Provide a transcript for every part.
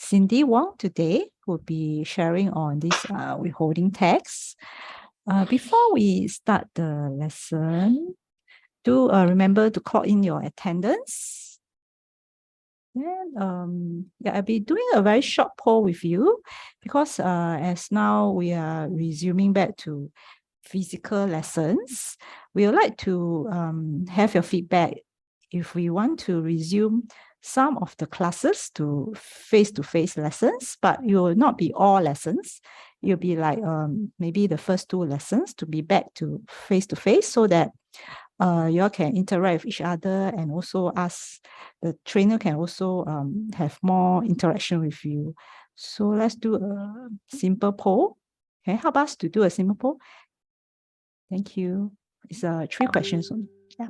Cindy Wong today will be sharing on this withholding tax. Before we start the lesson, do remember to clock in your attendance. And I'll be doing a very short poll with you because as now we are resuming back to physical lessons, we would like to have your feedback if we want to resume some of the classes to face-to-face lessons, but it will not be all lessons. It'll be like maybe the first 2 lessons to be back to face-to-face so that you all can interact with each other, and also the trainer can also have more interaction with you. So let's do a simple poll. Can you help us to do a simple poll? Thank you. It's 3 questions only. Yeah.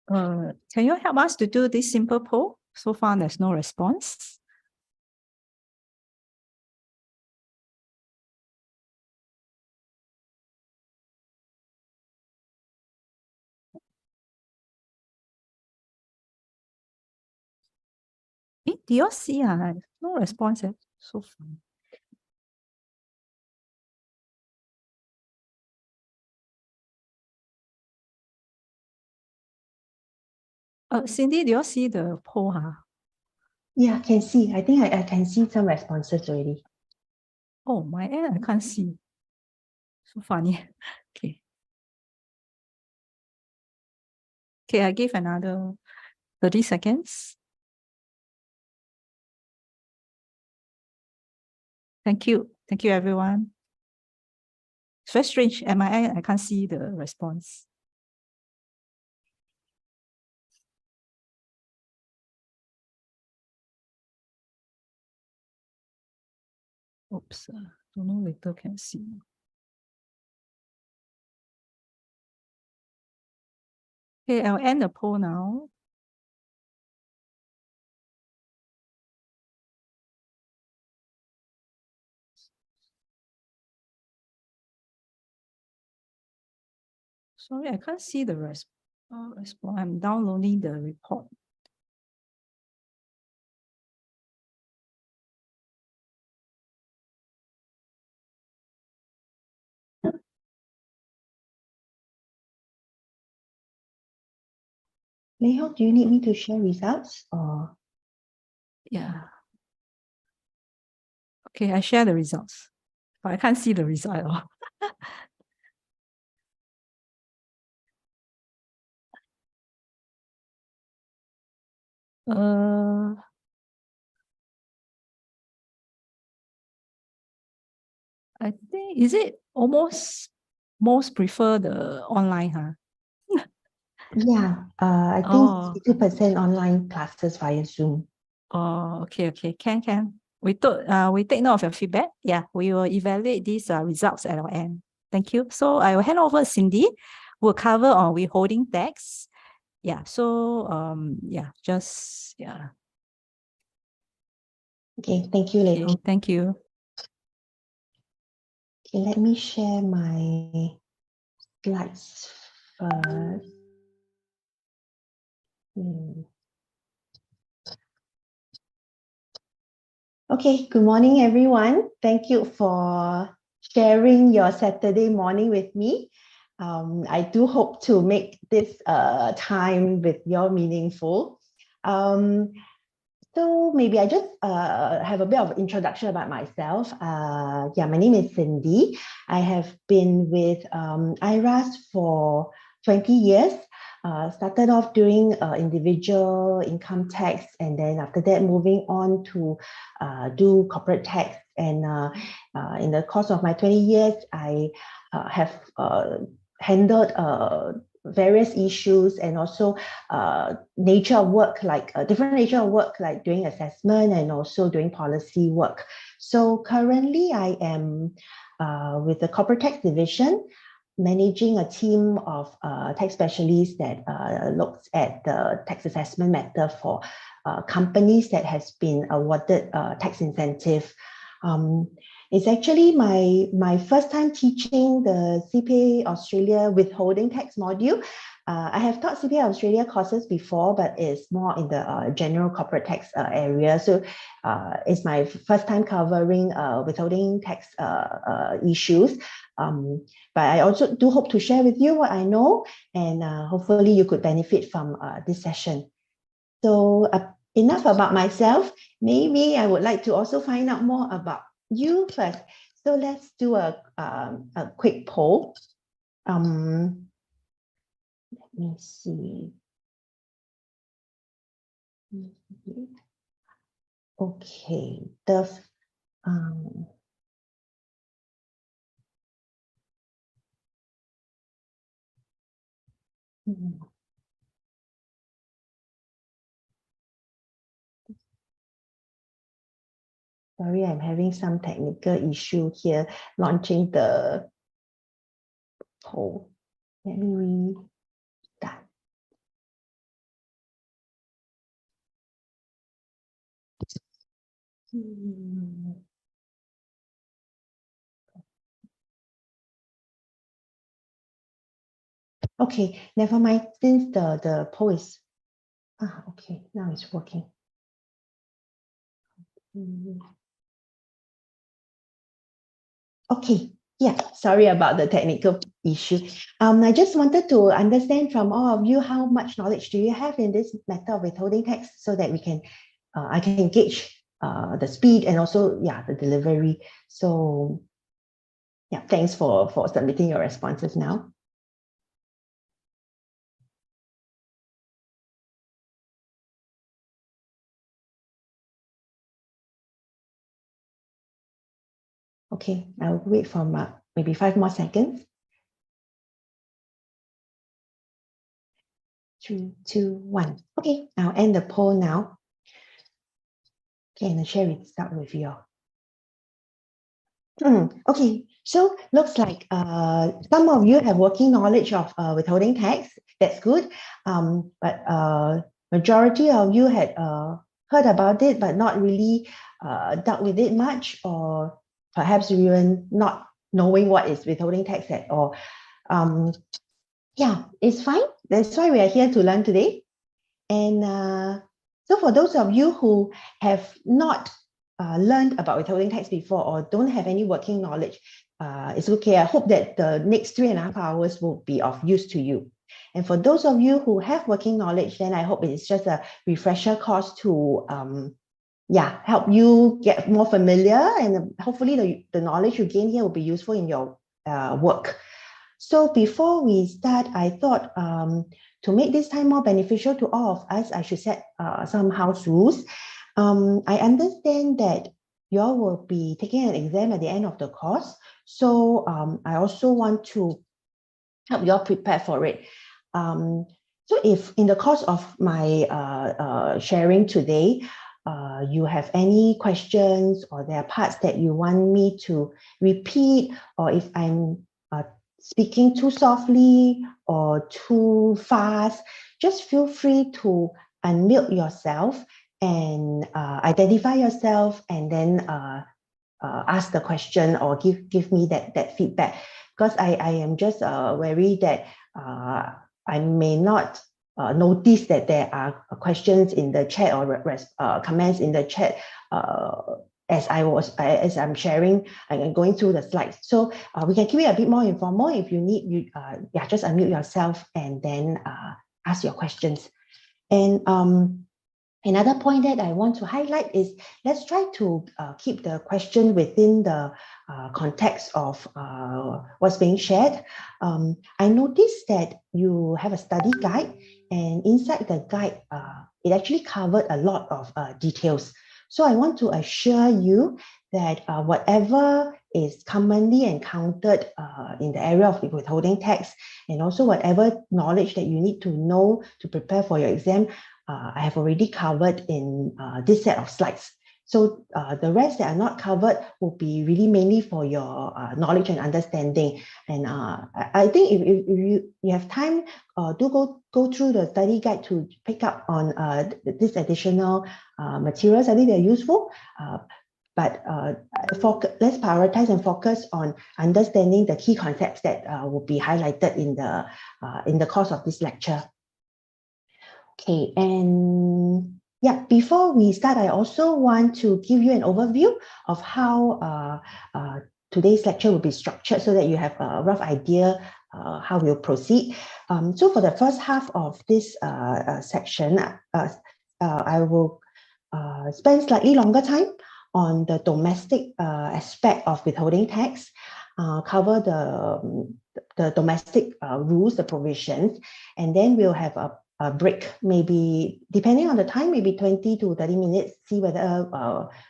Can you help us to do this simple poll? So far, there's no response. Do you all see? No response so far. Cindy, do you all see the poll? Yeah, can see. I think I can see some responses already. Oh, my end, I can't see. So funny. Okay. Okay, I give another 30 seconds. Thank you. Thank you, everyone. It's very strange. At my end, I can't see the response. Oops, don't know later can see. Okay, I'll end the poll now. Sorry, I can't see the response. I'm downloading the report. Leo, do you need me to share results or? Yeah. Okay, I share the results, but I can't see the result at all. I think, is it most prefer the online, huh? Yeah, I think 62% online classes via Zoom. Oh, okay. Can. We take note of your feedback. Yeah, we will evaluate these results at our end. Thank you. So I will hand over Cindy. We'll cover on withholding tax. Yeah. So Okay, thank you, Leo. Okay, thank you. Okay, let me share my slides first. Okay, good morning, everyone. Thank you for sharing your Saturday morning with me. I do hope to make this time with you meaningful. So maybe I just have a bit of introduction about myself. Yeah, my name is Cindy. I have been with IRAS for 20 years. Started off doing individual income tax, and then after that moving on to do corporate tax. And in the course of my 20 years, I have handled various issues, and also nature of work, like different nature of work, like doing assessment and also doing policy work. So currently I am with the corporate tax division, managing a team of tax specialists that looks at the tax assessment matter for companies that has been awarded tax incentive. It's actually my first time teaching the CPA Australia withholding tax module. I have taught CPA Australia courses before, but it's more in the general corporate tax area. So it's my first time covering withholding tax issues. But I also do hope to share with you what I know, and hopefully you could benefit from this session. So enough about myself. Maybe I would like to also find out more about you first. So let's do a quick poll. Let me see. Okay, sorry, I'm having some technical issue here launching the poll. Let me restart. Okay, never mind, since the poll is okay, now it's working. Okay, yeah, sorry about the technical issue. I just wanted to understand from all of you, how much knowledge do you have in this matter of withholding tax, so that we can I can gauge the speed and also the delivery. So yeah, thanks for submitting your responses now. Okay, I'll wait for maybe 5 more seconds. 3, 2, 1. Okay, I'll end the poll now. Okay, and I'll share it out with you all. Okay, so looks like some of you have working knowledge of withholding tax. That's good. But majority of you had heard about it, but not really dealt with it much, or perhaps even not knowing what is withholding tax at all. Yeah, it's fine. That's why we are here to learn today. And so for those of you who have not learned about withholding tax before, or don't have any working knowledge, it's okay. I hope that the next 3.5 hours will be of use to you. And for those of you who have working knowledge, then I hope it's just a refresher course to help you get more familiar, and hopefully the knowledge you gain here will be useful in your work. So before we start, I thought to make this time more beneficial to all of us, I should set some house rules. I understand that you all will be taking an exam at the end of the course. So I also want to help you all prepare for it. So if in the course of my sharing today, you have any questions, or there are parts that you want me to repeat, or if I'm speaking too softly or too fast, just feel free to unmute yourself and identify yourself, and then ask the question, or give me that feedback, because I am just worried that I may not notice that there are questions in the chat, or comments in the chat as I'm sharing and going through the slides. So we can keep it a bit more informal. If you need, just unmute yourself and then ask your questions. And another point that I want to highlight is, let's try to keep the question within the context of what's being shared. I noticed that you have a study guide, and inside the guide, it actually covered a lot of details. So I want to assure you that whatever is commonly encountered in the area of withholding tax, and also whatever knowledge that you need to know to prepare for your exam, I have already covered in this set of slides. So the rest that are not covered will be really mainly for your knowledge and understanding. And I think if you have time, do go through the study guide to pick up on this additional materials. I think they're useful. but let's prioritize and focus on understanding the key concepts that will be highlighted in the course of this lecture. Okay, and yeah, before we start, I also want to give you an overview of how today's lecture will be structured so that you have a rough idea how we'll proceed. So for the first half of this section, I will spend slightly longer time on the domestic aspect of withholding tax, cover the domestic rules, the provisions, and then we'll have a break, maybe depending on the time, maybe 20 to 30 minutes, see whether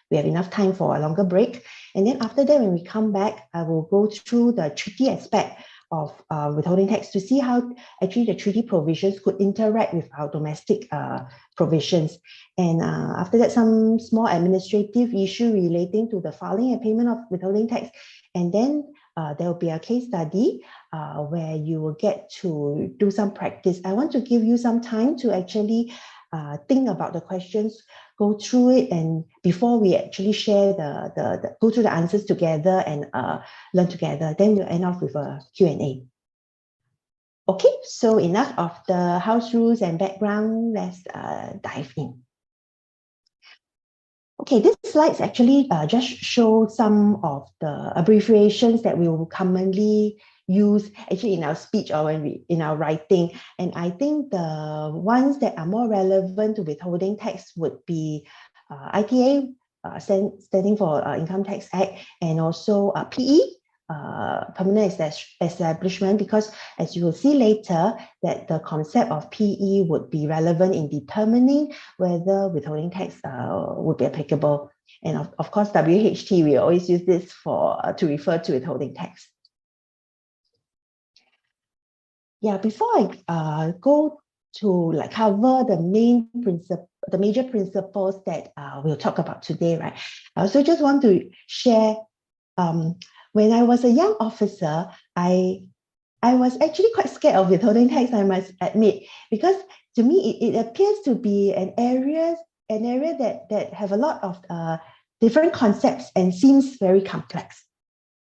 we have enough time for a longer break. And then after that, when we come back, I will go through the treaty aspect of withholding tax to see how actually the treaty provisions could interact with our domestic provisions. And after that, some small administrative issue relating to the filing and payment of withholding tax. And then there will be a case study where you will get to do some practice. I want to give you some time to actually think about the questions, go through it, and before we actually share go through the answers together and learn together, then we'll end off with a Q&A. Okay, so enough of the house rules and background. Let's dive in. Okay, this slides actually just show some of the abbreviations that we will commonly use actually in our speech or in our writing. And I think the ones that are more relevant to withholding tax would be ITA, standing for Income Tax Act, and also PE, permanent establishment, because as you will see later that the concept of PE would be relevant in determining whether withholding tax would be applicable. And of course, WHT, we always use this to refer to withholding tax. Yeah, before I go to cover the major principles that we'll talk about today, right? I also just want to share when I was a young officer, I was actually quite scared of withholding tax, I must admit, because to me it appears to be an area that have a lot of different concepts and seems very complex.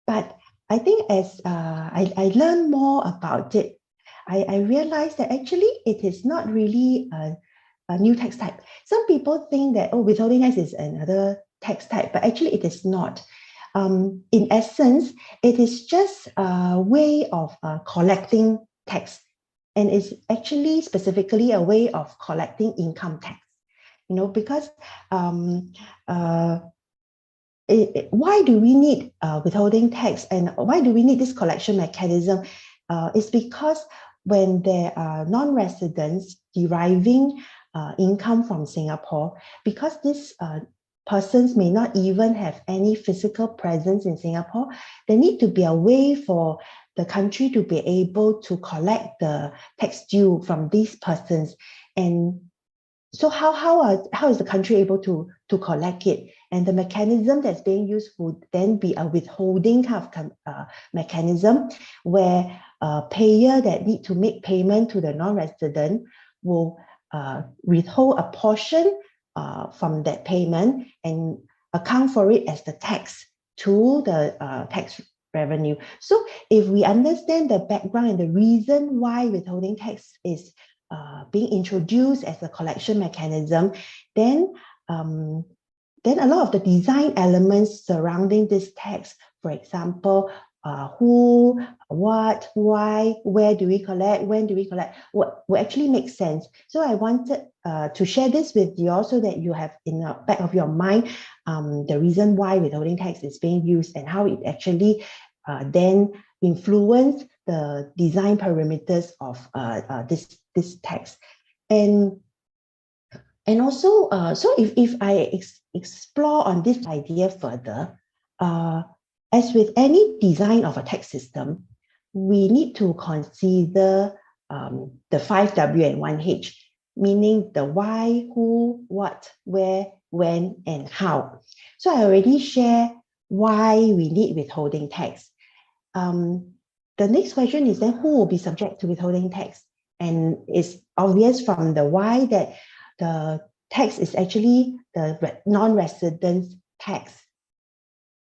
But I think as I learned more about it, I realized that actually it is not really a new tax type. Some people think that, oh, withholding tax is another tax type, but actually it is not. In essence, it is just a way of collecting tax, and it's actually specifically a way of collecting income tax. You know, because why do we need withholding tax, and why do we need this collection mechanism? It's because when there are non-residents deriving income from Singapore, because these persons may not even have any physical presence in Singapore, there need to be a way for the country to be able to collect the tax due from these persons. And so how is the country able to collect it? And the mechanism that's being used would then be a withholding kind of mechanism, where a payer that need to make payment to the non-resident will withhold a portion from that payment and account for it as the tax to the tax revenue. So if we understand the background and the reason why withholding tax is being introduced as a collection mechanism, then a lot of the design elements surrounding this tax, for example, who, what, why, where do we collect, when do we collect, what will actually make sense. So I wanted to share this with you all so that you have in the back of your mind the reason why withholding tax is being used and how it actually then influence the design parameters of this tax. And also, so if I explore on this idea further, as with any design of a tax system, we need to consider the 5W and 1H, meaning the why, who, what, where, when, and how. So I already share why we need withholding tax. The next question is then who will be subject to withholding tax? And it's obvious from the why that the tax is actually the non-resident tax.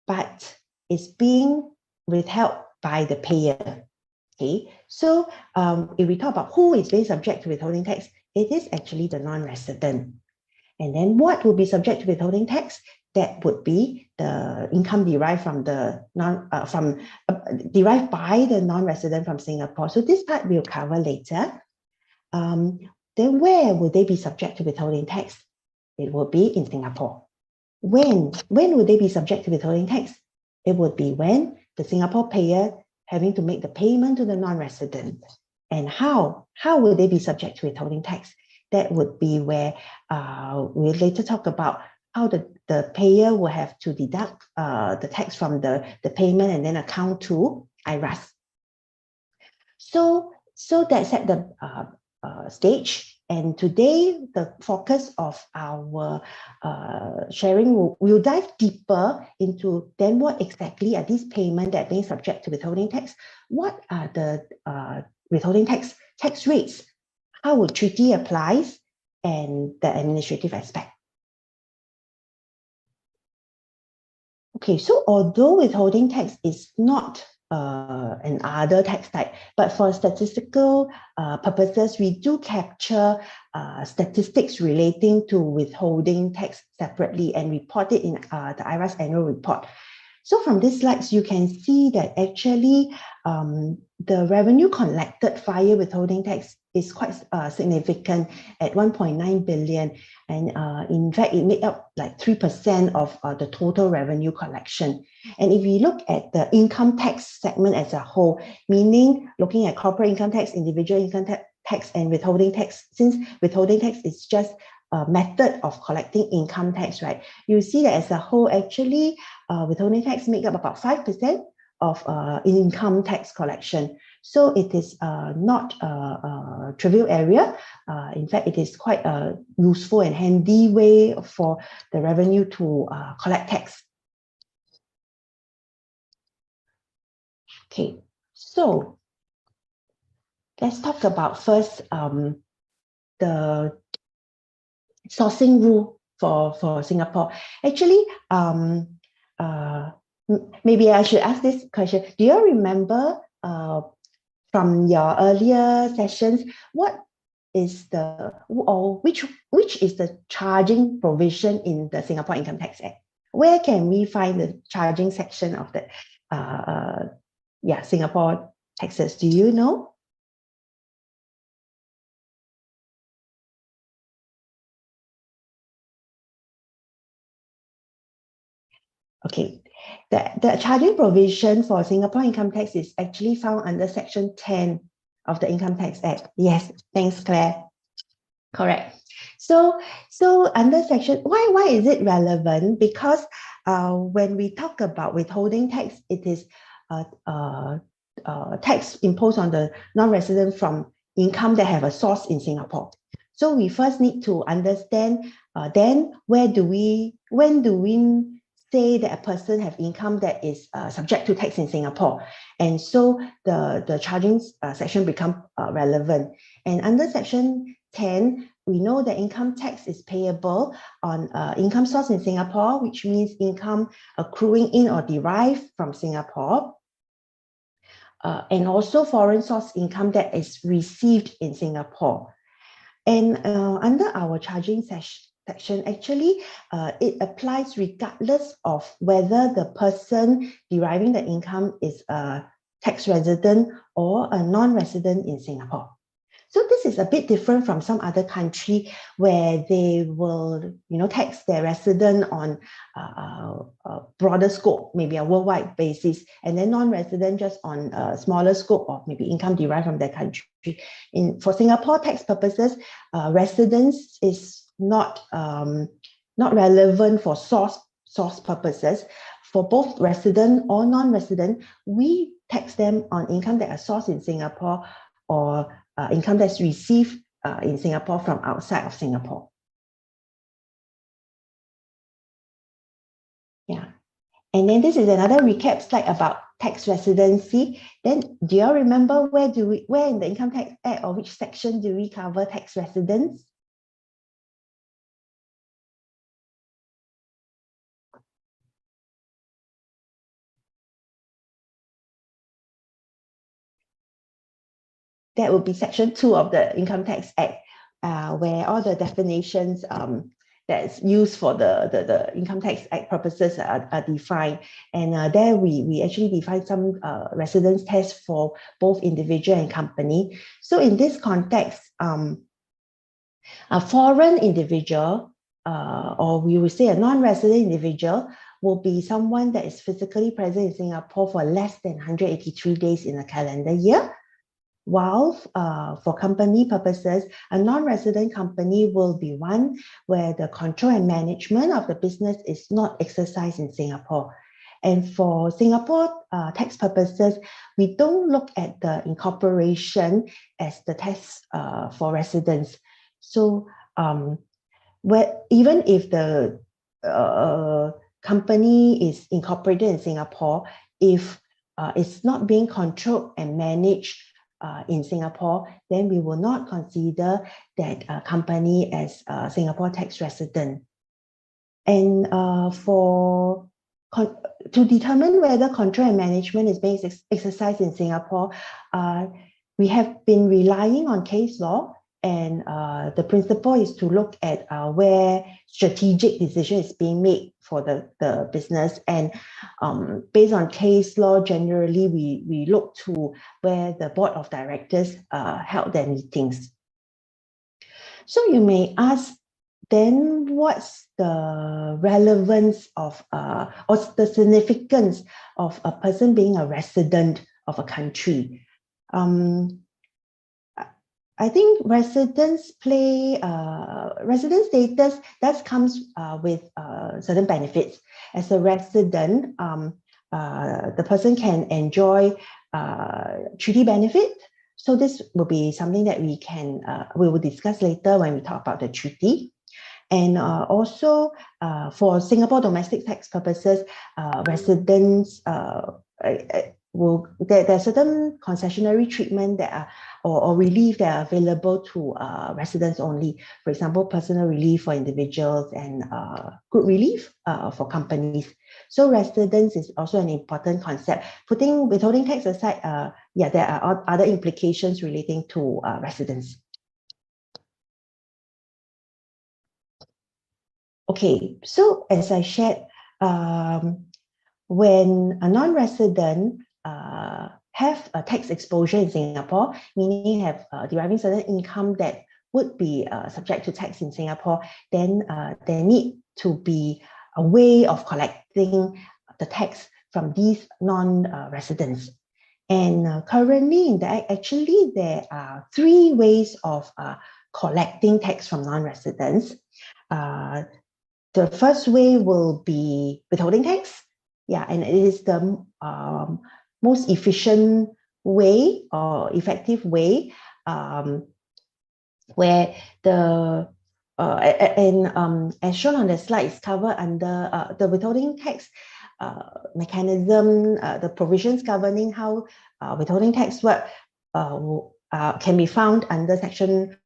but it's being withheld by the payer. Okay, so if we talk about who is being subject to withholding tax, it is actually the non-resident. And then what will be subject to withholding tax? That would be the income derived from the derived by the non-resident from Singapore. So this part we'll cover later. Then where would they be subject to withholding tax? It will be in Singapore. When would they be subject to withholding tax? It would be when the Singapore payer having to make the payment to the non-resident. And how will they be subject to withholding tax? That would be where we'll later talk about how the payer will have to deduct the tax from the payment and then account to IRAS. So that's at the stage. And today, the focus of our sharing will dive deeper into then what exactly are these payments that are being subject to withholding tax? What are the withholding tax rates? How would treaty applies and the administrative aspect? Okay, so although withholding tax is not an other tax type, but for statistical purposes, we do capture statistics relating to withholding tax separately and report it in the IRAS annual report. So from these slides, you can see that actually the revenue collected via withholding tax is quite significant at 1.9 billion. And in fact, it made up like 3% of the total revenue collection. And if you look at the income tax segment as a whole, meaning looking at corporate income tax, individual income tax, and withholding tax, since withholding tax is just a method of collecting income tax, right? You see that as a whole, actually, withholding tax make up about 5% of income tax collection. So it is not a trivial area. In fact, it is quite a useful and handy way for the revenue to collect tax. Okay, so let's talk about first the sourcing rule for Singapore. Actually, maybe I should ask this question. Do you remember from your earlier sessions, what is the or which is the charging provision in the Singapore Income Tax Act? Where can we find the charging section of the Singapore taxes? Do you know? Okay, the charging provision for Singapore income tax is actually found under Section 10 of the Income Tax Act. Yes, thanks, Claire. Correct. So under section, why is it relevant? Because when we talk about withholding tax, it is tax imposed on the non-resident from income that have a source in Singapore. So we first need to understand then when do we say that a person have income that is subject to tax in Singapore? And so the charging section become relevant. And under section 10, we know that income tax is payable on income source in Singapore, which means income accruing in or derived from Singapore. And also foreign source income that is received in Singapore. And under our charging section, actually, it applies regardless of whether the person deriving the income is a tax resident or a non-resident in Singapore. So this is a bit different from some other country where they will, tax their resident on a broader scope, maybe a worldwide basis, and then non-resident just on a smaller scope of maybe income derived from their country. For Singapore tax purposes, residence is not relevant for source purposes. For both resident or non-resident, we tax them on income that are sourced in Singapore or income that's received in Singapore from outside of Singapore. Yeah. And then this is another recap slide about tax residency. Then do you all remember where in the Income Tax Act or which section do we cover tax residence? that would be Section 2 of the Income Tax Act, where all the definitions that's used for the Income Tax Act purposes are defined. And there we actually define some residence tests for both individual and company. So in this context, a foreign individual, or we would say a non-resident individual, will be someone that is physically present in Singapore for less than 183 days in a calendar year. While for company purposes, a non-resident company will be one where the control and management of the business is not exercised in Singapore. And for Singapore tax purposes, we don't look at the incorporation as the test for residents. So even if the company is incorporated in Singapore, if it's not being controlled and managed in Singapore, then we will not consider that company as a Singapore tax resident. And to determine whether control and management is being exercised in Singapore, we have been relying on case law, and the principle is to look at where strategic decision is being made for the business. And based on case law, generally we look to where the board of directors held their meetings. So you may ask, then what's the relevance of or the significance of a person being a resident of a country? I think resident status comes with certain benefits. As a resident, the person can enjoy treaty benefit. So this will be something that we will discuss later when we talk about the treaty. And also for Singapore domestic tax purposes, residents there's certain concessionary treatment that are or relief that are available to residents only. For example, personal relief for individuals and group relief for companies. So residence is also an important concept. Putting withholding tax aside, there are other implications relating to residence. Okay, so as I shared, when a non-resident have a tax exposure in Singapore, meaning have deriving certain income that would be subject to tax in Singapore, then there need to be a way of collecting the tax from these non-residents. And currently in the Act, actually there are 3 ways of collecting tax from non-residents. The first way will be withholding tax. Yeah, and it is the most efficient way or effective way where the as shown on the slide, is covered under the withholding tax mechanism. The provisions governing how withholding tax work can be found under section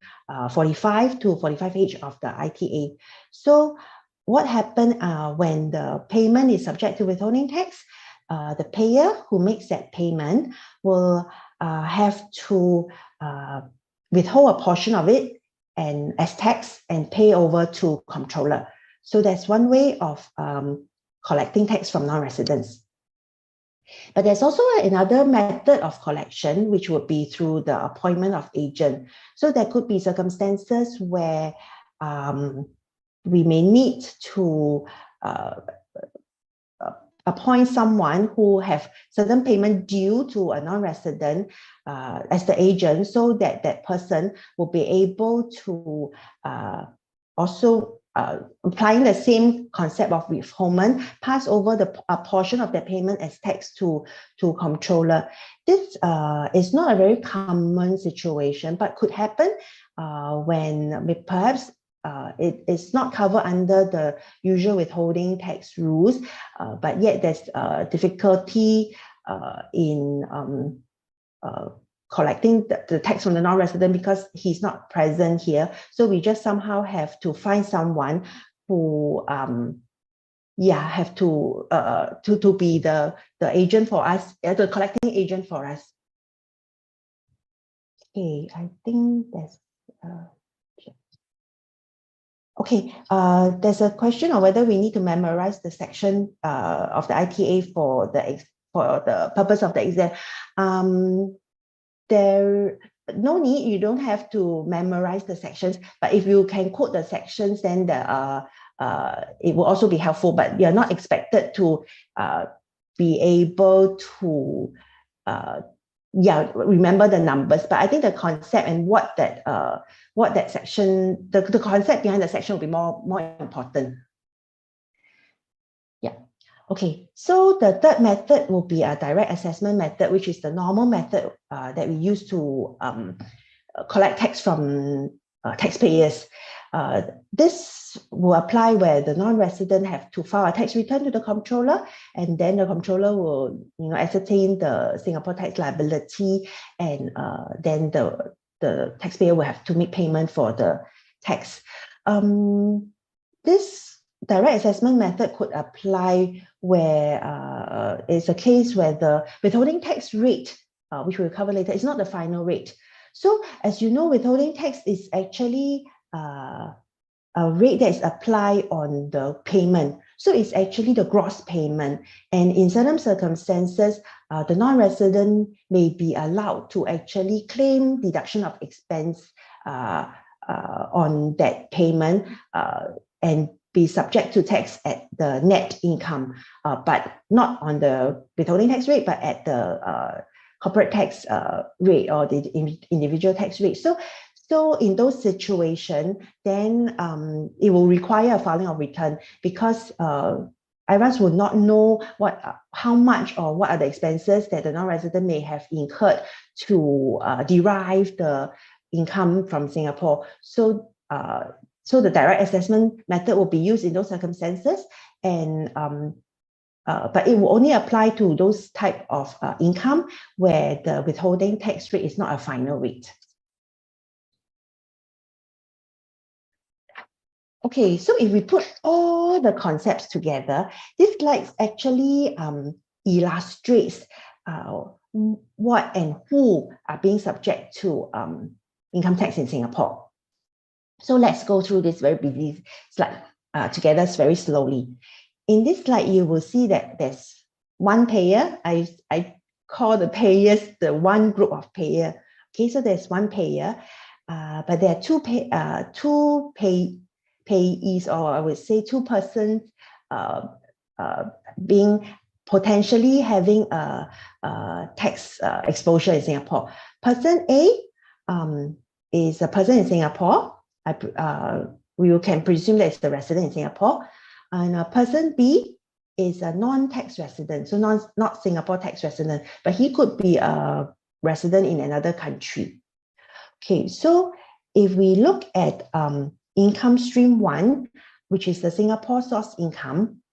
45 to 45H of the ITA. So what happens when the payment is subject to withholding tax? The payer who makes that payment will have to withhold a portion of it and as tax and pay over to comptroller. So that's one way of collecting tax from non-residents. But there's also another method of collection, which would be through the appointment of agent. So there could be circumstances where we may need to appoint someone who have certain payment due to a non-resident as the agent, so that that person will be able to also applying the same concept of withholdment, pass over a portion of the payment as tax to comptroller. This is not a very common situation, but could happen when perhaps it is not covered under the usual withholding tax rules, but yet there's difficulty in collecting the tax from the non-resident because he's not present here. So we just somehow have to find someone who have to be the agent for us, the collecting agent for us. Okay, I think there's there's a question on whether we need to memorize the section of the ITA for the purpose of the exam. There no need, you don't have to memorize the sections, but if you can quote the sections, then it will also be helpful, but you're not expected to be able to remember the numbers. But I think the concept and what that section, the concept behind the section will be more important. Yeah. Okay, so the third method will be a direct assessment method, which is the normal method that we use to collect tax from taxpayers. This will apply where the non-resident have to file a tax return to the comptroller, and then the comptroller will ascertain the Singapore tax liability, and then the taxpayer will have to make payment for the tax. This direct assessment method could apply where it's a case where the withholding tax rate, which we'll cover later, is not the final rate. So as you know, withholding tax is actually a rate that is applied on the payment. So it's actually the gross payment. And in certain circumstances, the non-resident may be allowed to actually claim deduction of expense on that payment and be subject to tax at the net income, but not on the withholding tax rate, but at the corporate tax rate or the individual tax rate. So in those situations, then it will require a filing of return, because IRAS will not know how much or what are the expenses that the non-resident may have incurred to derive the income from Singapore. So the direct assessment method will be used in those circumstances, and but it will only apply to those type of income where the withholding tax rate is not a final rate. Okay, so if we put all the concepts together, this slide actually illustrates what and who are being subject to income tax in Singapore. So let's go through this very busy slide together very slowly. In this slide, you will see that there's one payer. I call the payers the one group of payer. Okay, so there's one payer, but there are two payees, or I would say two persons being potentially having a tax exposure in Singapore. Person A is a person in Singapore. We can presume that it's the resident in Singapore. And person B is a non-tax resident, so not Singapore tax resident, but he could be a resident in another country. Okay, so if we look at income stream 1, which is the Singapore source income,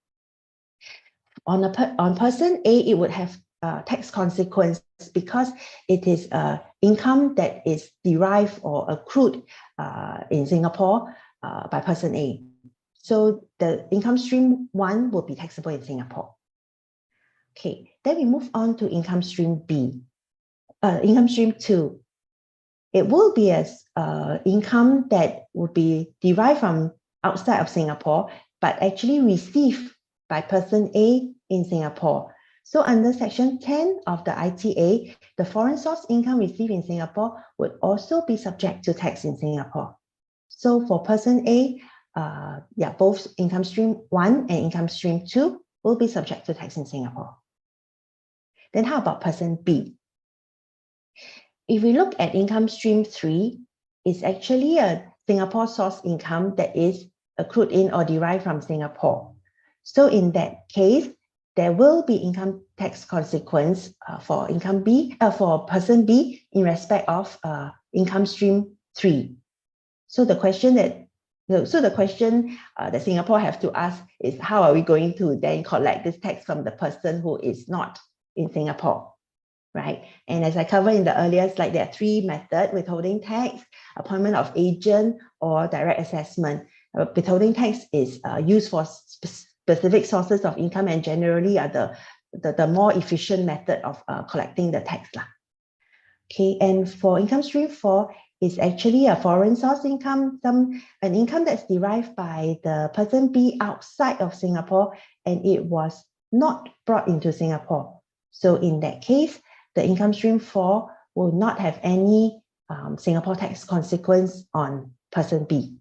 on person A, it would have tax consequence because it is income that is derived or accrued in Singapore by person A. So the income stream 1 will be taxable in Singapore. Okay, then we move on to income stream B. Income stream 2. It will be as income that would be derived from outside of Singapore, but actually received by person A in Singapore. So under section 10 of the ITA, the foreign source income received in Singapore would also be subject to tax in Singapore. So for person A, both income stream 1 and income stream 2 will be subject to tax in Singapore. Then how about person B? If we look at income stream 3, it's actually a Singapore source income that is accrued in or derived from Singapore. So in that case, there will be income tax consequence for income B, for person B in respect of income stream 3. So the question that Singapore have to ask is, how are we going to then collect this tax from the person who is not in Singapore, right? And as I covered in the earlier slide, there are 3 methods: withholding tax, appointment of agent, or direct assessment. Withholding tax is used for specific sources of income and generally are the more efficient method of collecting the tax. Okay, and for income stream 4 is actually a foreign source income, an income that's derived by the person B outside of Singapore, and it was not brought into Singapore. So in that case, the income stream 4 will not have any Singapore tax consequence on person B.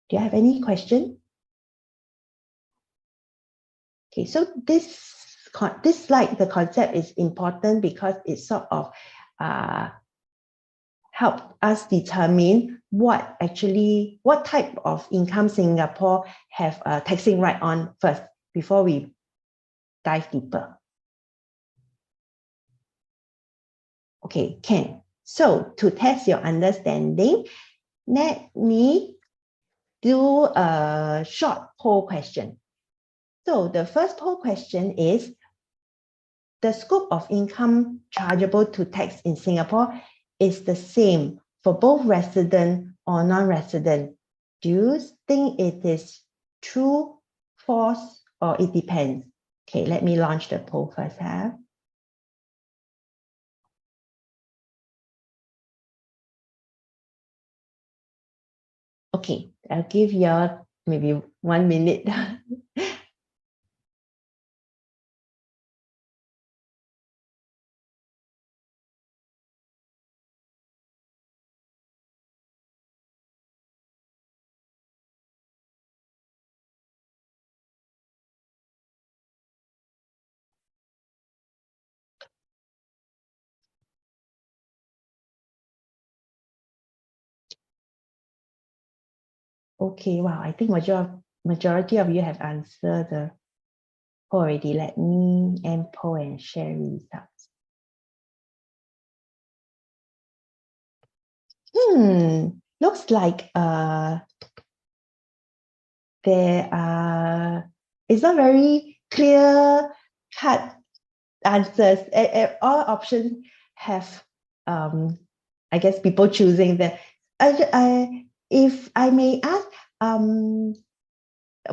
Do you have any question? Okay, so this slide, the concept is important because it sort of help us determine what type of income Singapore have a taxing right on first before we dive deeper. Okay, Ken. So to test your understanding, let me do a short poll question. So the first poll question is, the scope of income chargeable to tax in Singapore is the same for both resident or non-resident. Do you think it is true, false, or it depends? Okay, let me launch the poll first. Okay, I'll give you maybe 1 minute. Okay, wow, I think majority of you have answered the poll already. Let me end poll and share results. Looks like there are, it's not very clear cut answers. All options have, I guess, people choosing that. If I may ask,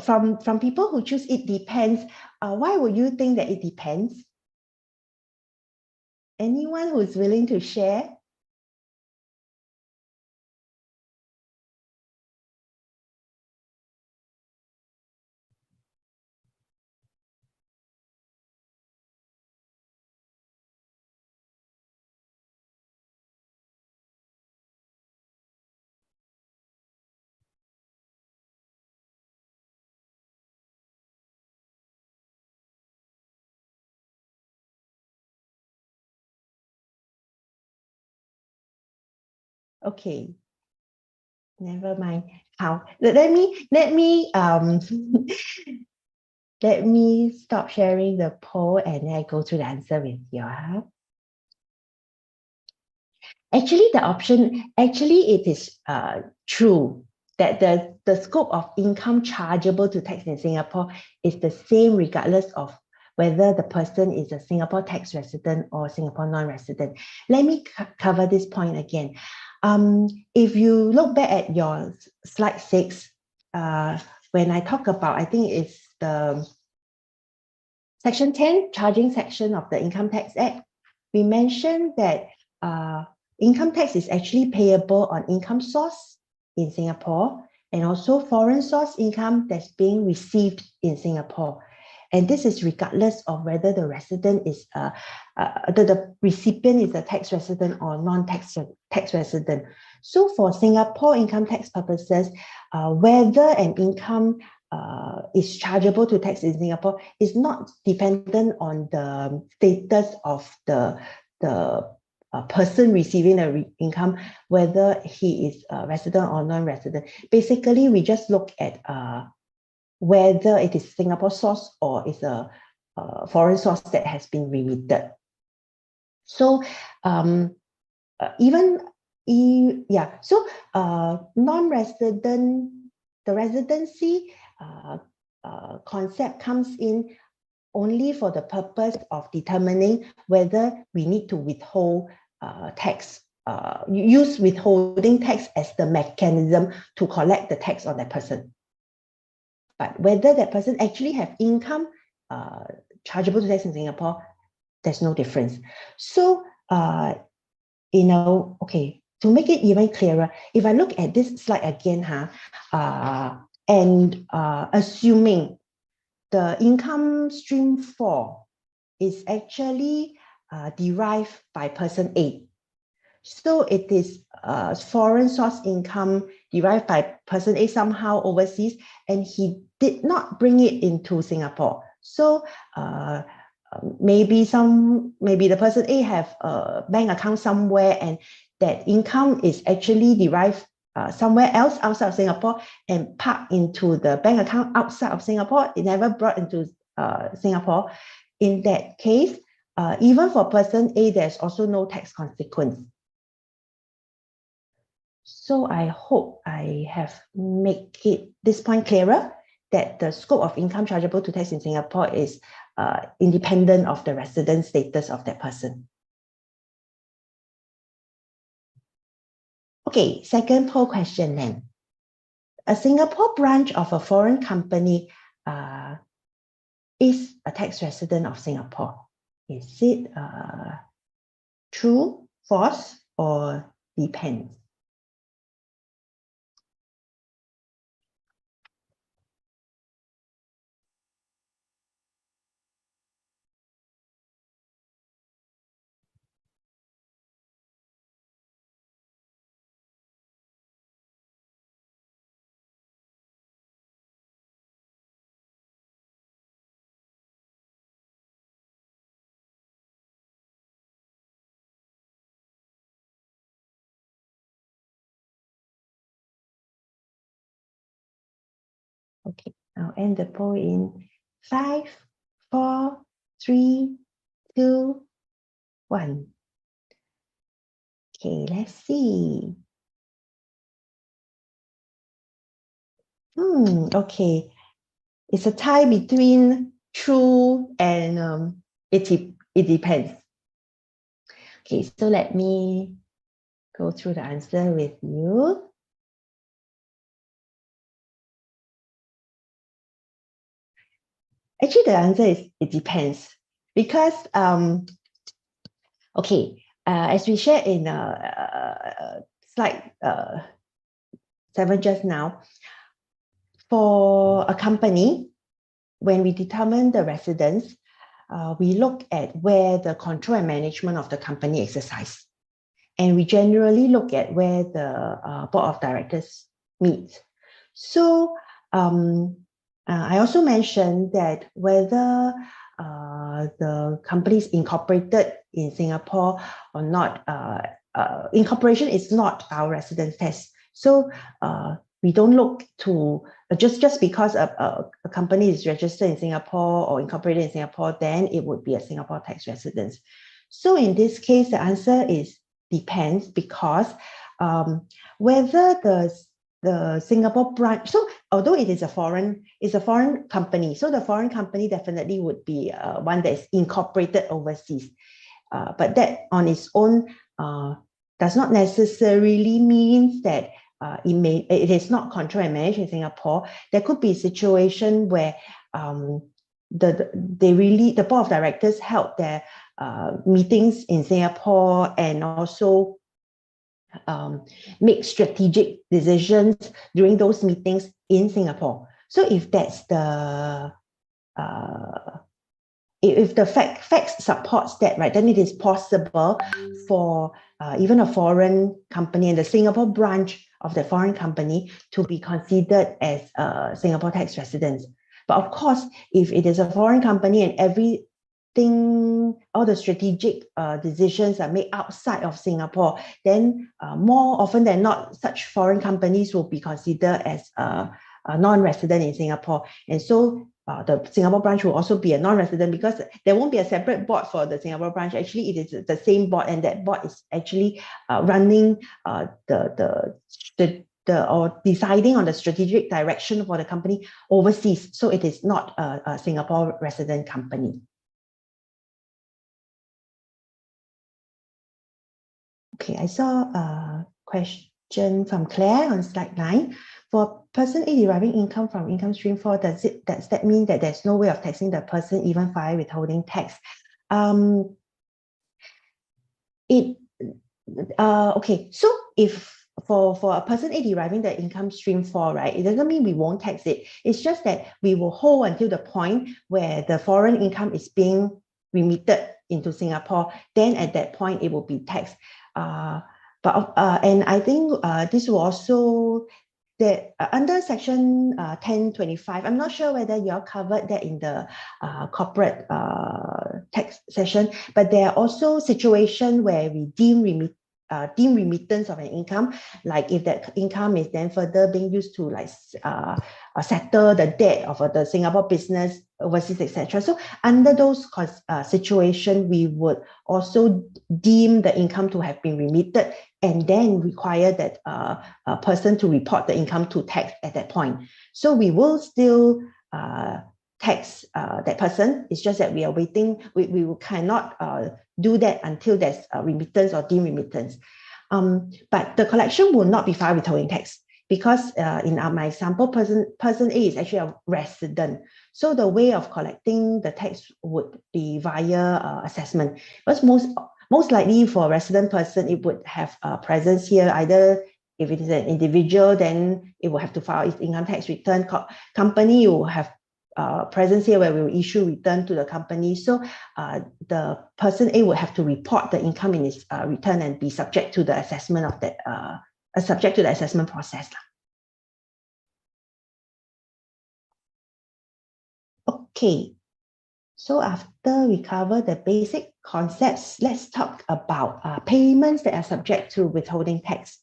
from people who choose it depends, why would you think that it depends? Anyone who's willing to share? Okay, never mind. How? Let me let me stop sharing the poll and then I go through the answer with you. Actually, it is true that the scope of income chargeable to tax in Singapore is the same regardless of whether the person is a Singapore tax resident or Singapore non-resident. Let me cover this point again. If you look back at your slide 6, when I talk about, I think it's the Section 10, charging section of the Income Tax Act, we mentioned that income tax is actually payable on income source in Singapore and also foreign source income that's being received in Singapore. And this is regardless of whether the resident is the recipient is a tax resident or non-tax resident. So for Singapore income tax purposes, whether an income is chargeable to tax in Singapore is not dependent on the status of the person receiving the income, whether he is a resident or non-resident. Basically, we just look at whether it is Singapore source or is a foreign source that has been remitted. So non-resident, the residency concept comes in only for the purpose of determining whether we need to withhold tax, use withholding tax as the mechanism to collect the tax on that person. But whether that person actually have income chargeable to tax in Singapore, there's no difference. So, okay, to make it even clearer, if I look at this slide again, assuming the income stream 4 is actually derived by person A. So it is foreign source income derived by person A somehow overseas, and he did not bring it into Singapore. So maybe the person A have a bank account somewhere, and that income is actually derived somewhere else outside of Singapore and parked into the bank account outside of Singapore. It never brought into Singapore. In that case, even for person A, there's also no tax consequence. So I hope I have made this point clearer, that the scope of income chargeable to tax in Singapore is independent of the resident status of that person. Okay, second poll question then. A Singapore branch of a foreign company is a tax resident of Singapore. Is it true, false, or depends? Okay, I'll end the poll in 5, 4, 3, 2, 1. Okay, let's see. Okay. It's a tie between true and it depends. Okay, so let me go through the answer with you. Actually, the answer is it depends, because as we shared in slide 7 just now, for a company, when we determine the residence, we look at where the control and management of the company exercise. And we generally look at where the board of directors meet. So I also mentioned that whether the company is incorporated in Singapore or not, incorporation is not our residence test. So we don't look to just because a company is registered in Singapore or incorporated in Singapore, then it would be a Singapore tax residence. So in this case, the answer is depends, because whether the Singapore branch, so although it is a foreign company, so the foreign company definitely would be one that is incorporated overseas. But that on its own does not necessarily mean that it is not controlled and managed in Singapore. There could be a situation where the board of directors held their meetings in Singapore and also make strategic decisions during those meetings in Singapore. So if that's the if the facts supports that, right, then it is possible for even a foreign company and the Singapore branch of the foreign company to be considered as a Singapore tax residence. But of course, if it is a foreign company and all the strategic decisions are made outside of Singapore, then more often than not, such foreign companies will be considered as a non-resident in Singapore. And so the Singapore branch will also be a non-resident, because there won't be a separate board for the Singapore branch. Actually, it is the same board, and that board is actually running or deciding on the strategic direction for the company overseas. So it is not a Singapore resident company. Okay, I saw a question from Claire on slide 9. For person A deriving income from income stream 4, does that mean that there's no way of taxing the person even via withholding tax? Okay, so if for a person A deriving the income stream 4, right, it doesn't mean we won't tax it. It's just that we will hold until the point where the foreign income is being remitted into Singapore. Then at that point, it will be taxed. And I think this will also that under section 1025, I'm not sure whether you all covered that in the corporate tax session, but there are also situations where we deem remittance of an income, like if that income is then further being used to like settle the debt of the Singapore business overseas, etc. So under those situations, we would also deem the income to have been remitted and then require that a person to report the income to tax at that point. So we will still tax that person. It's just that we are waiting. We cannot do that until there's a remittance or deemed remittance. But the collection will not be filed withholding tax because in my example, person A is actually a resident. So the way of collecting the tax would be via assessment. Because most likely for a resident person, it would have a presence here. Either if it is an individual, then it will have to file its income tax return. Company will have presence here where we will issue return to the company. So the person A would have to report the income in its return and be subject to the assessment of that, subject to the assessment process. Okay, so after we cover the basic concepts, let's talk about payments that are subject to withholding tax.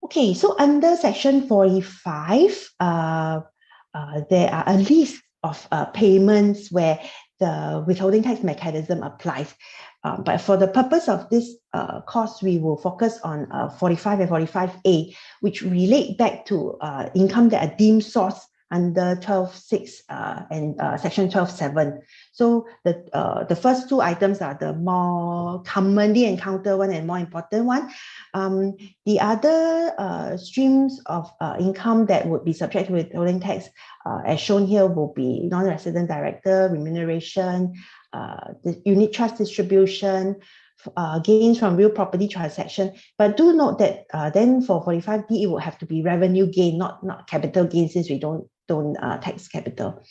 Okay, so under section 45, there are a list of payments where the withholding tax mechanism applies. But for the purpose of this course, we will focus on 45 and 45A, which relate back to income that are deemed source under 12.6 and section 12.7. So the first two items are the more commonly encountered one and more important one. The other streams of income that would be subject to withholding tax, as shown here, will be non-resident director remuneration, the unit trust distribution, gains from real property transaction. But do note that then for 45D, it will have to be revenue gain, not capital gain, since we don't tax capital.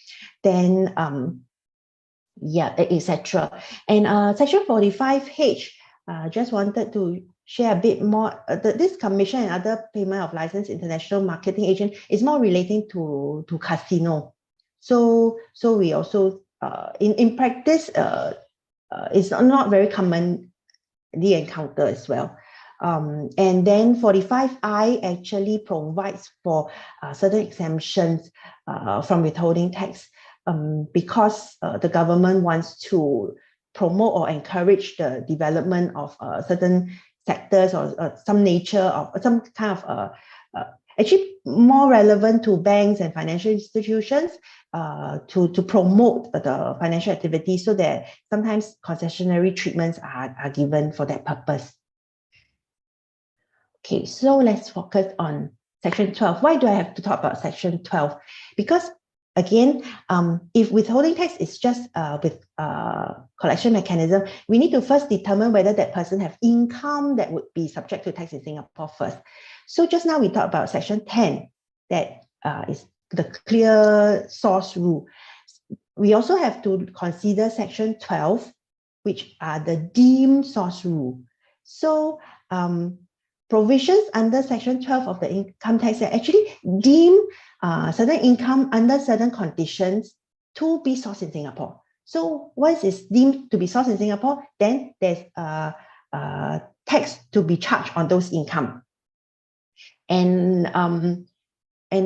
Then yeah, etc. And section 45H, just wanted to share a bit more. This commission and other payment of licensed international marketing agent is more relating to casino. So we also in practice it's not very commonly encountered as well. And then 45I actually provides for certain exemptions from withholding tax because the government wants to promote or encourage the development of certain sectors or some nature of some kind of actually more relevant to banks and financial institutions to promote the financial activity, so that sometimes concessionary treatments are given for that purpose. Okay, so let's focus on section 12. Why do I have to talk about section 12? Because again, if withholding tax is just with collection mechanism, we need to first determine whether that person have income that would be subject to tax in Singapore first. So just now we talked about section 10, that is the clear source rule. We also have to consider section 12, which are the deemed source rule. So provisions under section 12 of the Income Tax Act actually deem certain income under certain conditions to be sourced in Singapore. So once it's deemed to be sourced in Singapore, then there's tax to be charged on those income. And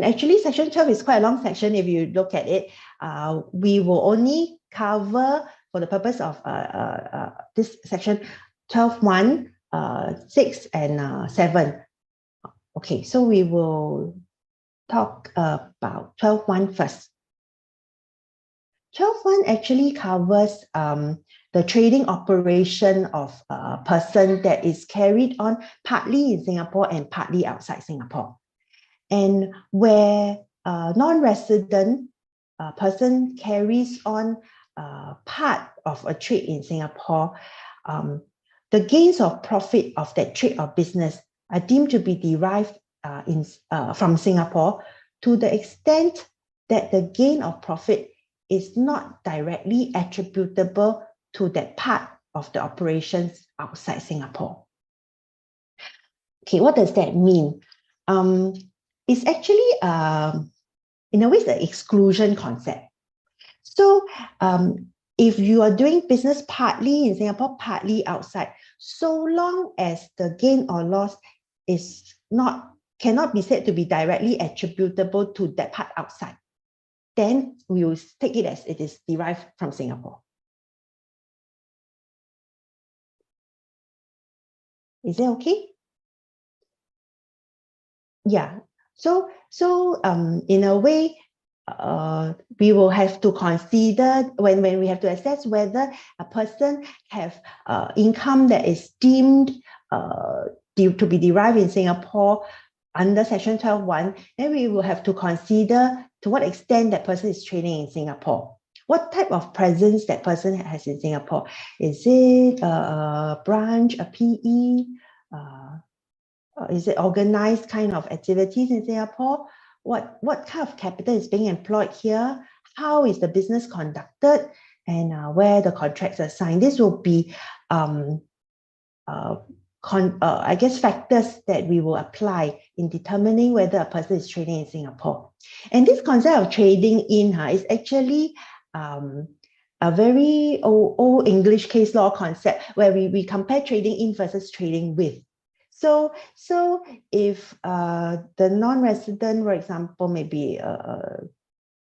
actually section 12 is quite a long section. If you look at it, we will only cover, for the purpose of this section, 12.1, 6 and 7. Okay, so we will talk about 12.1 first. 12.1 actually covers the trading operation of a person that is carried on partly in Singapore and partly outside Singapore. And where non-resident person carries on part of a trade in Singapore, the gains of profit of that trade or business are deemed to be derived from Singapore to the extent that the gain of profit is not directly attributable to that part of the operations outside Singapore. Okay, what does that mean? It's actually, in a way, the exclusion concept. So if you are doing business partly in Singapore, partly outside, so long as the gain or loss cannot be said to be directly attributable to that part outside, then we will take it as it is derived from Singapore. Is that okay? Yeah. So in a way, we will have to consider when we have to assess whether a person have income that is deemed to be derived in Singapore under Section 12(1), then we will have to consider to what extent that person is trading in Singapore. What type of presence that person has in Singapore? Is it a branch, a PE? Is it organized kind of activities in Singapore? What kind of capital is being employed here? How is the business conducted? And where the contracts are signed? This will be, I guess, factors that we will apply in determining whether a person is trading in Singapore. And this concept of trading in is actually a very old English case law concept where we compare trading in versus trading with. So if the non-resident, for example, maybe a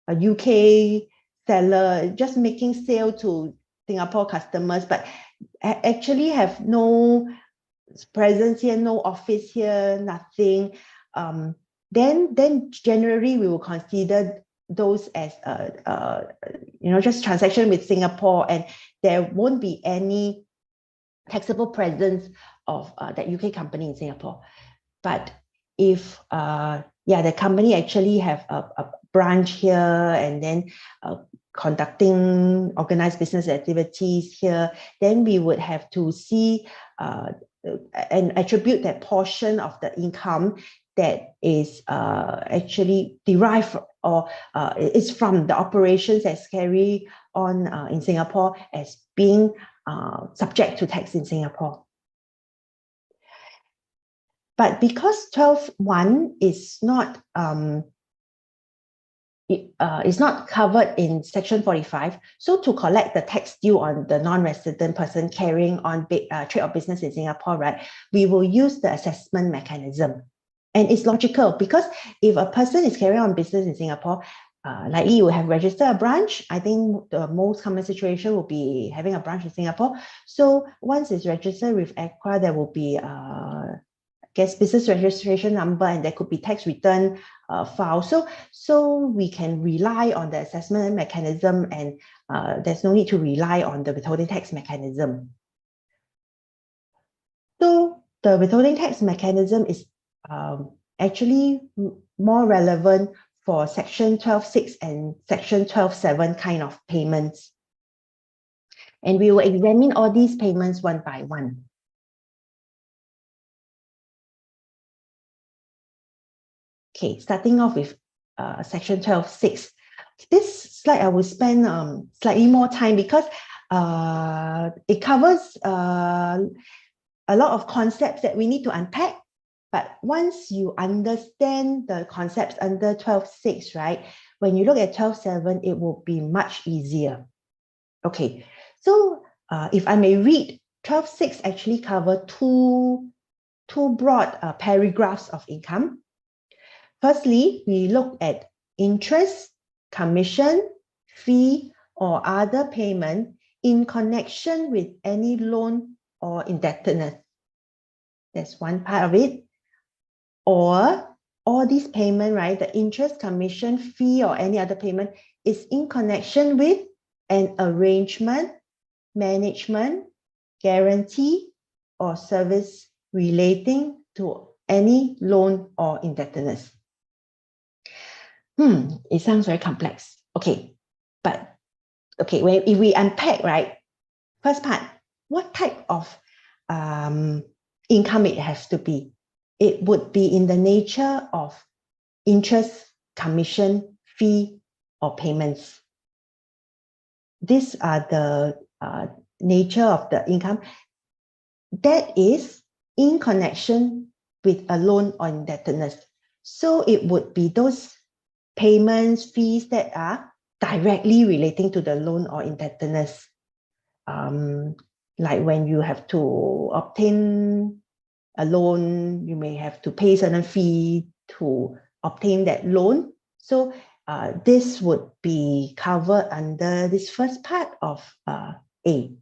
UK seller just making sale to Singapore customers, but actually have no presence here, no office here, nothing, then generally we will consider those as just transaction with Singapore, and there won't be any taxable presence of that UK company in Singapore. But if the company actually have a branch here and then conducting organized business activities here, then we would have to see and attribute that portion of the income that is actually derived or is from the operations that's carried on in Singapore as being subject to tax in Singapore. But because 12(1) is not covered in Section 45, so to collect the tax due on the non-resident person carrying on trade or business in Singapore, right, we will use the assessment mechanism. And it's logical because if a person is carrying on business in Singapore, likely you will have registered a branch. I think the most common situation will be having a branch in Singapore. So once it's registered with ACRA, there will be business registration number, and there could be tax return file. So we can rely on the assessment mechanism, and there's no need to rely on the withholding tax mechanism. So the withholding tax mechanism is actually more relevant for Section 12(6) and Section 12(7) kind of payments. And we will examine all these payments one by one. Okay, starting off with Section 12(6). This slide I will spend slightly more time because it covers a lot of concepts that we need to unpack. But once you understand the concepts under 12(6), right, when you look at 12(7), it will be much easier. Okay, so if I may read, 12(6) actually cover two broad paragraphs of income. Firstly, we look at interest, commission, fee, or other payment in connection with any loan or indebtedness. That's one part of it. Or all these payment, right, the interest, commission, fee, or any other payment is in connection with an arrangement, management, guarantee, or service relating to any loan or indebtedness. It sounds very complex. Okay, but okay, if we unpack, right? First part, what type of income it has to be? It would be in the nature of interest, commission, fee, or payments. These are the nature of the income that is in connection with a loan or indebtedness. So it would be those payments, fees that are directly relating to the loan or indebtedness. Like when you have to obtain a loan, you may have to pay certain fee to obtain that loan. So this would be covered under this first part of A.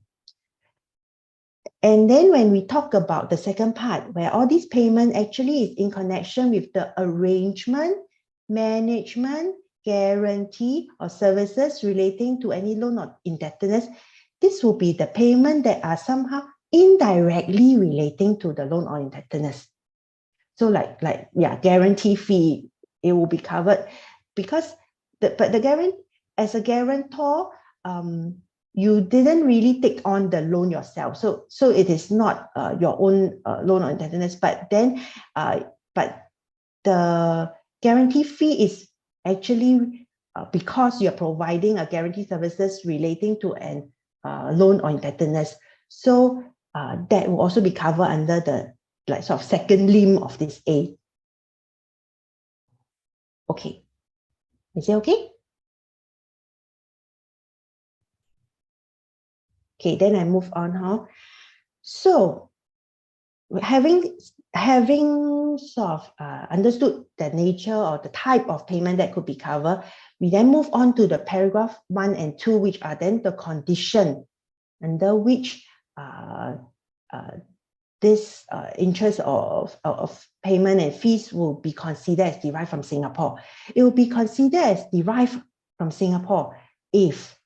And then when we talk about the second part, where all this payment actually is in connection with the arrangement, management, guarantee, or services relating to any loan or indebtedness, this will be the payment that are somehow indirectly relating to the loan or indebtedness. So guarantee fee, it will be covered because as a guarantor, you didn't really take on the loan yourself. So it is not your own loan or indebtedness, but the guarantee fee is actually because you're providing a guarantee services relating to an loan or indebtedness. So that will also be covered under the sort of second limb of this A. Okay. Is it okay? Okay, then I move on, huh? So having sort of understood the nature or the type of payment that could be covered, we then move on to the paragraph 1 and 2, which are then the condition under which this interest of payment and fees will be considered as derived from Singapore. It will be considered as derived from Singapore if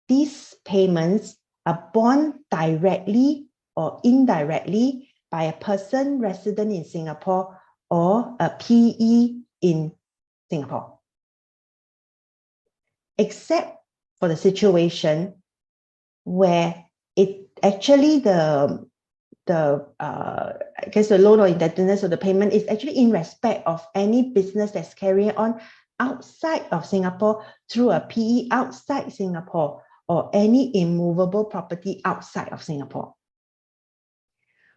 these payments are borne directly or indirectly by a person resident in Singapore or a PE in Singapore. Except for the situation where it actually I guess the loan or indebtedness or the payment is actually in respect of any business that's carrying on outside of Singapore through a PE outside Singapore or any immovable property outside of Singapore.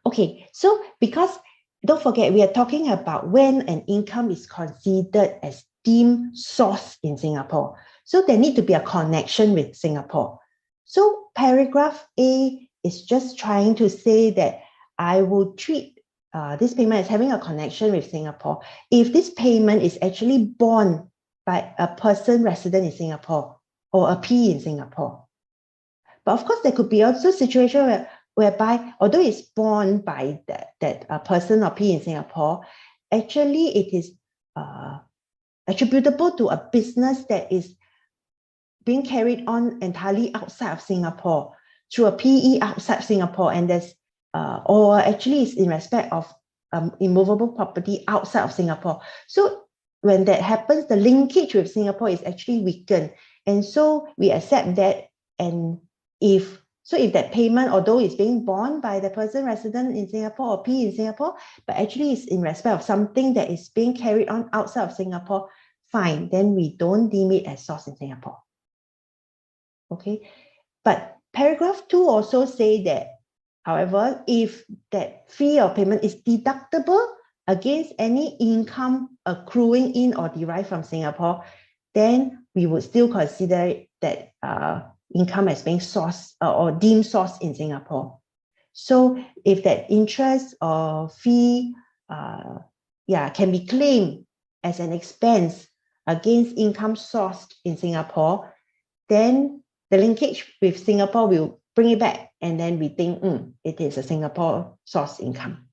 Okay, so because don't forget, we are talking about when an income is considered as deemed source in Singapore. So there need to be a connection with Singapore. So paragraph A is just trying to say that I will treat this payment as having a connection with Singapore if this payment is actually borne by a person resident in Singapore or a PE in Singapore. But of course, there could be also a situation whereby, although it's borne by that person or PE in Singapore, actually it is attributable to a business that is being carried on entirely outside of Singapore through a PE outside Singapore, and there's or actually it's in respect of immovable property outside of Singapore. So when that happens, the linkage with Singapore is actually weakened, and so we accept that. And if that payment, although it's being borne by the person resident in Singapore or PE in Singapore, but actually it's in respect of something that is being carried on outside of Singapore, fine, then we don't deem it as source in Singapore. Okay, but paragraph 2 also say that, however, if that fee or payment is deductible against any income accruing in or derived from Singapore, then we would still consider that income as being source or deemed source in Singapore. So if that interest or fee can be claimed as an expense against income sourced in Singapore, then the linkage with Singapore will bring it back, and then we think it is a Singapore source income.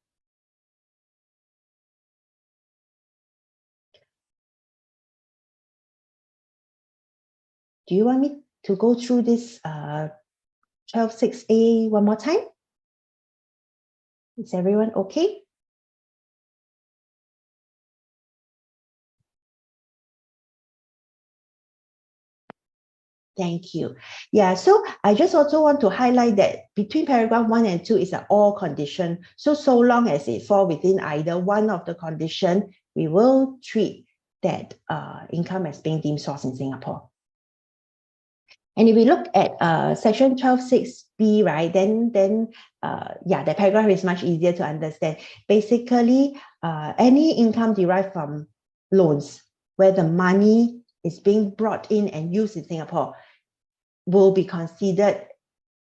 Do you want me to go through this 12.6a one more time? Is everyone okay? Thank you. Yeah, so I just also want to highlight that between paragraph 1 and 2 is an all condition. So long as it falls within either one of the condition, we will treat that income as being deemed source in Singapore. And if we look at section 12.6b, right, then the paragraph is much easier to understand. Basically, any income derived from loans where the money is being brought in and used in Singapore will be considered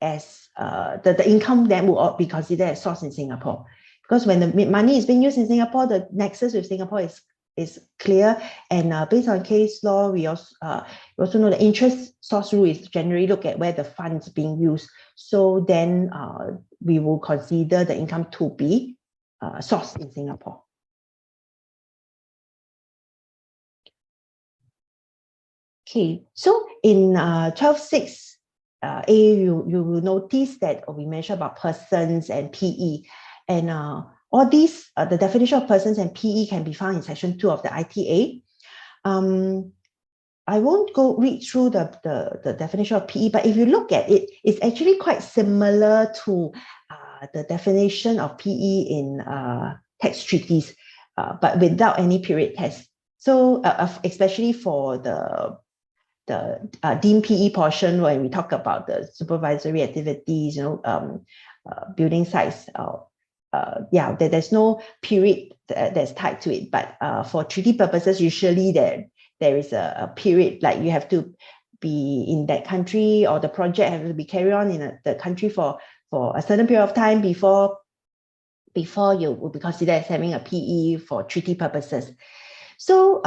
as the income then will be considered as source in Singapore. Because when the money is being used in Singapore, the nexus with Singapore is clear. And based on case law, we also know the interest source rule is generally look at where the funds being used. So then we will consider the income to be source in Singapore. Okay, so in 12.6 A, you will notice that we mentioned about persons and PE, and all these, the definition of persons and PE can be found in section 2 of the ITA. I won't go read through the definition of PE, but if you look at it, it's actually quite similar to the definition of PE in tax treaties, but without any period test. So especially for the deemed PE portion, when we talk about the supervisory activities, building sites, there's no period that's tied to it. But for treaty purposes, usually there is a period, like you have to be in that country, or the project has to be carried on in the country for a certain period of time before you will be considered as having a PE for treaty purposes. So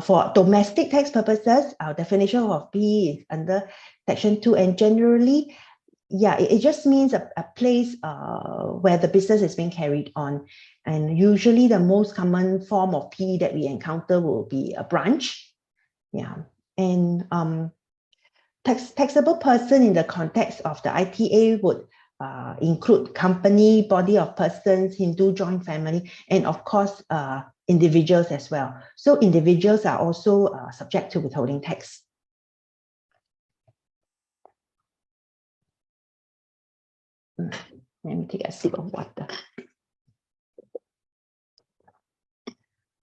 for domestic tax purposes, our definition of PE is under section 2, and generally, it just means a place where the business is being carried on. And usually the most common form of PE that we encounter will be a branch. And taxable person in the context of the ITA would include company, body of persons, Hindu joint family, and of course, individuals as well. So individuals are also subject to withholding tax. Let me take a sip of water.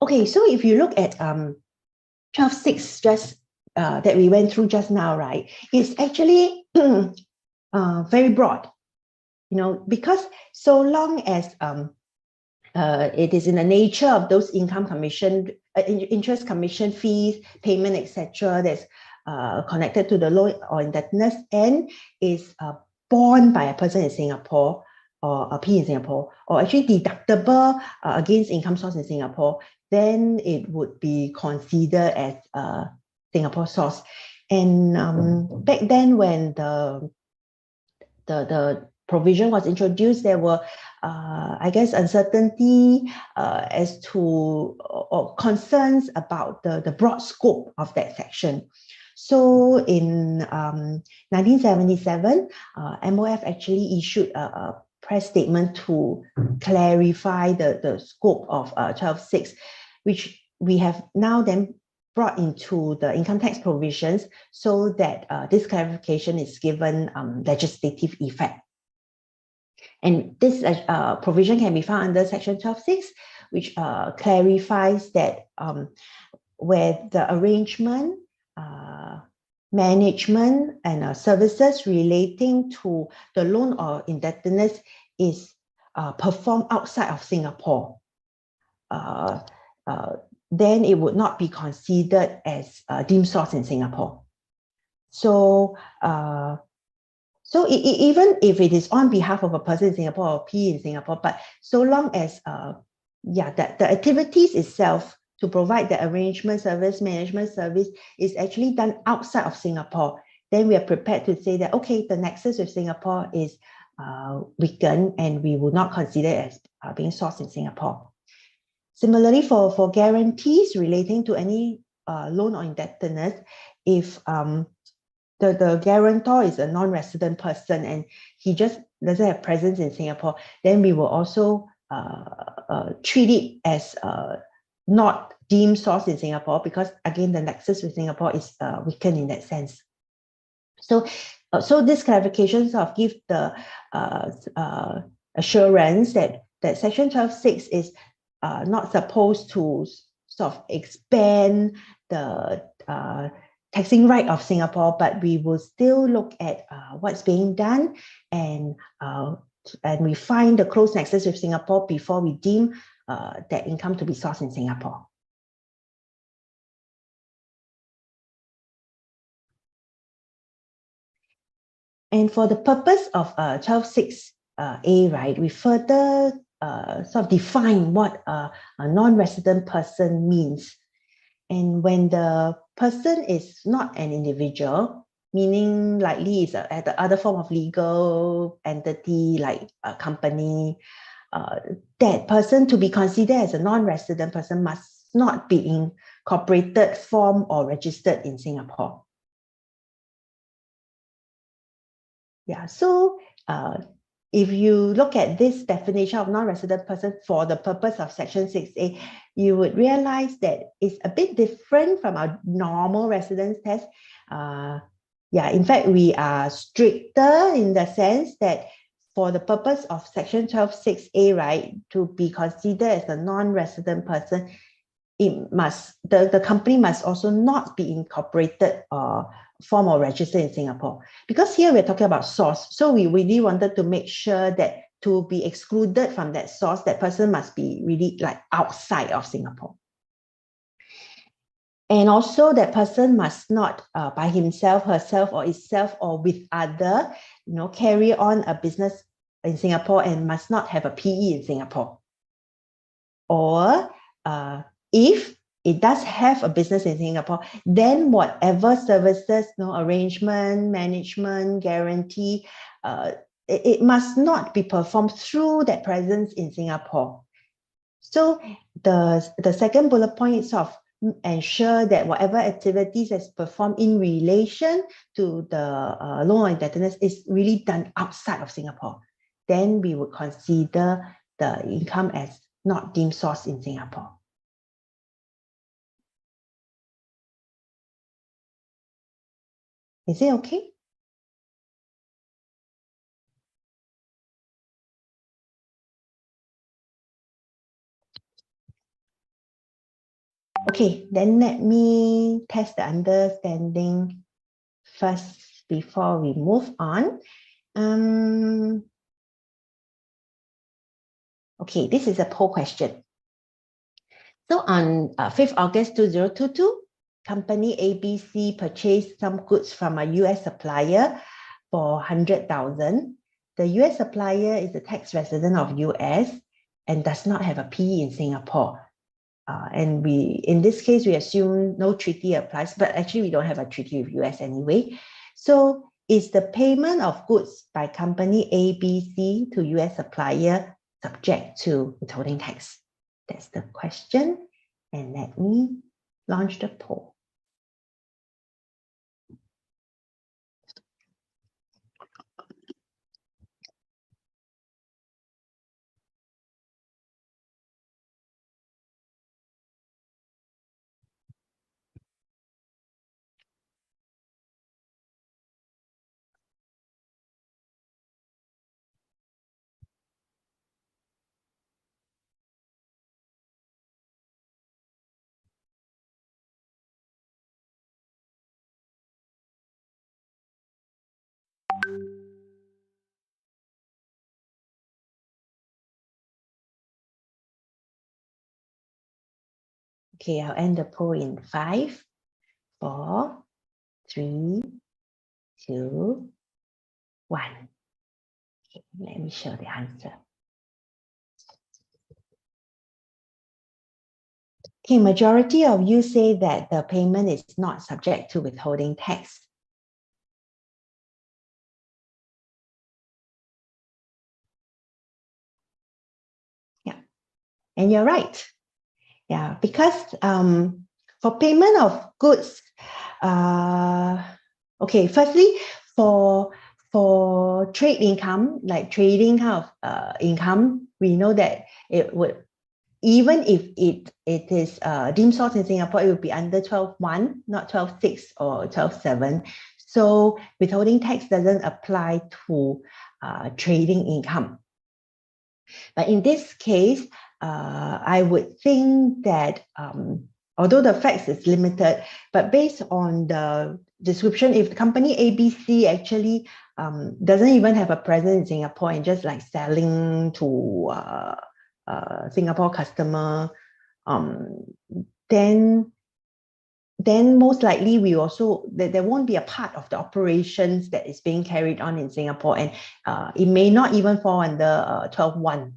Okay, so if you look at 12.6 just that we went through just now, right, it's actually very broad, because so long as it is in the nature of those income commission, interest commission fees, payment, etc., that's connected to the loan or indebtedness, and is borne by a person in Singapore or a P in Singapore, or actually deductible against income source in Singapore, then it would be considered as a Singapore source. And back then, when the provision was introduced, there were, I guess, uncertainty as to, or concerns about the broad scope of that section. So in 1977, MOF actually issued a press statement to clarify the scope of 12.6, which we have now then brought into the income tax provisions, so that this clarification is given legislative effect. And this provision can be found under section 12.6, which clarifies that where the arrangement, management, and services relating to the loan or indebtedness is performed outside of Singapore, then it would not be considered as deemed source in Singapore. So, even if it is on behalf of a person in Singapore or P in Singapore, but so long as that the activities itself to provide the arrangement service, management service is actually done outside of Singapore, then we are prepared to say that, okay, the nexus with Singapore is weakened, and we will not consider it as being sourced in Singapore. Similarly, for guarantees relating to any loan or indebtedness, if the guarantor is a non-resident person and he just doesn't have presence in Singapore, then we will also treat it as not deemed source in Singapore, because again, the nexus with Singapore is weakened in that sense. So this clarification sort of give the assurance that Section 12(6) is not supposed to sort of expand the taxing right of Singapore, but we will still look at what's being done and we find the close nexus with Singapore before we deem that income to be sourced in Singapore. And for the purpose of 12(6)(a), right, we further sort of define what a non-resident person means. And when the person is not an individual, meaning likely is the other form of legal entity like a company, that person to be considered as a non-resident person must not be incorporated, formed, or registered in Singapore. Yeah, so if you look at this definition of non-resident person for the purpose of Section 6A, you would realize that it's a bit different from our normal residence test. Yeah, in fact, we are stricter in the sense that for the purpose of Section 12(6)(a), right, to be considered as a non-resident person, it must the company must also not be incorporated or form or register in Singapore, because here we're talking about source. So we really wanted to make sure that to be excluded from that source, that person must be really like outside of Singapore. And also that person must not by himself, herself, or itself, or with other, carry on a business in Singapore and must not have a PE in Singapore. Or if it does have a business in Singapore, then whatever services, arrangement, management, guarantee, it must not be performed through that presence in Singapore. So the second bullet point sort of ensure that whatever activities is performed in relation to the loan or indebtedness is really done outside of Singapore. Then we would consider the income as not deemed sourced in Singapore. Is it okay? Okay, then let me test the understanding first before we move on. Okay, this is a poll question. So on 5th August 2022, company ABC purchased some goods from a US supplier for $100,000. The US supplier is a tax resident of US and does not have a PE in Singapore. And in this case, we assume no treaty applies, but actually we don't have a treaty with US anyway. So is the payment of goods by company ABC to US supplier subject to withholding tax? That's the question. And let me launch the poll. Okay, I'll end the poll in 5, 4, 3, 2, 1. Okay, let me show the answer. Okay, majority of you say that the payment is not subject to withholding tax. Yeah, and you're right. Yeah, because for payment of goods, okay, firstly, for trade income, like trading kind of income, we know that it would even if it is deemed source in Singapore, it will be under 12.1, not 12.6 or 12.7. So withholding tax doesn't apply to trading income. But in this case, I would think that although the facts is limited, but based on the description, if the company ABC actually doesn't even have a presence in Singapore and just like selling to Singapore customer, then most likely we also there won't be a part of the operations that is being carried on in Singapore, and it may not even fall under 12.1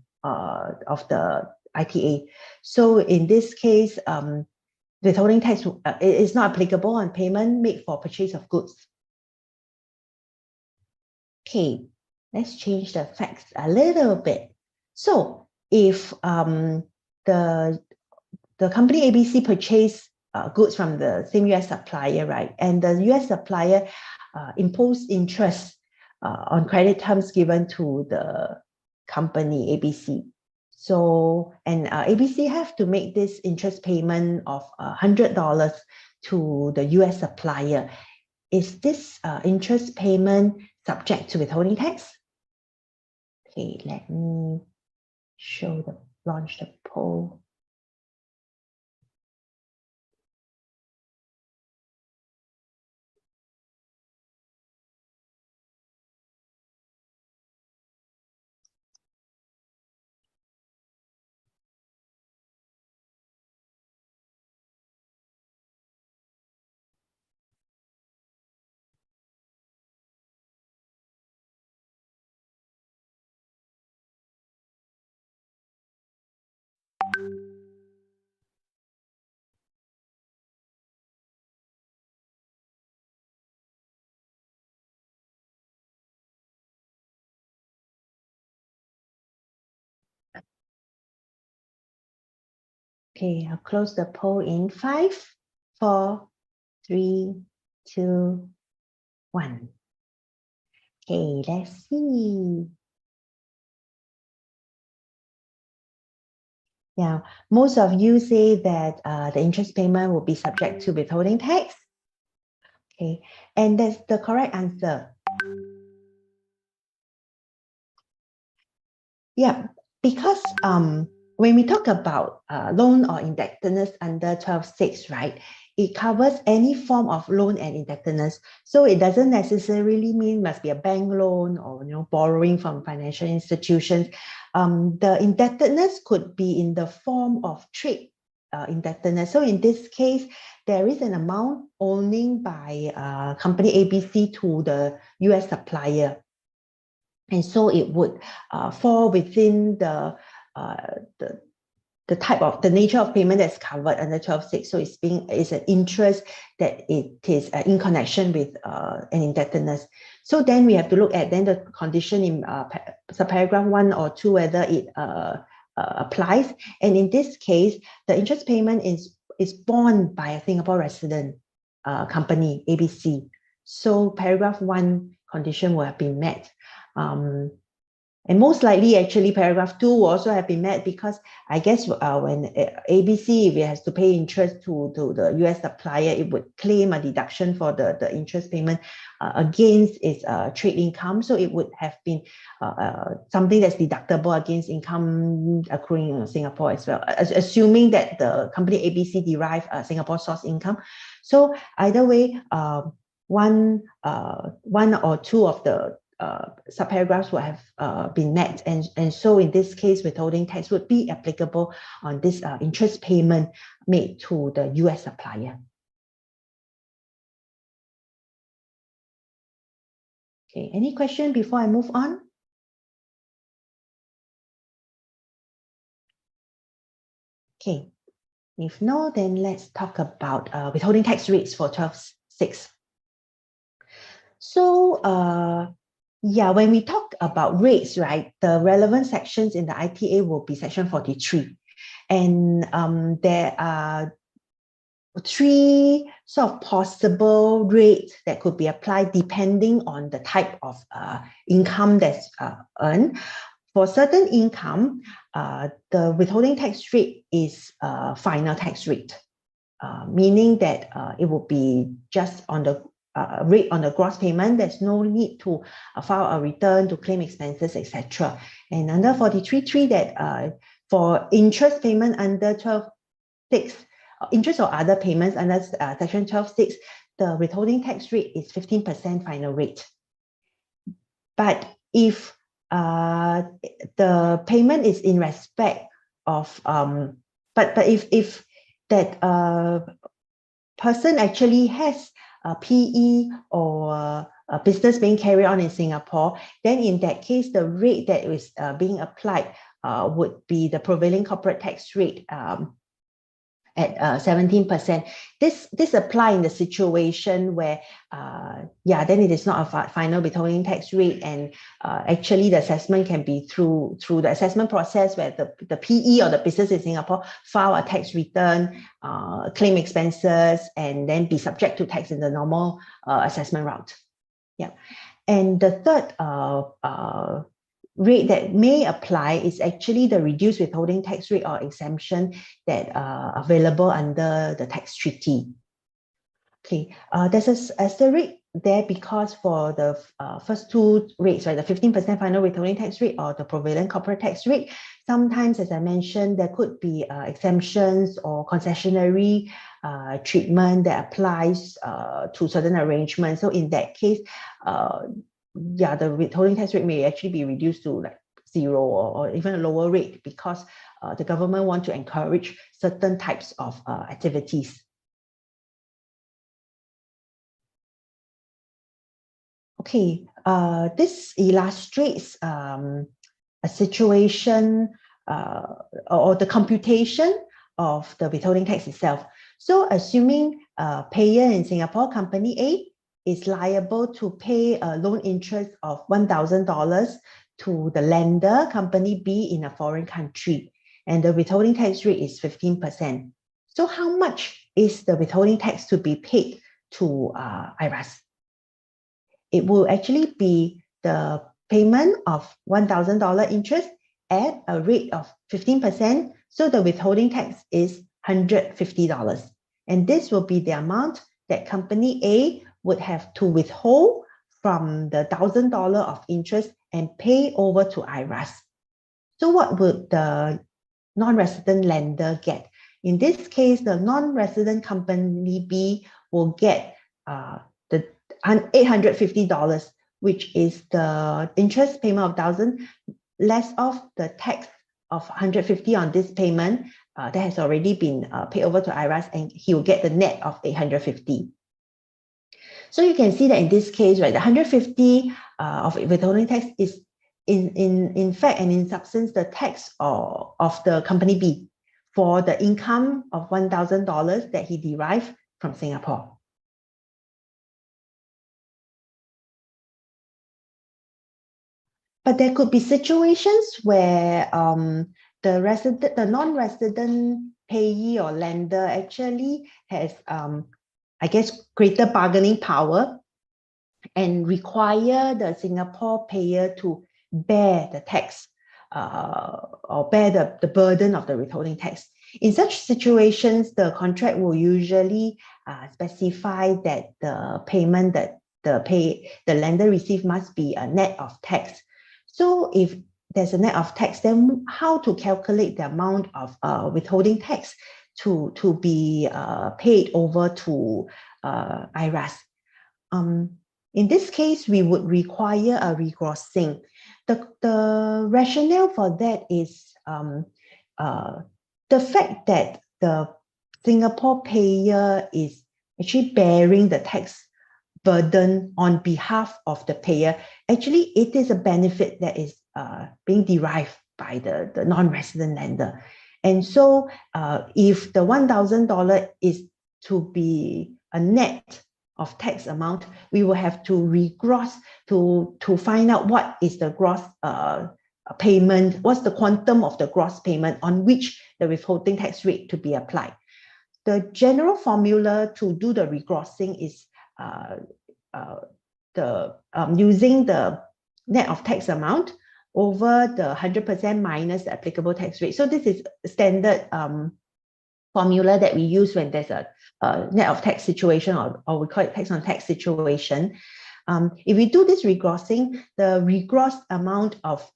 of the ITA. So in this case, withholding tax is not applicable on payment made for purchase of goods. Okay, let's change the facts a little bit. So if the company ABC purchased goods from the same US supplier, right? And the US supplier imposed interest on credit terms given to the company ABC. So, and ABC have to make this interest payment of $100 to the US supplier. Is this interest payment subject to withholding tax? Okay, let me launch the poll. Okay, I'll close the poll in 5, 4, 3, 2, 1. Okay, let's see. Yeah, most of you say that the interest payment will be subject to withholding tax. Okay, and that's the correct answer. Yeah, because when we talk about loan or indebtedness under 12.6, right, it covers any form of loan and indebtedness. So it doesn't necessarily mean must be a bank loan or borrowing from financial institutions. The indebtedness could be in the form of trade indebtedness. So in this case, there is an amount owning by company ABC to the US supplier. And so it would fall within the type of the nature of payment that's covered under 12.6. So it's an interest that it is in connection with an indebtedness. So then we have to look at then the condition in subparagraph 1 or 2 whether it applies. And in this case, the interest payment is borne by a Singapore resident company ABC. So paragraph 1 condition will have been met. And most likely, actually, paragraph 2 will also have been met because I guess when ABC, if it has to pay interest to the US supplier, it would claim a deduction for the interest payment against its trade income. So it would have been something that's deductible against income accruing in Singapore as well, assuming that the company ABC derive Singapore source income. So either way, one or two of the subparagraphs would have been met, and so in this case, withholding tax would be applicable on this interest payment made to the US supplier. Okay, any question before I move on? Okay, if no, then let's talk about withholding tax rates for 12.6. So yeah, when we talk about rates, right, the relevant sections in the ITA will be section 43. And there are 3 sort of possible rates that could be applied depending on the type of income that's earned. for certain income, the withholding tax rate is final tax rate, meaning that it will be just on the rate on the gross payment. There's no need to file a return to claim expenses, etc. And under 43.3, that for interest payment under 12.6, interest or other payments under section 12.6, the withholding tax rate is 15% final rate. But if the payment is in respect of but if that person actually has a PE or a business being carried on in Singapore, then in that case, the rate that is being applied would be the prevailing corporate tax rate at 17%. This apply in the situation where, then it is not a final withholding tax rate, and actually the assessment can be through the assessment process where the PE or the business in Singapore file a tax return, claim expenses, and then be subject to tax in the normal assessment route. Yeah, and the third rate that may apply is actually the reduced withholding tax rate or exemption that are available under the tax treaty. Okay, there's an asterisk there because for the first two rates, right, the 15% final withholding tax rate or the prevalent corporate tax rate, sometimes, as I mentioned, there could be exemptions or concessionary treatment that applies to certain arrangements. So in that case, the withholding tax rate may actually be reduced to like 0 or even a lower rate because the government want to encourage certain types of activities. Okay, this illustrates a situation or the computation of the withholding tax itself. So assuming a payer in Singapore, company A, is liable to pay a loan interest of $1,000 to the lender, company B, in a foreign country, and the withholding tax rate is 15%. So how much is the withholding tax to be paid to IRAS? It will actually be the payment of $1,000 interest at a rate of 15%. So the withholding tax is $150. And this will be the amount that company A would have to withhold from the $1,000 of interest and pay over to IRAS. So what would the non-resident lender get? In this case, the non-resident company B will get the $850, which is the interest payment of 1,000 less of the tax of 150 on this payment that has already been paid over to IRAS, and he will get the net of 850. So you can see that in this case, right, the 150 of withholding tax is in fact and in substance the tax of the company B for the income of $1,000 that he derived from Singapore. But there could be situations where the non-resident payee or lender actually has greater bargaining power and require the Singapore payer to bear the tax or bear the burden of the withholding tax. In such situations, the contract will usually specify that the payment that the lender receive must be a net of tax. So if there's a net of tax, then how to calculate the amount of withholding tax to be paid over to IRAS? In this case, we would require a regrossing. The rationale for that is the fact that the Singapore payer is actually bearing the tax burden on behalf of the payer. Actually, it is a benefit that is being derived by the non-resident lender. And so if the $1,000 is to be a net of tax amount, we will have to regross to find out what is the gross payment, what's the quantum of the gross payment on which the withholding tax rate to be applied. The general formula to do the regrossing is using the net of tax amount over the 100% minus the applicable tax rate. So this is standard formula that we use when there's a net of tax situation, or we call it tax on tax situation. If we do this regrossing, the regrossed amount of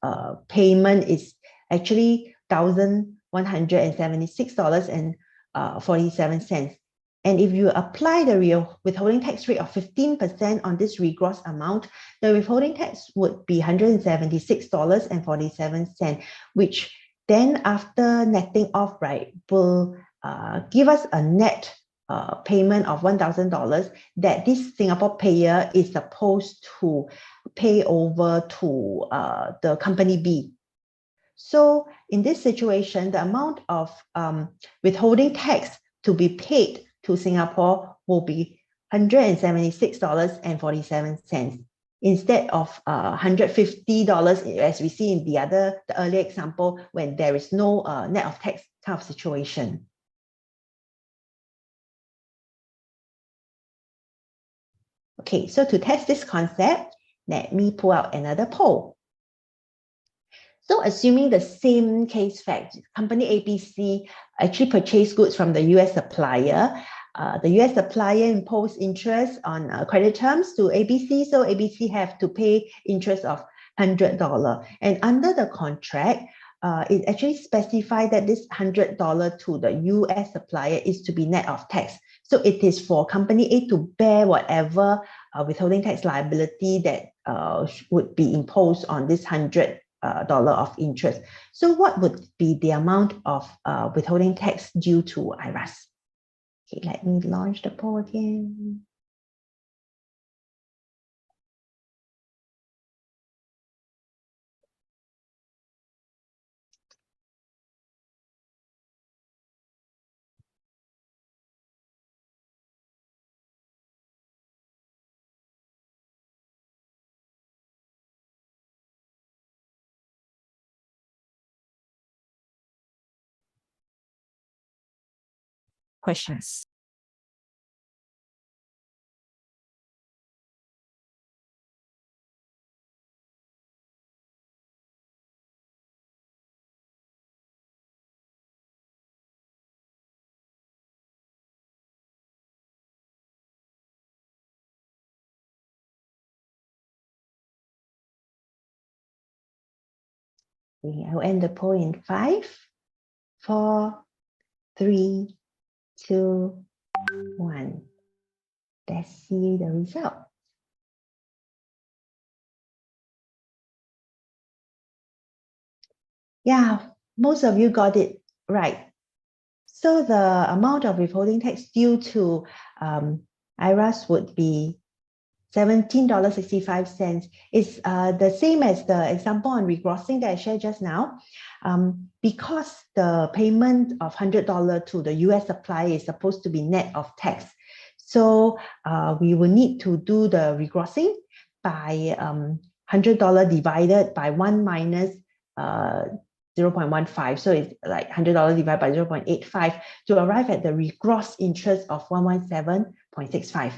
payment is actually $1,176.47. And if you apply the withholding tax rate of 15% on this regrossed amount, the withholding tax would be $176.47, which then after netting off, right, will give us a net payment of $1,000 that this Singapore payer is supposed to pay over to the company B. So in this situation, the amount of withholding tax to be paid to Singapore will be $176.47 instead of $150 as we see in the earlier example when there is no net of tax kind of situation. Okay, so to test this concept, let me pull out another poll. So assuming the same case fact, company ABC actually purchased goods from the US supplier. The US supplier imposed interest on credit terms to ABC, so ABC have to pay interest of $100. And under the contract, it actually specified that this $100 to the US supplier is to be net of tax. So it is for company A to bear whatever withholding tax liability that would be imposed on this $100 of interest. So what would be the amount of withholding tax due to IRAS? Okay, let me launch the poll again. Questions. I'll end the poll in 5, 4, 3, 2, 1. Let's see the result. Yeah, most of you got it right. So the amount of withholding tax due to IRAS would be $17.65. It's the same as the example on regrossing that I shared just now. Because the payment of $100 to the US supplier is supposed to be net of tax. So we will need to do the regrossing by $100 divided by 1 minus 0.15. So it's like $100 divided by 0.85 to arrive at the regross interest of 117.65.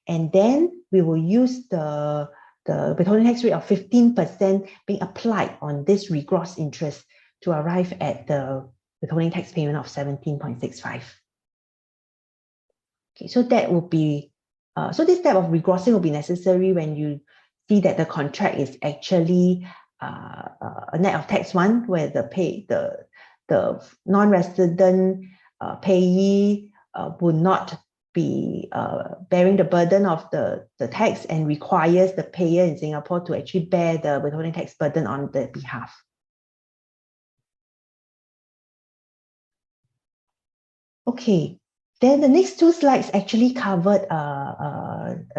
And then we will use the withholding tax rate of 15% being applied on this regross interest to arrive at the withholding tax payment of 17.65. Okay, so that will be, so this type of regrossing will be necessary when you see that the contract is actually a net of tax one, where the non-resident payee would not be bearing the burden of the tax and requires the payer in Singapore to actually bear the withholding tax burden on their behalf. Okay, then the next 2 slides actually covered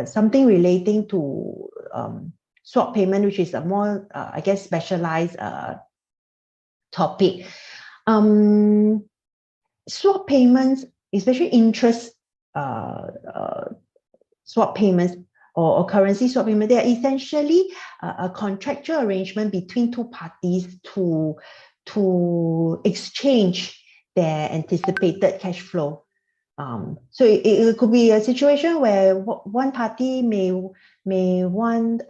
something relating to swap payment, which is a more, I guess, specialized topic. Swap payments, especially interest swap payments or currency swap payment, they are essentially a contractual arrangement between 2 parties to exchange their anticipated cash flow. So it could be a situation where one party may want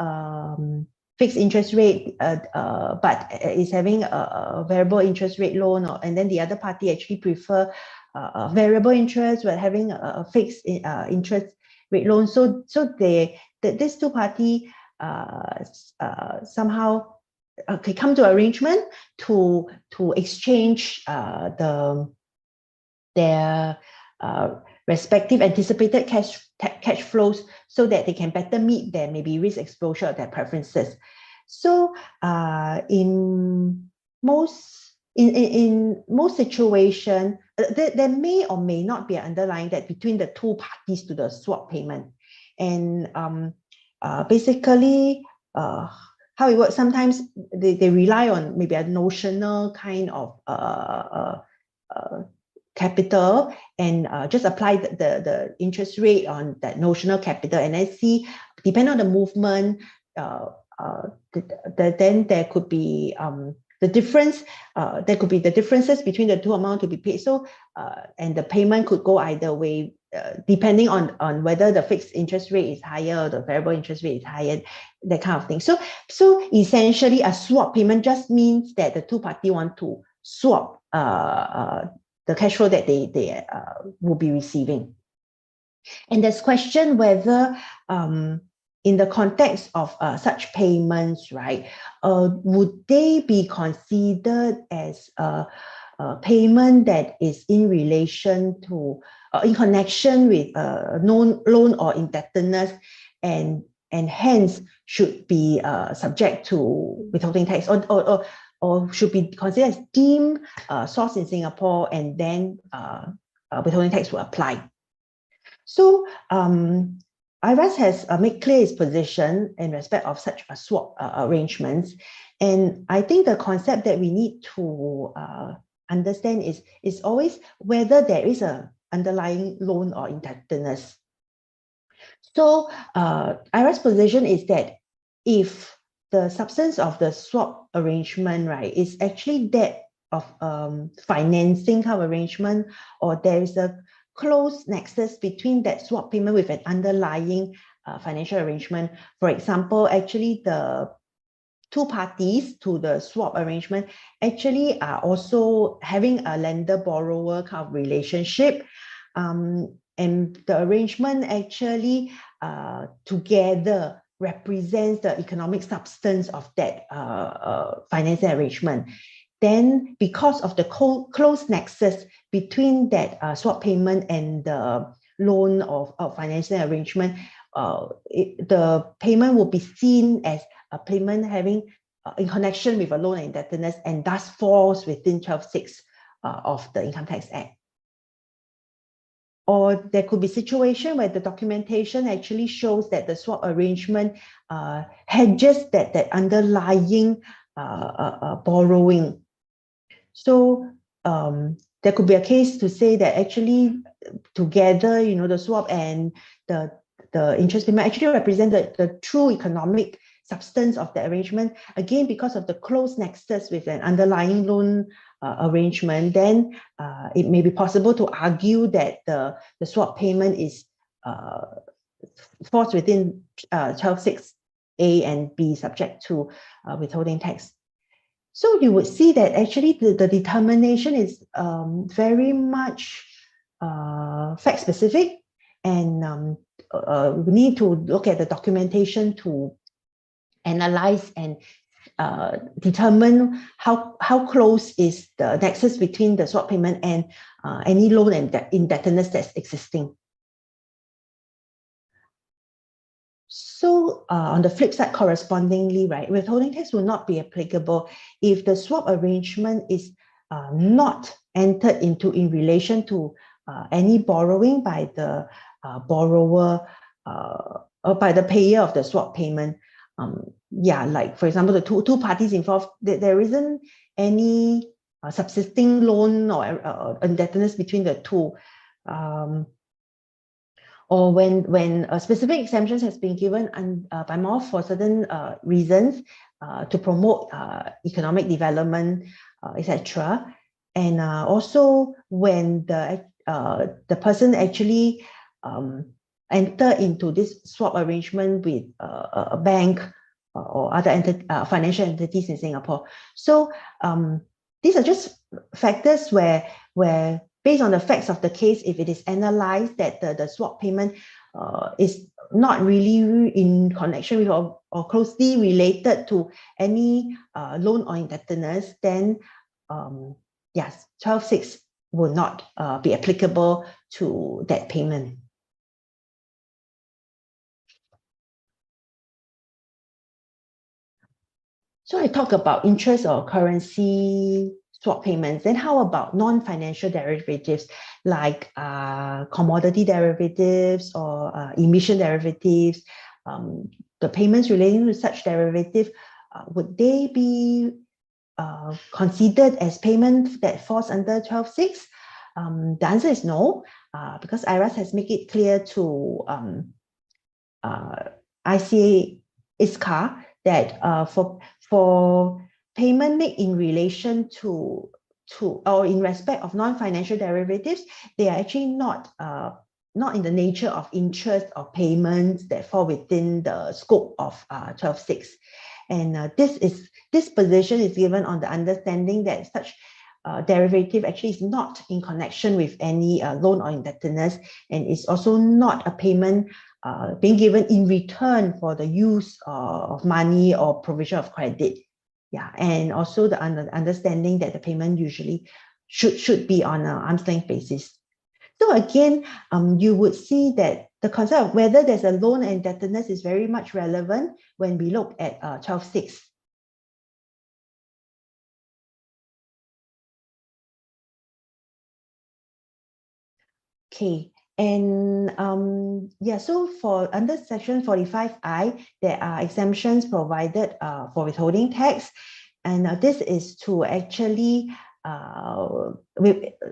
fixed interest rate, but is having a variable interest rate loan, and then the other party actually prefer a variable interest but having a fixed interest rate loan. So these two party somehow come to arrangement to exchange their respective anticipated cash flows so that they can better meet their maybe risk exposure of their preferences. So in most situations, there may or may not be an underlying debt between the two parties to the swap payment. And basically, how it works, sometimes they rely on maybe a notional kind of capital and just apply the interest rate on that notional capital, and then see, depending on the movement, then there could be the difference. There could be the differences between the two amounts to be paid. So and the payment could go either way, depending on whether the fixed interest rate is higher or the variable interest rate is higher, that kind of thing. So essentially, a swap payment just means that the two parties want to swap the cash flow that they will be receiving. And there's question whether in the context of such payments, right, would they be considered as a payment that is in relation to, in connection with loan or indebtedness, and hence should be subject to withholding tax, or should be considered as deemed sourced in Singapore, and then withholding tax will apply. So IRAS has made clear its position in respect of such swap arrangements. And I think the concept that we need to understand is always whether there is an underlying loan or indebtedness. So IRAS' position is that if the substance of the swap arrangement, right, is actually that of financing kind of arrangement, or there is a close nexus between that swap payment with an underlying financial arrangement. For example, actually the two parties to the swap arrangement actually are also having a lender-borrower kind of relationship, and the arrangement actually together represents the economic substance of that financing arrangement. Then, because of the close nexus between that swap payment and the loan of financing arrangement, the payment will be seen as a payment having in connection with a loan and indebtedness, and thus falls within 12(6) of the Income Tax Act. Or there could be a situation where the documentation actually shows that the swap arrangement hedges that underlying borrowing. So there could be a case to say that actually together, the swap and the interest payment actually represent the true economic substance of the arrangement. Again, because of the close nexus with an underlying loan arrangement, then it may be possible to argue that the swap payment is falls within 12(6)(a) and B, subject to withholding tax. So you would see that actually the determination is very much fact specific, and we need to look at the documentation to analyze and determine how close is the nexus between the swap payment and any loan and indebtedness that's existing. So on the flip side, correspondingly, right, withholding tax will not be applicable if the swap arrangement is not entered into in relation to any borrowing by the borrower or by the payer of the swap payment. Yeah, like for example, the two parties involved, there isn't any subsisting loan or indebtedness between the two. Or when a specific exemptions has been given by MOF for certain reasons to promote economic development, etc. And also when the person actually enter into this swap arrangement with a bank or other financial entities in Singapore. So these are just factors where based on the facts of the case, if it is analyzed that the swap payment is not really in connection with or closely related to any loan or indebtedness, then yes, 12.6 will not be applicable to that payment. So I talk about interest or currency swap payments. Then how about non-financial derivatives like commodity derivatives or emission derivatives? The payments relating to such derivative, would they be considered as payment that falls under 12.6? The answer is no, because IRAS has made it clear to ICA ISCA that for payment made in relation to or in respect of non-financial derivatives, they are actually not in the nature of interest or payments that fall within the scope of 12.6. And this position is given on the understanding that such derivative actually is not in connection with any loan or indebtedness, and is also not a payment being given in return for the use of money or provision of credit. Yeah, and also the understanding that the payment usually should be on an arm's length basis. So again, you would see that the concept of whether there's a loan and indebtedness is very much relevant when we look at 12.6. Okay, and yeah, so for under section 45I, there are exemptions provided for withholding tax, and this is to actually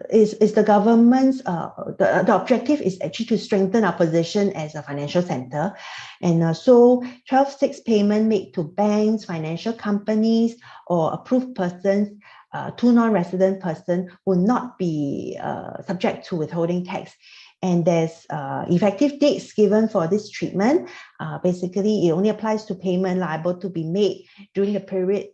is the government's the objective is actually to strengthen our position as a financial center. And so 12.6 payment made to banks, financial companies, or approved persons to non-resident person will not be subject to withholding tax. And there's effective dates given for this treatment. Basically, it only applies to payment liable to be made during the period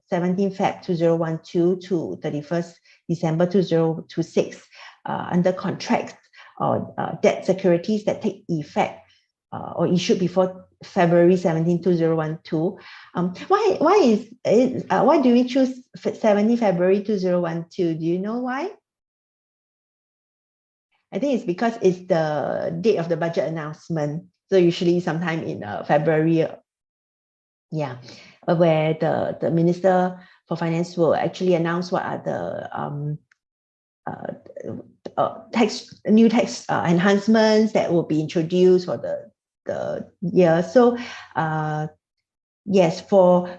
17 Feb 2012 to 31st December 2026 under contracts or debt securities that take effect or issued before February 17, 2012. Why do we choose 17 February 2012? Do you know why? I think it's because it's the date of the budget announcement. So usually sometime in February, yeah, where the Minister for Finance will actually announce what are the new tax enhancements that will be introduced for the year. So yes, for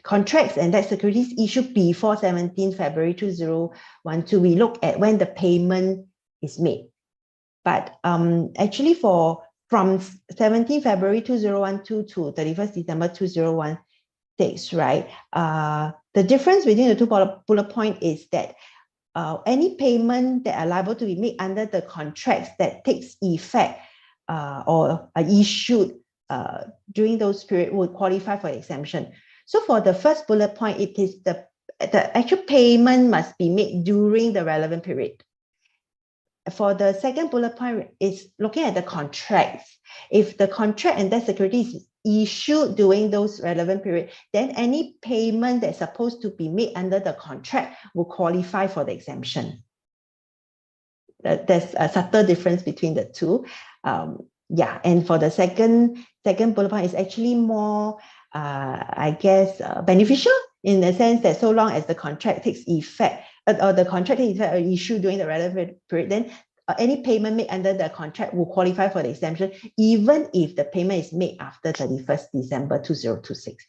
contracts and debt securities issued before 17 February 2012, we look at when the payment is made. But actually from 17 February 2012 to 31st December 2016, right? The difference between the two bullet point is that any payment that are liable to be made under the contracts that takes effect or are issued during those periods would qualify for exemption. So for the first bullet point, it is the actual payment must be made during the relevant period. For the second bullet point, it's looking at the contracts. If the contract and debt security is issued during those relevant period, then any payment that's supposed to be made under the contract will qualify for the exemption. There's a subtle difference between the two. Yeah, and for the second bullet point is actually more, I guess, beneficial in the sense that so long as the contract takes effect, or the contract takes effect or issued during the relevant period, then any payment made under the contract will qualify for the exemption, even if the payment is made after 31st December 2026.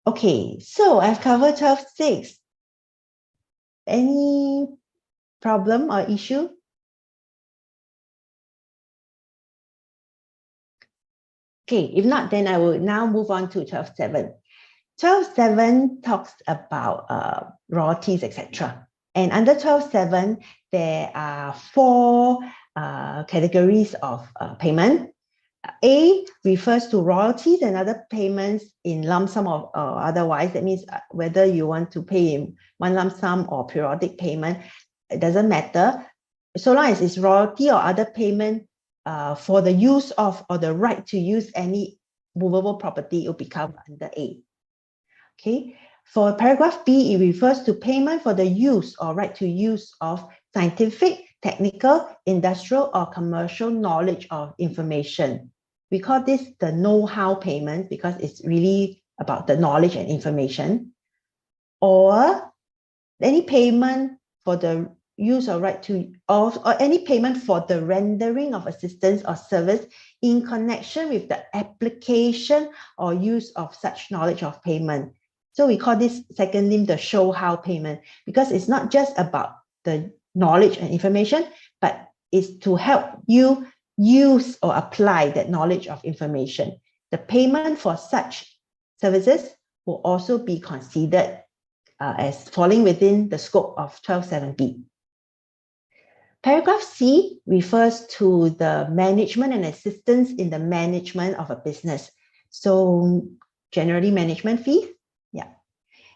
Okay, so I've covered 12.6. Any problem or issue? Okay, if not, then I will now move on to 12.7. 12.7 talks about royalties, etc. And under 12.7, there are four categories of payment. A refers to royalties and other payments in lump sum or otherwise. That means whether you want to pay in one lump sum or periodic payment, it doesn't matter. So long as it's royalty or other payment for the use of or the right to use any movable property, it will become under A. Okay. For paragraph B, it refers to payment for the use or right to use of scientific, technical, industrial, or commercial knowledge or information. We call this the know-how payment because it's really about the knowledge and information. Or any payment for the use or right to, or any payment for the rendering of assistance or service in connection with the application or use of such knowledge of payment. So we call this second limb the show how payment, because it's not just about the knowledge and information, but it's to help you use or apply that knowledge of information. The payment for such services will also be considered as falling within the scope of 12.7b. Paragraph C refers to the management and assistance in the management of a business. So generally management fees. Yeah.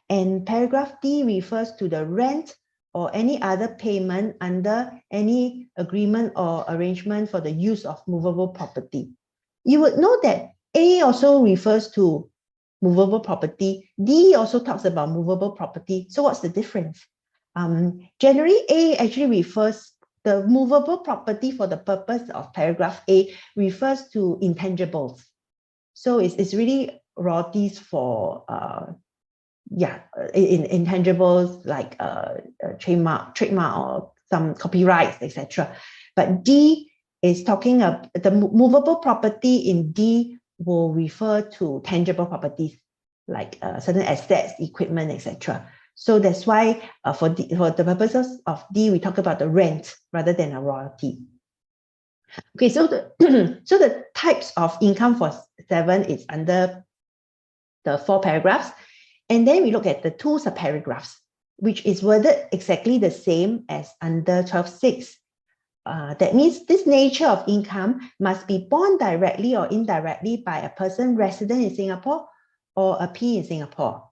And paragraph D refers to the rent or any other payment under any agreement or arrangement for the use of movable property. You would know that A also refers to movable property. D also talks about movable property. So what's the difference? Generally, A actually refers, the movable property for the purpose of paragraph A refers to intangibles. So it's really royalties for intangibles like trademark or some copyrights, etc. But D is talking about the movable property in D will refer to tangible properties like certain assets, equipment, etc. So that's why for the purposes of D, we talk about the rent rather than a royalty. Okay, so the types of income for 7 is under the 4 paragraphs. And then we look at the 2 subparagraphs, which is worded exactly the same as under 12.6. That means this nature of income must be borne directly or indirectly by a person resident in Singapore or a P in Singapore.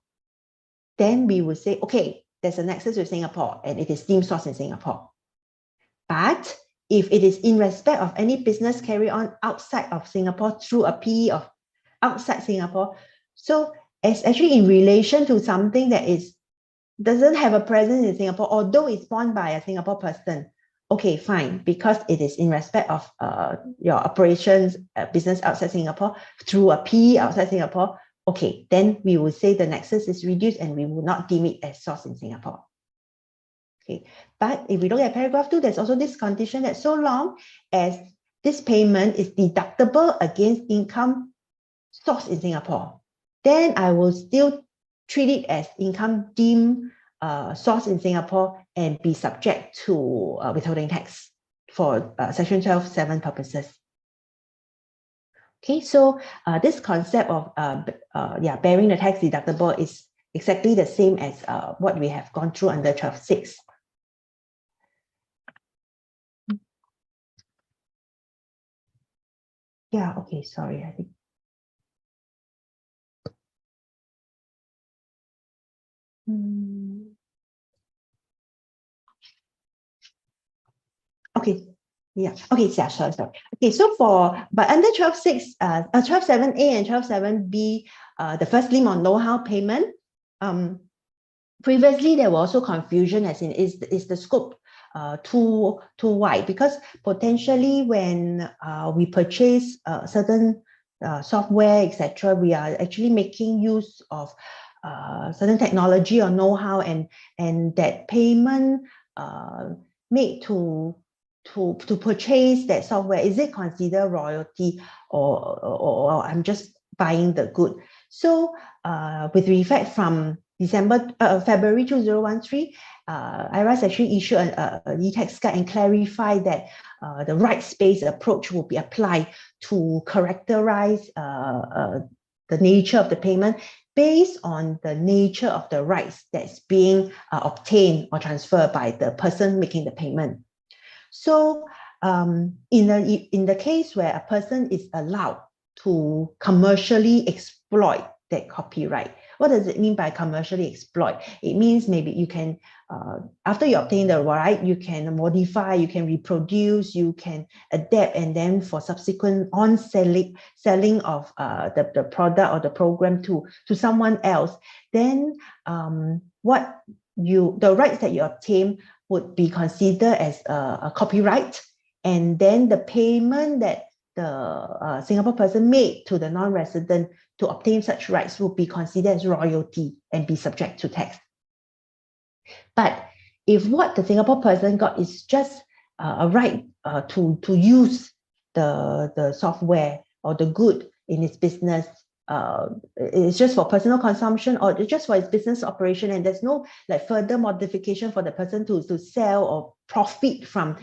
Then we would say, okay, there's a nexus with Singapore and it is deemed source in Singapore. But if it is in respect of any business carried on outside of Singapore through a P of outside Singapore, so it's actually in relation to something that doesn't have a presence in Singapore, although it's borne by a Singapore person. Okay, fine, because it is in respect of your operations, business outside Singapore through a P outside Singapore. Okay, then we will say the nexus is reduced and we will not deem it as source in Singapore. Okay, but if we look at paragraph 2, there's also this condition that so long as this payment is deductible against income source in Singapore, then I will still treat it as income deemed source in Singapore and be subject to withholding tax for section 12.7 purposes. Okay, so this concept of bearing the tax deductible is exactly the same as what we have gone through under 12.6. Yeah, okay, sorry, I think. Okay, yeah, okay, yeah, sorry. Okay, so but under 12.6, 12.7a and 12.7b, the first limb on know-how payment, previously there was also confusion as in is the scope too wide, because potentially when we purchase certain software, etc., we are actually making use of certain technology or know-how, and that payment made to purchase that software, is it considered royalty or I'm just buying the good? So with effect from February 2013, IRAS actually issued an e-tax guide and clarified that the rights-based approach will be applied to characterize the nature of the payment based on the nature of the rights that's being obtained or transferred by the person making the payment. So in the case where a person is allowed to commercially exploit that copyright. What does it mean by commercially exploit? It means maybe you can, after you obtain the right, you can modify, you can reproduce, you can adapt, and then for subsequent selling of the product or the program to someone else, then the rights that you obtain would be considered as a copyright, and then the payment that the Singapore person made to the non-resident to obtain such rights will be considered as royalty and be subject to tax. But if what the Singapore person got is just a right to use the software or the good in its business, it's just for personal consumption or just for its business operation, and there's no like further modification for the person to sell or profit from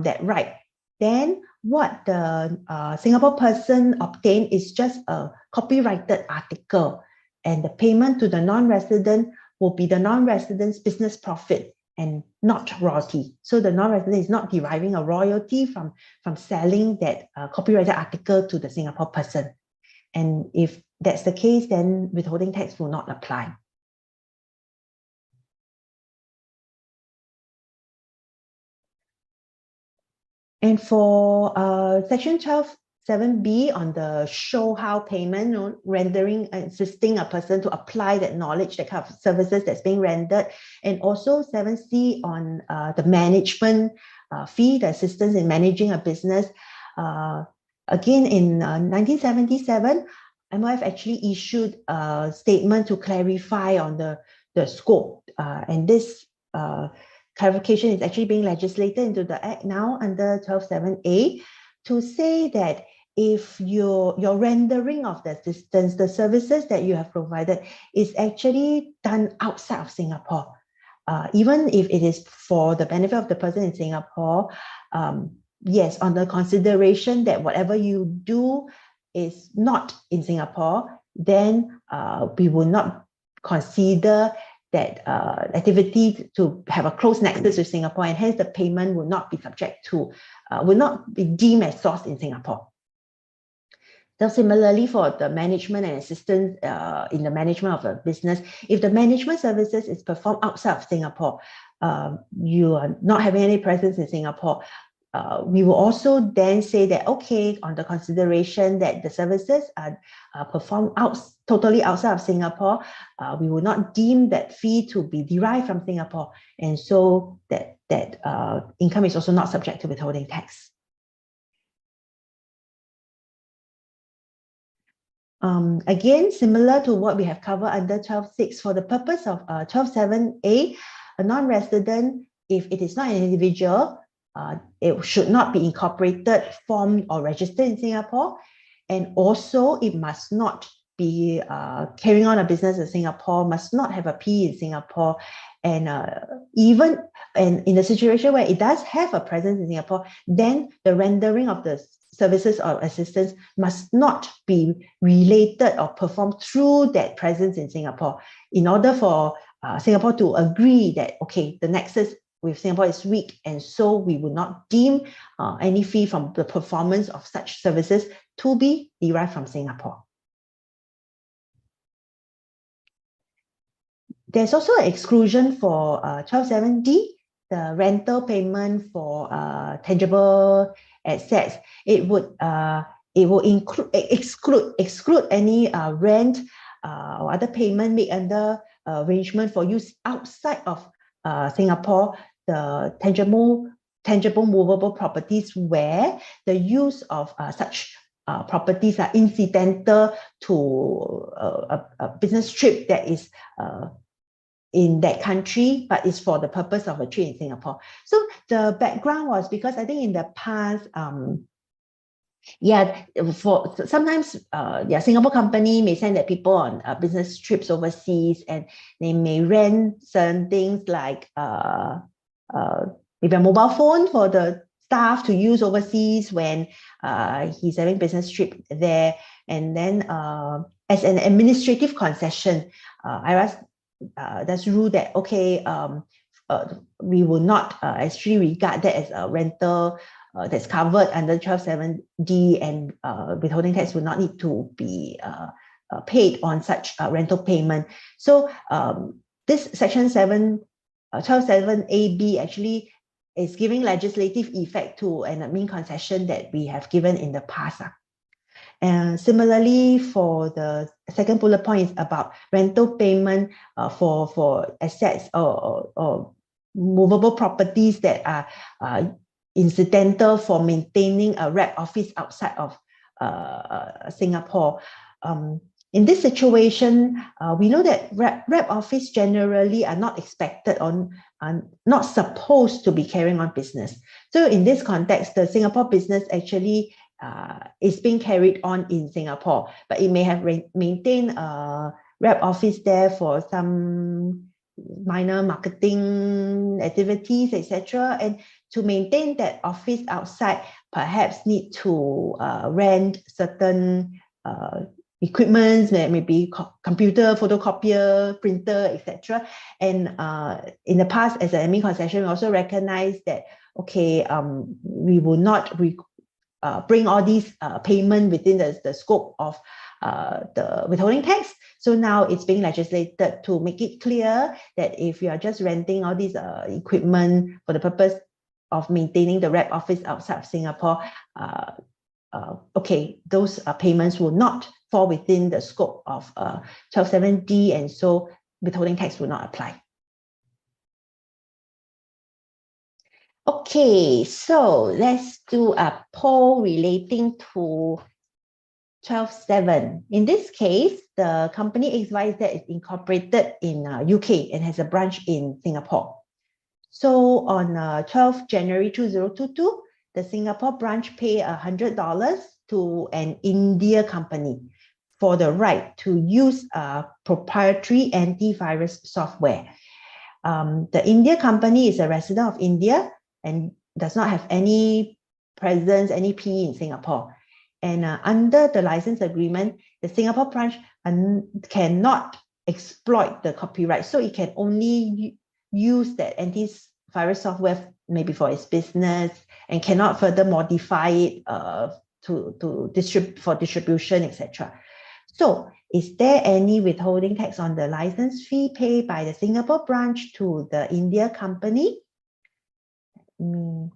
that right, then what the Singapore person obtained is just a copyrighted article, and the payment to the non-resident will be the non-resident's business profit and not royalty. So the non-resident is not deriving a royalty from selling that copyrighted article to the Singapore person. And if that's the case, then withholding tax will not apply. And for Section 12(7)(b) on the show how payment, rendering, assisting a person to apply that knowledge, that kind of services that's being rendered, and also 7(c) on the management fee, the assistance in managing a business. Again, in 1977, MOF actually issued a statement to clarify on the scope, and this clarification is actually being legislated into the Act now under 12(7)(a) to say that if your rendering of the assistance, the services that you have provided is actually done outside of Singapore, even if it is for the benefit of the person in Singapore, yes, on the consideration that whatever you do is not in Singapore, then we will not consider that activity to have a close nexus with Singapore, and hence the payment will not be subject to, will not be deemed as sourced in Singapore. So similarly for the management and assistance in the management of a business, if the management services is performed outside of Singapore, you are not having any presence in Singapore, we will also then say that, okay, on the consideration that the services are performed totally outside of Singapore, we will not deem that fee to be derived from Singapore, and so that income is also not subject to withholding tax. Again, similar to what we have covered under 12(6), for the purpose of 12(7)(a), a non-resident, if it is not an individual, it should not be incorporated, formed, or registered in Singapore. And also, it must not be carrying on a business in Singapore, must not have a PE in Singapore. And even in a situation where it does have a presence in Singapore, then the rendering of the services or assistance must not be related or performed through that presence in Singapore, in order for Singapore to agree that, okay, the nexus with Singapore is weak, and so we would not deem any fee from the performance of such services to be derived from Singapore. There's also an exclusion for 12(7)(d), the rental payment for tangible assets. It will exclude any rent or other payment made under arrangement for use outside of Singapore, the tangible movable properties where the use of such properties are incidental to a business trip that is in that country, but it's for the purpose of a trip in Singapore. So the background was because I think in the past, for sometimes, Singapore company may send their people on business trips overseas, and they may rent certain things like maybe a mobile phone for the staff to use overseas when he's having business trip there. And then as an administrative concession, IRAS does rule that, okay, we will not actually regard that as a rental that's covered under 12.7D, and withholding tax will not need to be paid on such rental payment. So this section 12.7AB actually is giving legislative effect to an admin concession that we have given in the past. And similarly, for the second bullet point is about rental payment for assets or movable properties that are incidental for maintaining a rep office outside of Singapore. In this situation, we know that rep office generally are not expected on, are not supposed to be carrying on business. So in this context, the Singapore business actually is being carried on in Singapore, but it may have maintained a rep office there for some minor marketing activities, etc. And to maintain that office outside, perhaps need to rent certain equipment, maybe computer, photocopier, printer, etc. And in the past, as an admin concession, we also recognize that, okay, we will not bring all these payment within the scope of the withholding tax. So now it's being legislated to make it clear that if you are just renting all these equipment for the purpose of maintaining the rep office outside of Singapore, okay, those payments will not fall within the scope of 12.7D, and so withholding tax will not apply. Okay, so let's do a poll relating to 12.7. In this case, the company XYZ is incorporated in UK and has a branch in Singapore. So on 12 January 2022, the Singapore branch paid $100 to an India company for the right to use proprietary antivirus software. The India company is a resident of India and does not have any presence, any PE in Singapore. And under the license agreement, the Singapore branch cannot exploit the copyright. So it can only use that antivirus software maybe for its business and cannot further modify it for distribution, etc. So is there any withholding tax on the license fee paid by the Singapore branch to the India company? Let me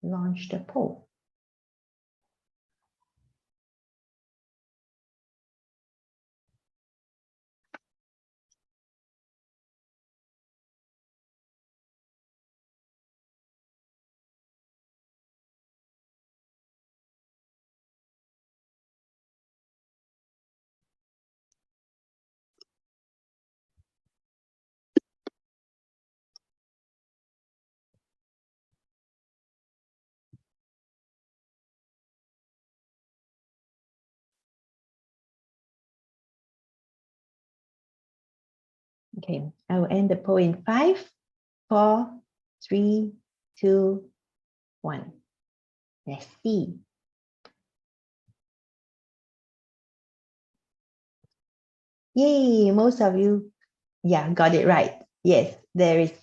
launch the poll. Okay, I will end the poll in 5, 4, 3, 2, 1. Let's see. Yay, most of you, yeah, got it right. Yes, there is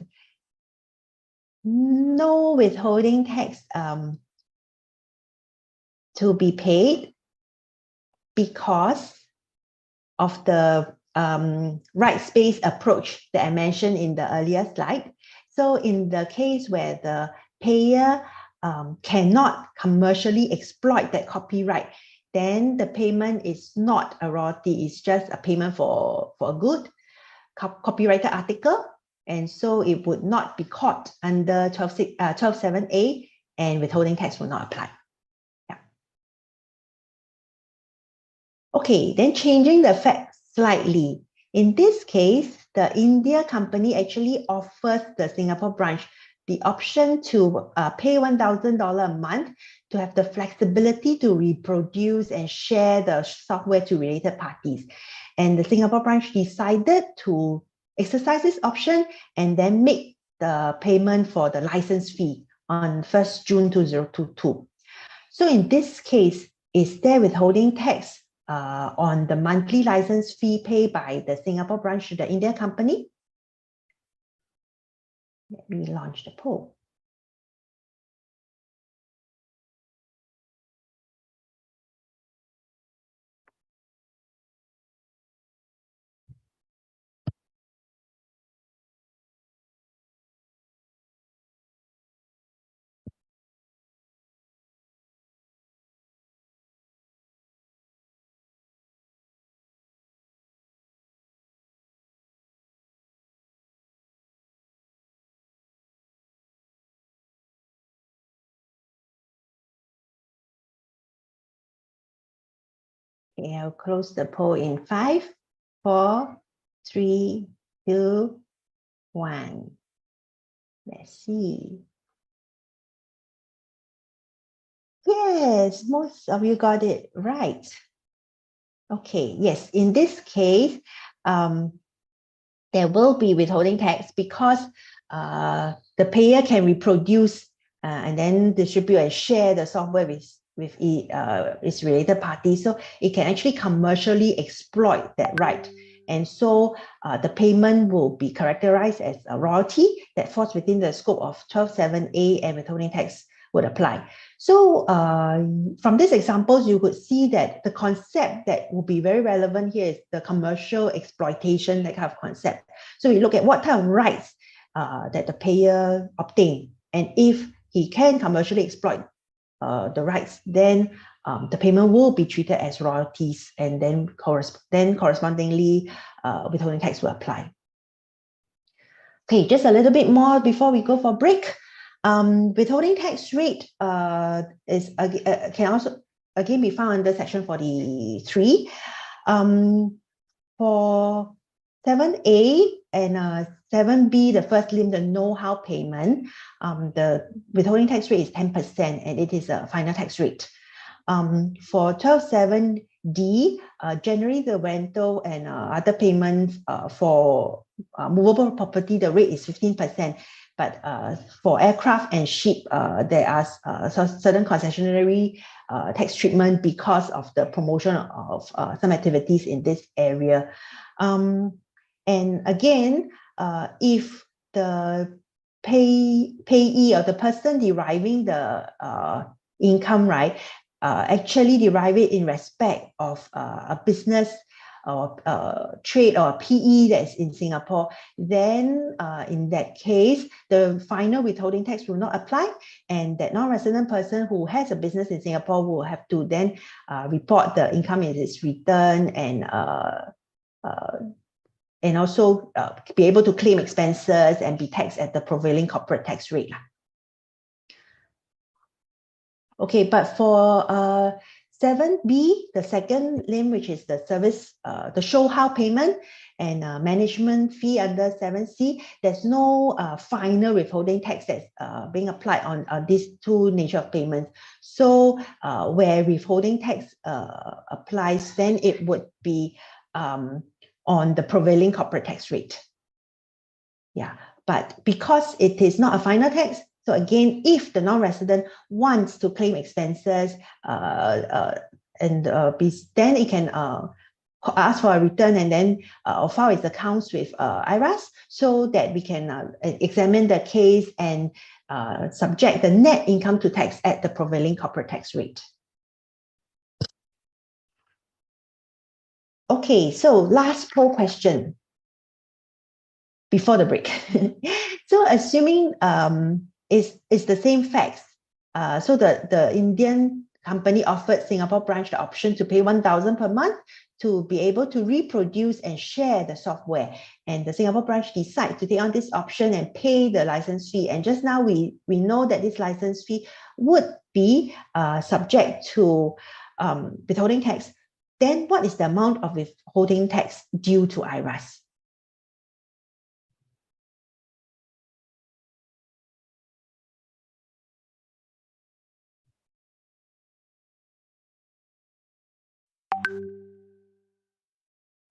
no withholding tax to be paid because of the rights-based approach that I mentioned in the earlier slide. So in the case where the payer cannot commercially exploit that copyright, then the payment is not a royalty, it's just a payment for a good copyrighted article, and so it would not be caught under 12.7A, and withholding tax will not apply. Yeah. Okay, then changing the facts slightly. In this case, the India company actually offers the Singapore branch the option to pay $1,000 a month to have the flexibility to reproduce and share the software to related parties. And the Singapore branch decided to exercise this option and then make the payment for the license fee on 1st June 2022. So in this case, is there withholding tax on the monthly license fee paid by the Singapore branch to the India company? Let me launch the poll. Okay, I'll close the poll in 5, 4, 3, 2, 1. Let's see. Yes, most of you got it right. Okay, yes, in this case, there will be withholding tax because the payer can reproduce and then distribute and share the software with its related parties. So it can actually commercially exploit that right. And so the payment will be characterized as a royalty that falls within the scope of 12(7)(a), and withholding tax would apply. So from these examples, you could see that the concept that will be very relevant here is the commercial exploitation, that kind of concept. So we look at what type of rights that the payer obtain. And if he can commercially exploit the rights, then the payment will be treated as royalties, and then correspondingly withholding tax will apply. Okay, just a little bit more before we go for break. Withholding tax rate can also again be found under section 43. For 7A and 7B, the first limb, the know-how payment, the withholding tax rate is 10%, and it is a final tax rate. For 12(7)(d), generally the rental and other payments for movable property, the rate is 15%. But for aircraft and ship, there are certain concessionary tax treatment because of the promotion of some activities in this area. And again, if the payee or the person deriving the income, right, actually derive it in respect of a business or trade or a PE that's in Singapore, then in that case, the final withholding tax will not apply, and that non-resident person who has a business in Singapore will have to then report the income in its return and also be able to claim expenses and be taxed at the prevailing corporate tax rate. Okay, but for 7B, the second limb, which is the service, the show how payment and management fee under 7C, there's no final withholding tax that's being applied on these two nature of payments. So where withholding tax applies, then it would be on the prevailing corporate tax rate. Yeah, but because it is not a final tax, so again, if the non-resident wants to claim expenses then it can ask for a return and then file its accounts with IRAS so that we can examine the case and subject the net income to tax at the prevailing corporate tax rate. Okay, so last poll question before the break. So assuming it's the same facts. So the Indian company offered Singapore branch the option to pay 1,000 per month to be able to reproduce and share the software. And the Singapore branch decides to take on this option and pay the license fee. And just now we know that this license fee would be subject to withholding tax. Then what is the amount of withholding tax due to IRAS?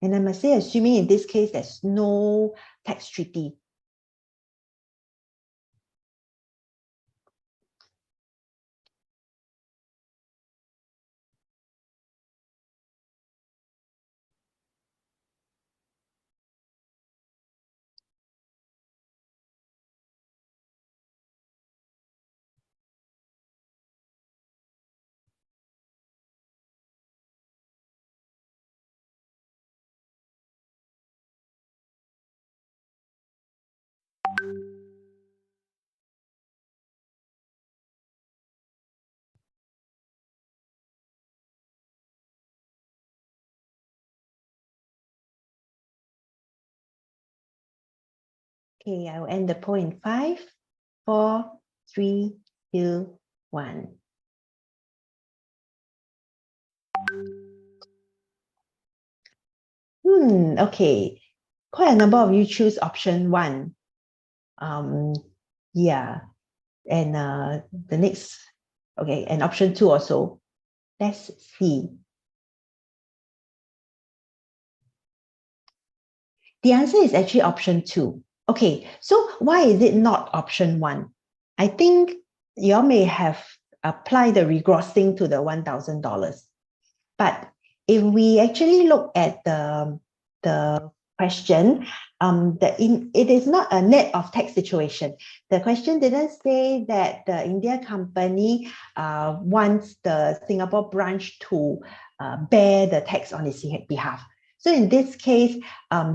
And I must say, assuming in this case, there's no tax treaty. Okay, I will end the poll in 5, 4, 3, 2, 1. Okay. Quite a number of you choose option 1. Yeah. And the next, okay, and option 2 also. Let's see. The answer is actually option 2. Okay, so why is it not option 1? I think you may have applied the regrossing to the $1,000. But if we actually look at the question, it is not a net of tax situation. The question didn't say that the India company wants the Singapore branch to bear the tax on its behalf. So in this case,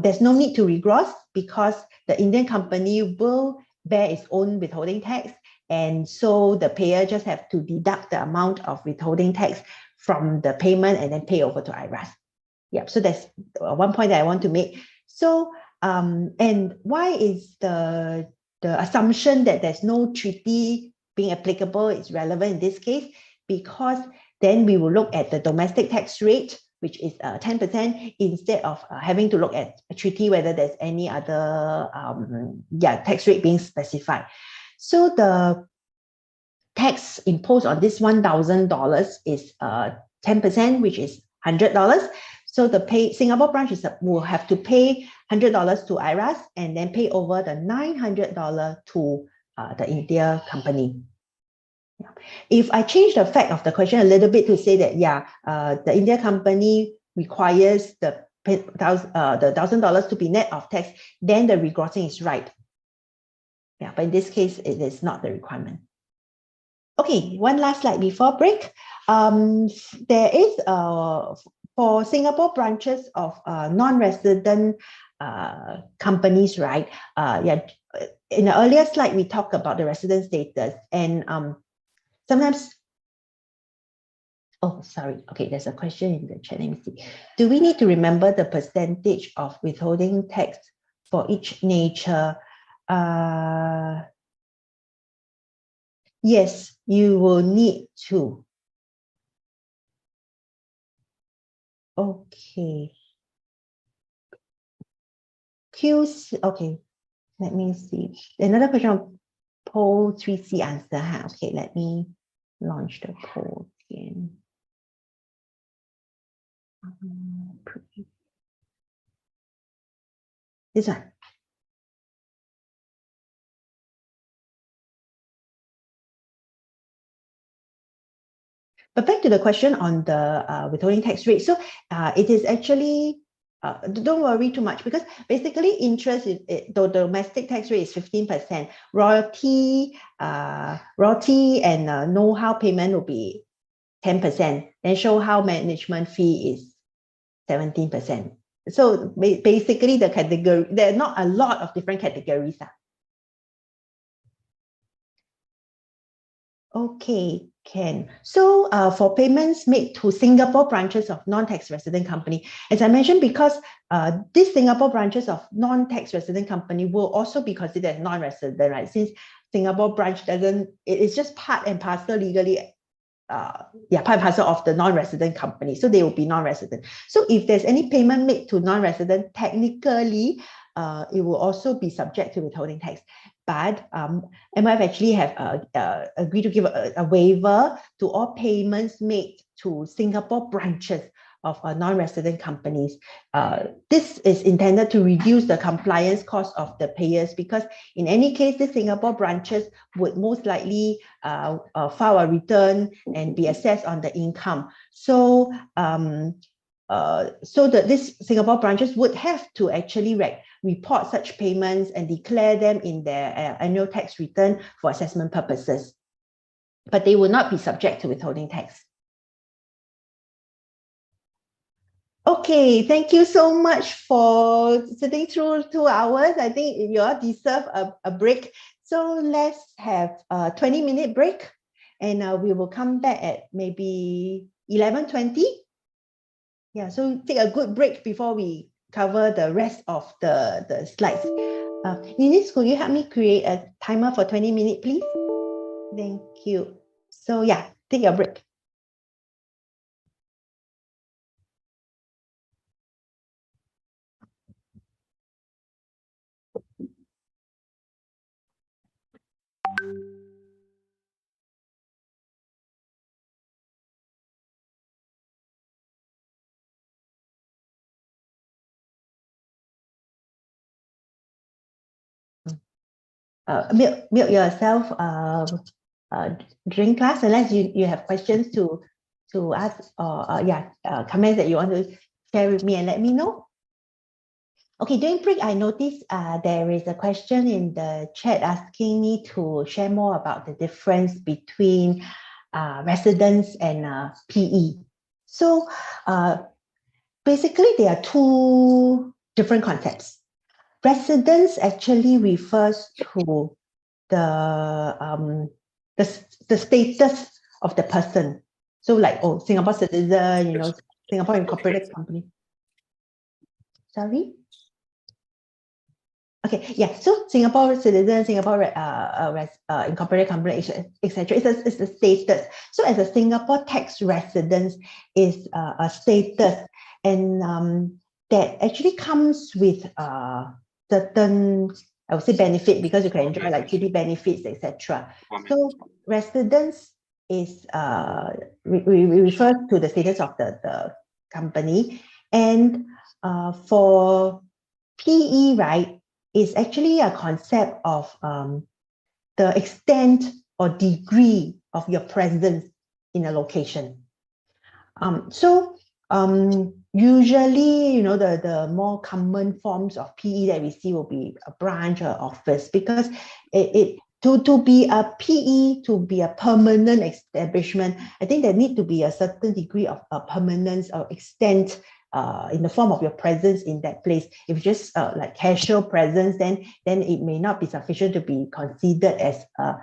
there's no need to regross because the Indian company will bear its own withholding tax. And so the payer just have to deduct the amount of withholding tax from the payment and then pay over to IRAS. Yep, so that's one point that I want to make. So, and why is the assumption that there's no treaty being applicable is relevant in this case? Because then we will look at the domestic tax rate, which is 10%, instead of having to look at a treaty whether there's any other tax rate being specified. So the tax imposed on this $1,000 is 10%, which is $100. So the Singapore branch will have to pay $100 to IRAS and then pay over the $900 to the India company. Yeah. If I change the fact of the question a little bit to say that, the India company requires the $1,000 to be net of tax, then the regrossing is right. Yeah, but in this case, it is not the requirement. Okay, one last slide before break. There is for Singapore branches of non-resident companies, right? In the earlier slide, we talked about the resident status, and sometimes. Oh, sorry. Okay, there's a question in the chat. Let me see. Do we need to remember the percentage of withholding tax for each nature? Yes, you will need to. Okay. QC, okay, let me see. Another question on poll 3C answer. Okay, let me launch the poll again. This one. But back to the question on the withholding tax rate. So it is actually, don't worry too much because basically interest, the domestic tax rate is 15%. Royalty and know-how payment will be 10%. And show how management fee is 17%. So basically the category, there are not a lot of different categories. Okay, Ken. So for payments made to Singapore branches of non-tax resident company, as I mentioned, because these Singapore branches of non-tax resident company will also be considered as non-resident, right? Since Singapore branch doesn't, it's just part and parcel legally, part and parcel of the non-resident company. So they will be non-resident. So if there's any payment made to non-resident, technically, it will also be subject to withholding tax. But MIF actually have agreed to give a waiver to all payments made to Singapore branches of non-resident companies. This is intended to reduce the compliance cost of the payers because in any case, the Singapore branches would most likely file a return and be assessed on the income. So, this Singapore branches would have to actually report such payments and declare them in their annual tax return for assessment purposes. But they will not be subject to withholding tax. Okay, thank you so much for sitting through 2 hours. I think you all deserve a break. So let's have a 20-minute break and we will come back at maybe 11:20. Yeah, so take a good break before we cover the rest of the slides. Eunice, could you help me create a timer for 20 minutes, please? Thank you. So yeah, take a break. Mute yourself during class unless you have questions to ask or comments that you want to share with me and let me know. Okay, during break, I noticed there is a question in the chat asking me to share more about the difference between residence and PE. So basically, there are two different concepts. Residence actually refers to the status of the person. So like, oh, Singapore citizen, you know, Singapore incorporated company. Sorry? Okay, yeah, so Singapore citizen, Singapore incorporated company, etc. It's a status. So as a Singapore tax residence is a status, and that actually comes with certain, I would say, benefit, because you can enjoy like treaty benefits, etc. So residence is we refer to the status of the company, and for PE, right, is actually a concept of the extent or degree of your presence in a location. Usually, you know, the more common forms of PE that we see will be a branch or office, because to be a PE, to be a permanent establishment, I think there need to be a certain degree of permanence or extent in the form of your presence in that place. If just like casual presence, then it may not be sufficient to be considered as a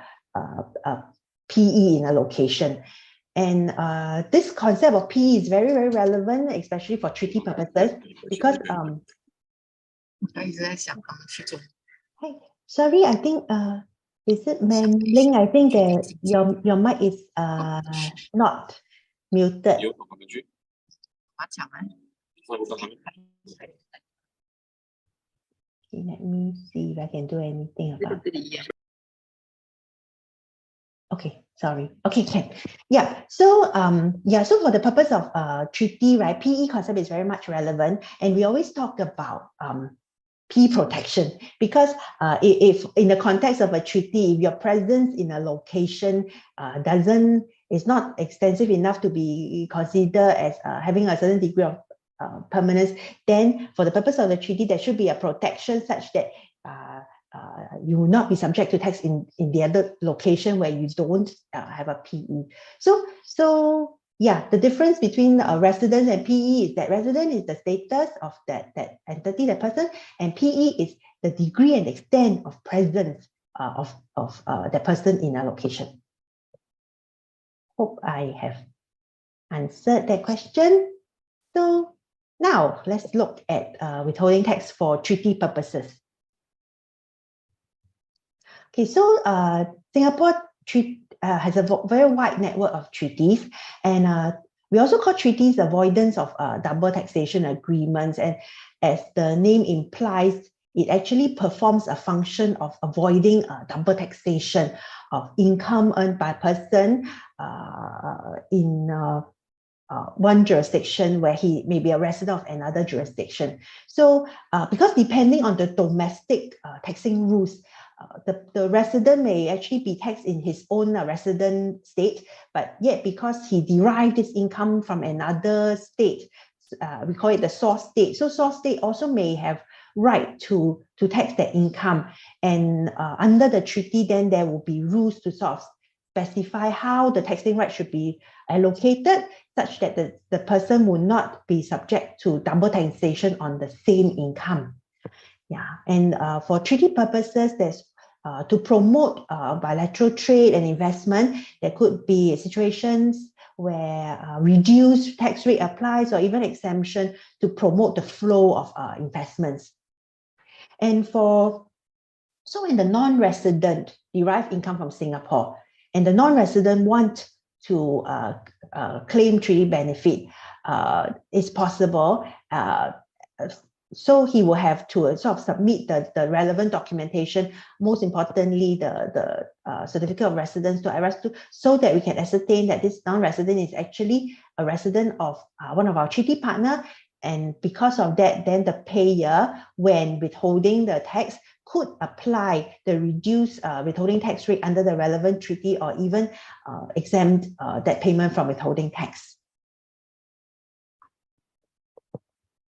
PE in a location. And this concept of PE is very, very relevant, especially for treaty purposes, because hey, sorry, I think is it Manling? I think that your mic is not muted. Okay, let me see if I can do anything about it. Okay, sorry. Okay, can. Yeah, so so for the purpose of treaty, right, PE concept is very much relevant, and we always talk about PE protection, because if in the context of a treaty, if your presence in a location is not extensive enough to be considered as having a certain degree of permanence, then for the purpose of the treaty, there should be a protection such that you will not be subject to tax in the other location where you don't have a PE. So yeah, the difference between residence and PE is that resident is the status of that entity, that person, and PE is the degree and extent of presence of the person in a location. Hope I have answered that question. So now let's look at withholding tax for treaty purposes. Okay, so Singapore has a very wide network of treaties, and we also call treaties avoidance of double taxation agreements. And as the name implies, it actually performs a function of avoiding double taxation of income earned by a person in one jurisdiction where he may be a resident of another jurisdiction. So because depending on the domestic taxing rules, the resident may actually be taxed in his own resident state, but yet because he derived his income from another state, we call it the source state. So source state also may have right to tax that income. And under the treaty, then there will be rules to sort of specify how the taxing right should be allocated, such that the person will not be subject to double taxation on the same income. Yeah, and for treaty purposes, there's to promote bilateral trade and investment. There could be situations where reduced tax rate applies, or even exemption to promote the flow of investments. And so when the non-resident derive income from Singapore, and the non-resident want to claim treaty benefit, it's possible so he will have to sort of submit the relevant documentation, most importantly, the certificate of residence to IRAS, so that we can ascertain that this non-resident is actually a resident of one of our treaty partner. And because of that, then the payer, when withholding the tax, could apply the reduced withholding tax rate under the relevant treaty, or even exempt that payment from withholding tax.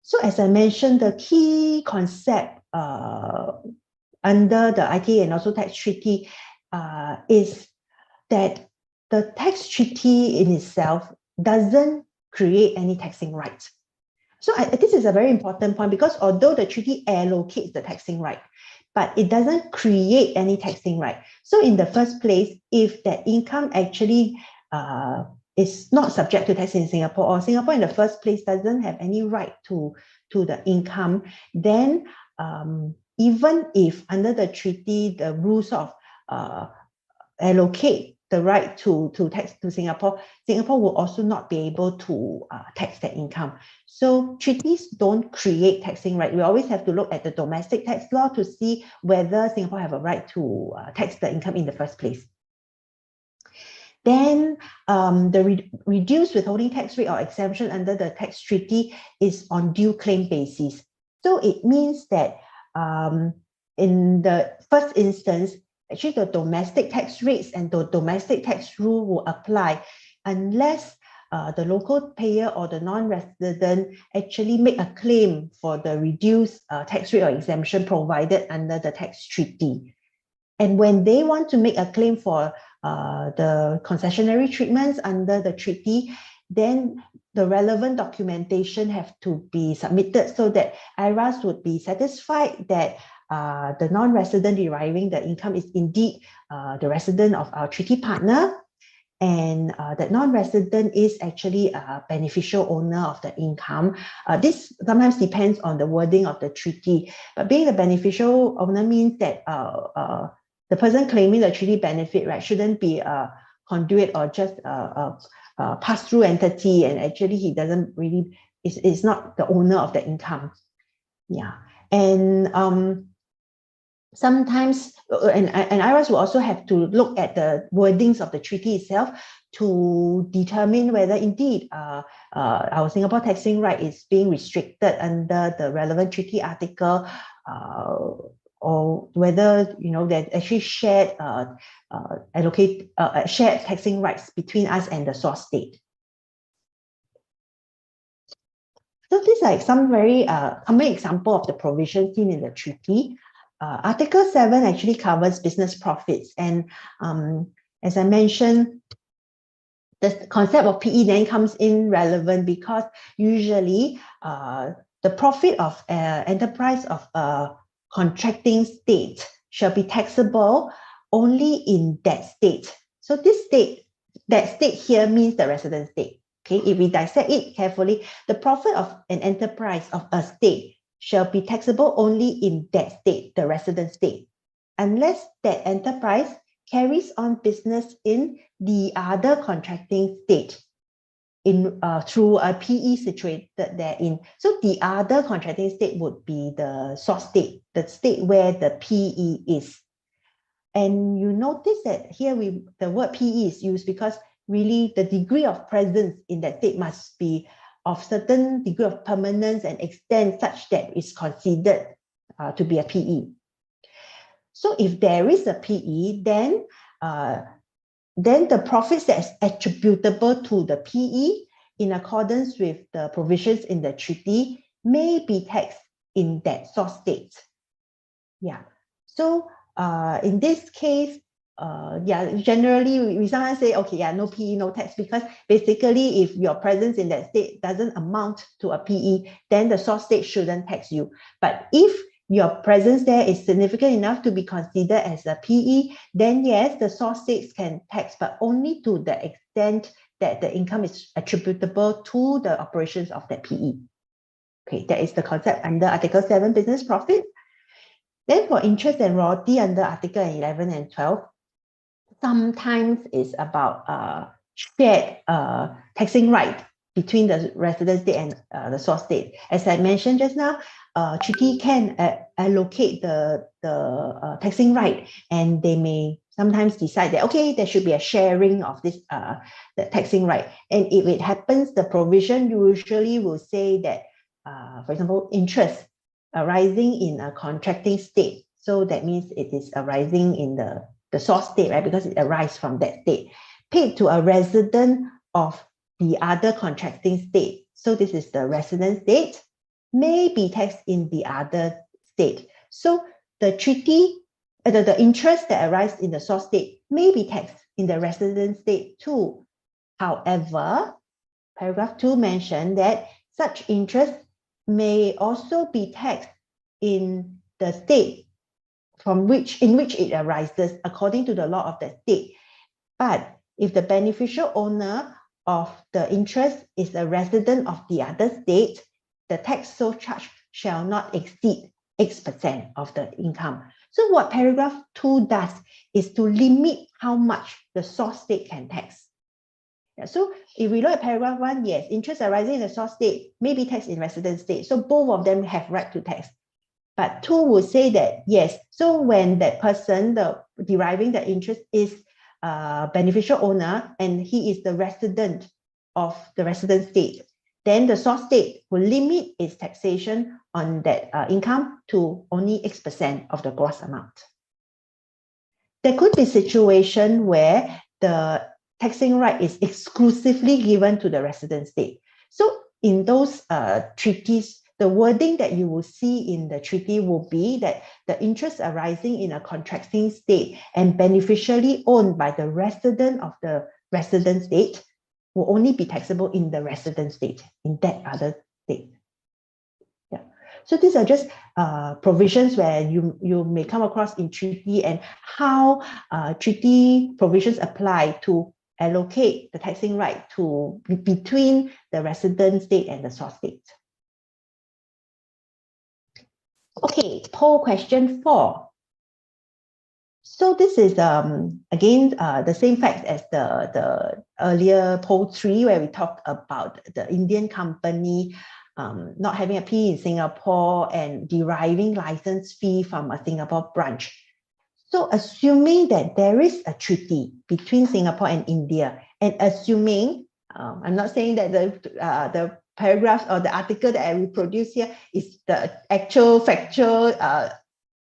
So as I mentioned, the key concept under the ITA and also tax treaty is that the tax treaty in itself doesn't create any taxing rights. So this is a very important point, because although the treaty allocates the taxing right, but it doesn't create any taxing right. So in the first place, if that income actually is not subject to tax in Singapore, or Singapore in the first place doesn't have any right to the income, then even if under the treaty the rules of allocate the right to tax to Singapore, Singapore will also not be able to tax that income. So treaties don't create taxing right. We always have to look at the domestic tax law to see whether Singapore have a right to tax the income in the first place. Then the reduced withholding tax rate or exemption under the tax treaty is on due claim basis. So it means that in the first instance, actually the domestic tax rates and the domestic tax rule will apply unless the local payer or the non-resident actually make a claim for the reduced tax rate or exemption provided under the tax treaty. And when they want to make a claim for the concessionary treatments under the treaty, then the relevant documentation have to be submitted so that IRAS would be satisfied that the non-resident deriving the income is indeed the resident of our treaty partner, and that non-resident is actually a beneficial owner of the income. This sometimes depends on the wording of the treaty, but being the beneficial owner means that the person claiming the treaty benefit, right, shouldn't be a conduit or just a pass-through entity, and actually he doesn't really, is not the owner of the income. Yeah, and sometimes, and IRAS will also have to look at the wordings of the treaty itself to determine whether indeed our Singapore taxing right is being restricted under the relevant treaty article, or whether there's actually shared shared taxing rights between us and the source state. So these are some very common example of the provisions seen in the treaty. Article 7 actually covers business profits, and as I mentioned, the concept of PE then comes in relevant because usually the profit of enterprise of contracting state shall be taxable only in that state. So this state, that state here means the resident state. Okay, if we dissect it carefully, the profit of an enterprise of a state shall be taxable only in that state, the resident state, unless that enterprise carries on business in the other contracting state in through a PE situated therein. So the other contracting state would be the source state, the state where the PE is. And you notice that here the word PE is used because really the degree of presence in that state must be of certain degree of permanence and extent such that it's considered to be a PE. So if there is a PE, then the profits that is attributable to the PE in accordance with the provisions in the treaty may be taxed in that source state. Yeah. So in this case, generally we sometimes say, okay, yeah, no PE, no tax, because basically if your presence in that state doesn't amount to a PE, then the source state shouldn't tax you. But if your presence there is significant enough to be considered as a PE, then yes, the source states can tax, but only to the extent that the income is attributable to the operations of that PE. Okay, that is the concept under Article 7, business profit. Then for interest and royalty under Article 11 and 12, sometimes it's about shared taxing right between the resident state and the source state. As I mentioned just now, treaty can allocate the taxing right, and they may sometimes decide that, okay, there should be a sharing of this the taxing right. And if it happens, the provision usually will say that, for example, interest arising in a contracting state. So that means it is arising in the source state, right? Because it arises from that state, paid to a resident of the other contracting state. So this is the resident state, may be taxed in the other state. So the treaty, the interest that arises in the source state may be taxed in the resident state too. However, paragraph 2 mentioned that such interest may also be taxed in the state in which it arises according to the law of that state. But if the beneficial owner of the interest is a resident of the other state, the tax so charged shall not exceed X% of the income. So what paragraph 2 does is to limit how much the source state can tax. Yeah, so if we look at paragraph 1, yes, interest arising in the source state may be taxed in resident state. So both of them have right to tax. But 2 will say that, yes, so when that person, deriving the interest, is beneficial owner and he is the resident of the resident state, then the source state will limit its taxation on that income to only X% of the gross amount. There could be situation where the taxing right is exclusively given to the resident state. So in those treaties, the wording that you will see in the treaty will be that the interest arising in a contracting state and beneficially owned by the resident of the resident state will only be taxable in the resident state, in that other state. Yeah. So these are just provisions where you may come across in treaty, and how treaty provisions apply to allocate the taxing right to between the resident state and the source state. Okay, poll question 4. So this is again the same facts as the earlier poll 3, where we talked about the Indian company not having a PE in Singapore and deriving license fee from a Singapore branch. So assuming that there is a treaty between Singapore and India, and assuming, I'm not saying that the paragraph or the article that I reproduce here is the actual factual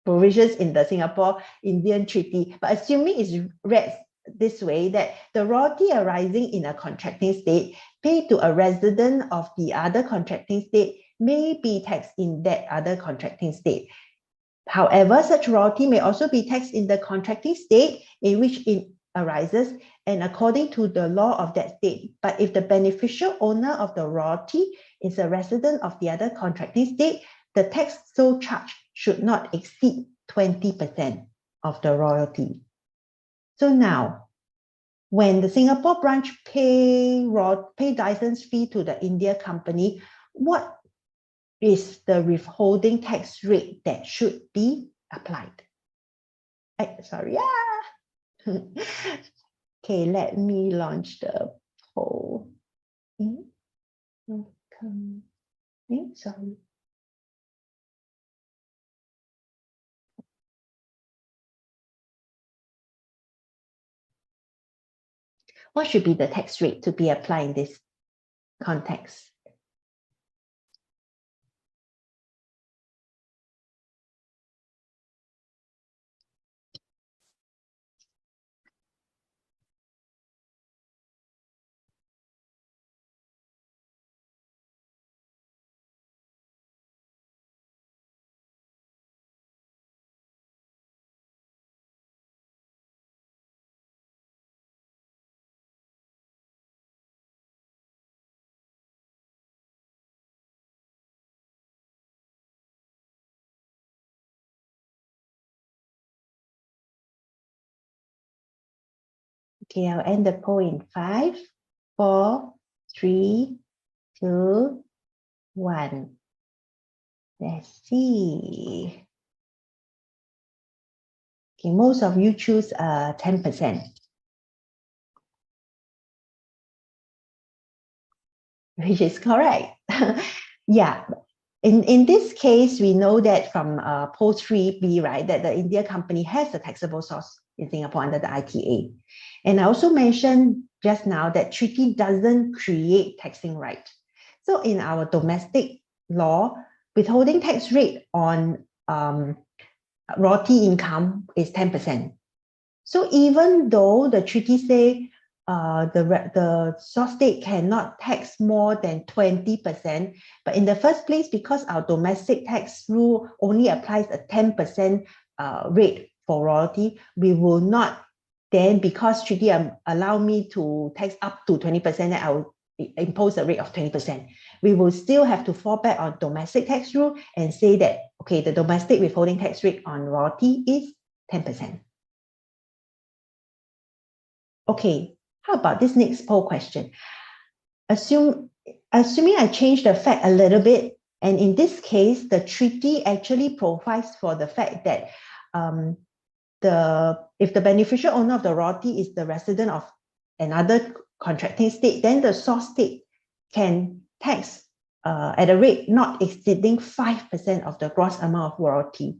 provisions in the Singapore-Indian Treaty, but assuming it's read this way, that the royalty arising in a contracting state paid to a resident of the other contracting state may be taxed in that other contracting state. However, such royalty may also be taxed in the contracting state in which it arises and according to the law of that state. But if the beneficial owner of the royalty is a resident of the other contracting state, the tax so charged should not exceed 20% of the royalty. So now, when the Singapore branch pay license fee to the India company, what is the withholding tax rate that should be applied? Sorry, okay, let me launch the poll. Sorry. What should be the tax rate to be applied in this context? Okay, I'll end the poll in 5, 4, 3, 2, 1. Let's see. Okay, most of you choose 10%. which is correct. Yeah. In this case, we know that from post 3B, right, that the India company has a taxable source in Singapore under the ITA. And I also mentioned just now that treaty doesn't create taxing right. So in our domestic law, withholding tax rate on royalty income is 10%. So even though the treaty say the source state cannot tax more than 20%, but in the first place, because our domestic tax rule only applies a 10% rate for royalty, we will not then, because treaty allow me to tax up to 20%, then I will impose a rate of 20%. We will still have to fall back on domestic tax rule and say that, okay, the domestic withholding tax rate on royalty is 10%. Okay, how about this next poll question? Assuming I change the fact a little bit, and in this case, the treaty actually provides for the fact that if the beneficial owner of the royalty is the resident of another contracting state, then the source state can tax at a rate not exceeding 5% of the gross amount of royalty.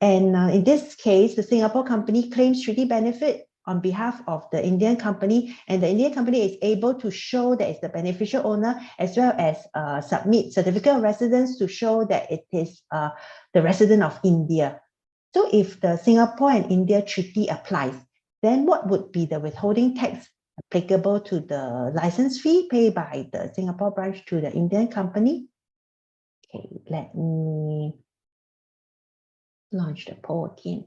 And in this case, the Singapore company claims treaty benefit on behalf of the Indian company, and the Indian company is able to show that it's the beneficial owner, as well as submit certificate of residence to show that it is the resident of India. So if the Singapore and India treaty applies, then what would be the withholding tax applicable to the license fee paid by the Singapore branch to the Indian company? Okay, let me launch the poll again.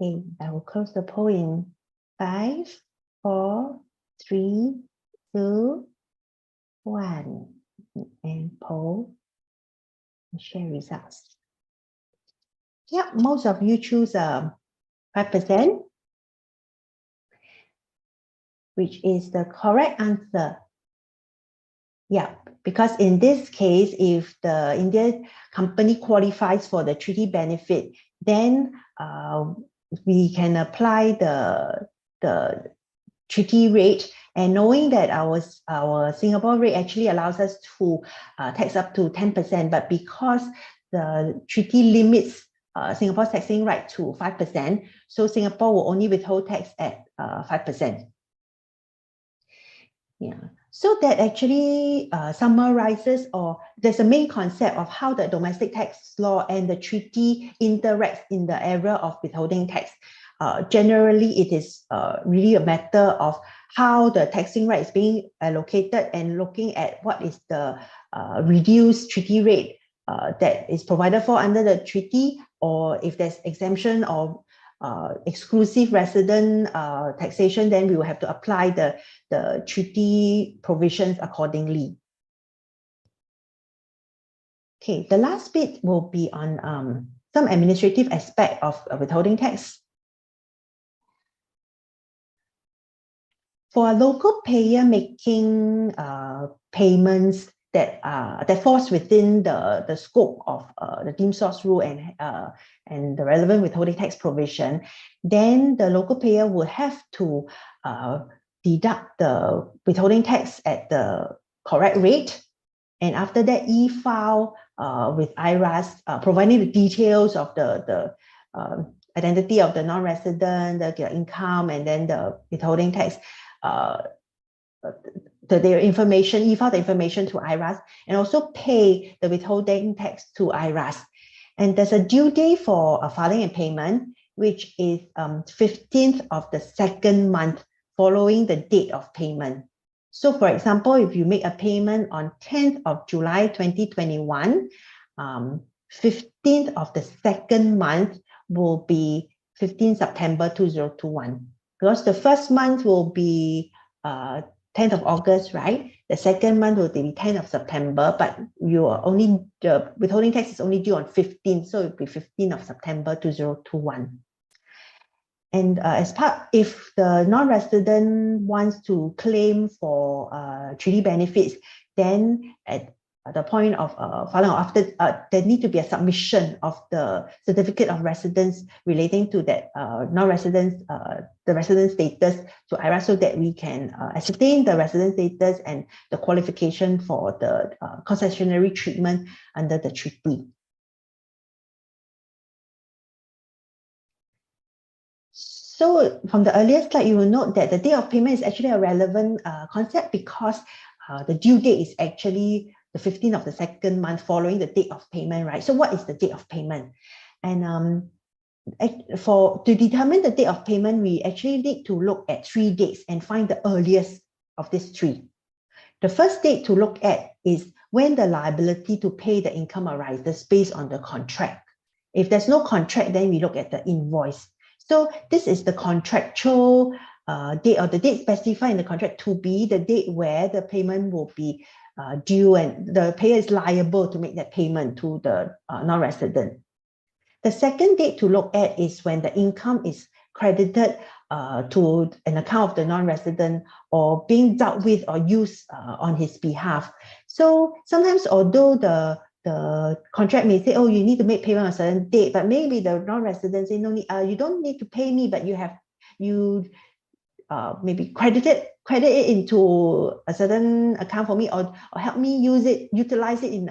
Okay, I will close the poll in 5, 4, 3, 2, 1, and poll and share results. Yeah, most of you choose 5%, which is the correct answer. Yeah, because in this case, if the Indian company qualifies for the treaty benefit, then we can apply the treaty rate, and knowing that our Singapore rate actually allows us to tax up to 10%, but because the treaty limits Singapore's taxing right to 5%, so Singapore will only withhold tax at 5%. Yeah, so that actually summarizes, or there's a main concept of how the domestic tax law and the treaty interacts in the area of withholding tax. Generally, it is really a matter of how the taxing rate is being allocated and looking at what is the reduced treaty rate that is provided for under the treaty, or if there's exemption or exclusive resident taxation, then we will have to apply the treaty provisions accordingly. Okay, the last bit will be on some administrative aspect of withholding tax. For a local payer making payments that falls within the scope of the deemed source rule and the relevant withholding tax provision, then the local payer will have to deduct the withholding tax at the correct rate, and after that e-file with IRAS, providing the details of the identity of the non-resident, the income, and then the withholding tax, their information, e-file the information to IRAS, and also pay the withholding tax to IRAS. And there's a due date for filing and payment, which is 15th of the second month following the date of payment. So for example, if you make a payment on 10th of July 2021, 15th of the second month will be 15 September 2021. Because the first month will be 10th of August, right? The second month will be 10th of September, but the withholding tax is only due on 15th, so it will be 15th of September 2021. And if the non-resident wants to claim for treaty benefits, then at the point of filing after, there need to be a submission of the certificate of residence relating to that non-resident, the resident status to IRAS, so that we can ascertain the resident status and the qualification for the concessionary treatment under the treaty. So from the earlier slide, you will note that the date of payment is actually a relevant concept, because the due date is actually the 15th of the second month following the date of payment, right? So what is the date of payment? And to determine the date of payment, we actually need to look at 3 dates and find the earliest of these 3. The first date to look at is when the liability to pay the income arises based on the contract. If there's no contract, then we look at the invoice. So this is the contractual date, or the date specified in the contract to be the date where the payment will be due and the payer is liable to make that payment to the non-resident. The second date to look at is when the income is credited to an account of the non-resident or being dealt with or used on his behalf. So sometimes, although the contract may say, oh, you need to make payment on a certain date, but maybe the non-resident say, no, you don't need to pay me, but you maybe credit it into a certain account for me, or help me utilize it in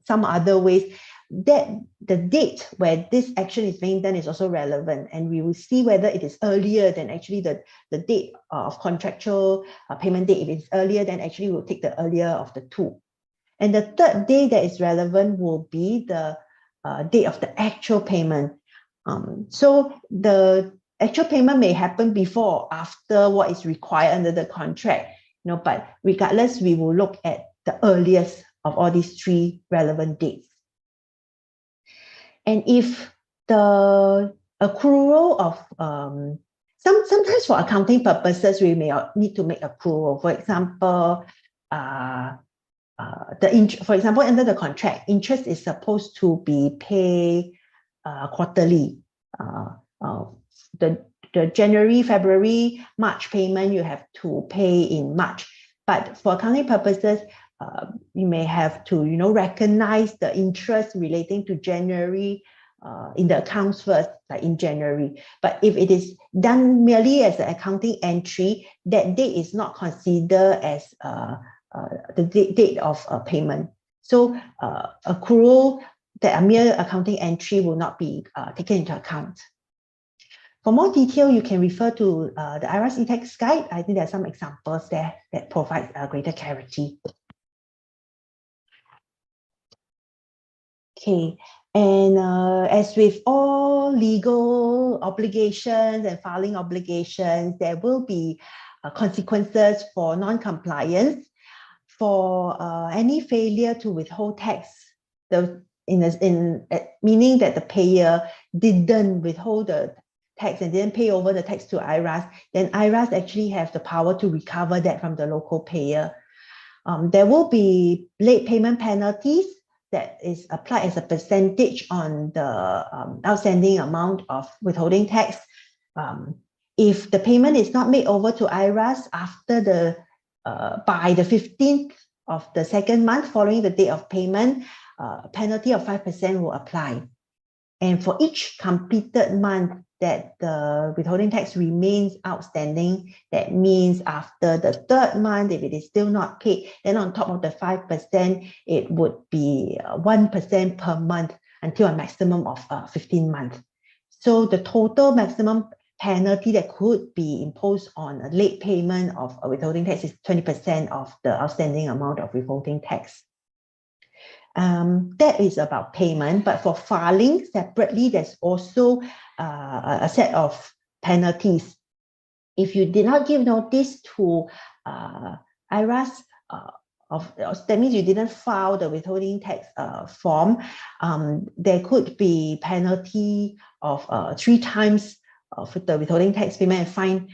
some other ways. That the date where this action is being done is also relevant, and we will see whether it is earlier than actually the date of contractual payment date. If it's earlier, then actually we'll take the earlier of the 2. And the third day that is relevant will be the date of the actual payment. So the actual payment may happen before or after what is required under the contract, but regardless, we will look at the earliest of all these 3 relevant dates. And if the accrual of sometimes for accounting purposes, we may need to make accrual. For example, for example, under the contract, interest is supposed to be paid quarterly. The January, February, March payment you have to pay in March. But for accounting purposes, you may have to, recognize the interest relating to January in the accounts first, like in January. But if it is done merely as an accounting entry, that date is not considered as the date of payment. So accrual that a mere accounting entry will not be taken into account. For more detail, you can refer to the IRAS e-tax guide. I think there are some examples there that provide greater clarity. Okay, and as with all legal obligations and filing obligations, there will be consequences for non-compliance. For any failure to withhold tax, meaning that the payer didn't withhold the tax and didn't pay over the tax to IRAS, then IRAS actually have the power to recover that from the local payer. There will be late payment penalties that is applied as a percentage on the outstanding amount of withholding tax. If the payment is not made over to IRAS after by the 15th of the second month following the date of payment, a penalty of 5% will apply. And for each completed month that the withholding tax remains outstanding, that means after the 3rd month, if it is still not paid, then on top of the 5%, it would be 1% per month until a maximum of 15 months. So the total maximum penalty that could be imposed on a late payment of a withholding tax is 20% of the outstanding amount of withholding tax. That is about payment, but for filing separately, there's also a set of penalties. If you did not give notice to IRAS, that means you didn't file the withholding tax form, there could be penalty of 3 times of the withholding tax payment and fine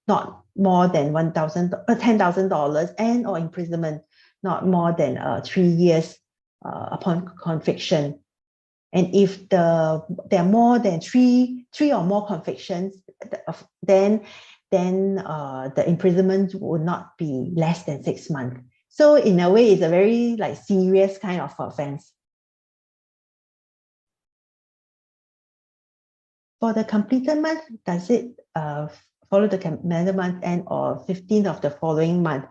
not more than $10,000 and or imprisonment not more than 3 years upon conviction. And if there are more than three or more convictions, then the imprisonment will not be less than 6 months. So in a way, it's a very serious kind of offense. For the completed month, does it follow the calendar month end or 15th of the following month?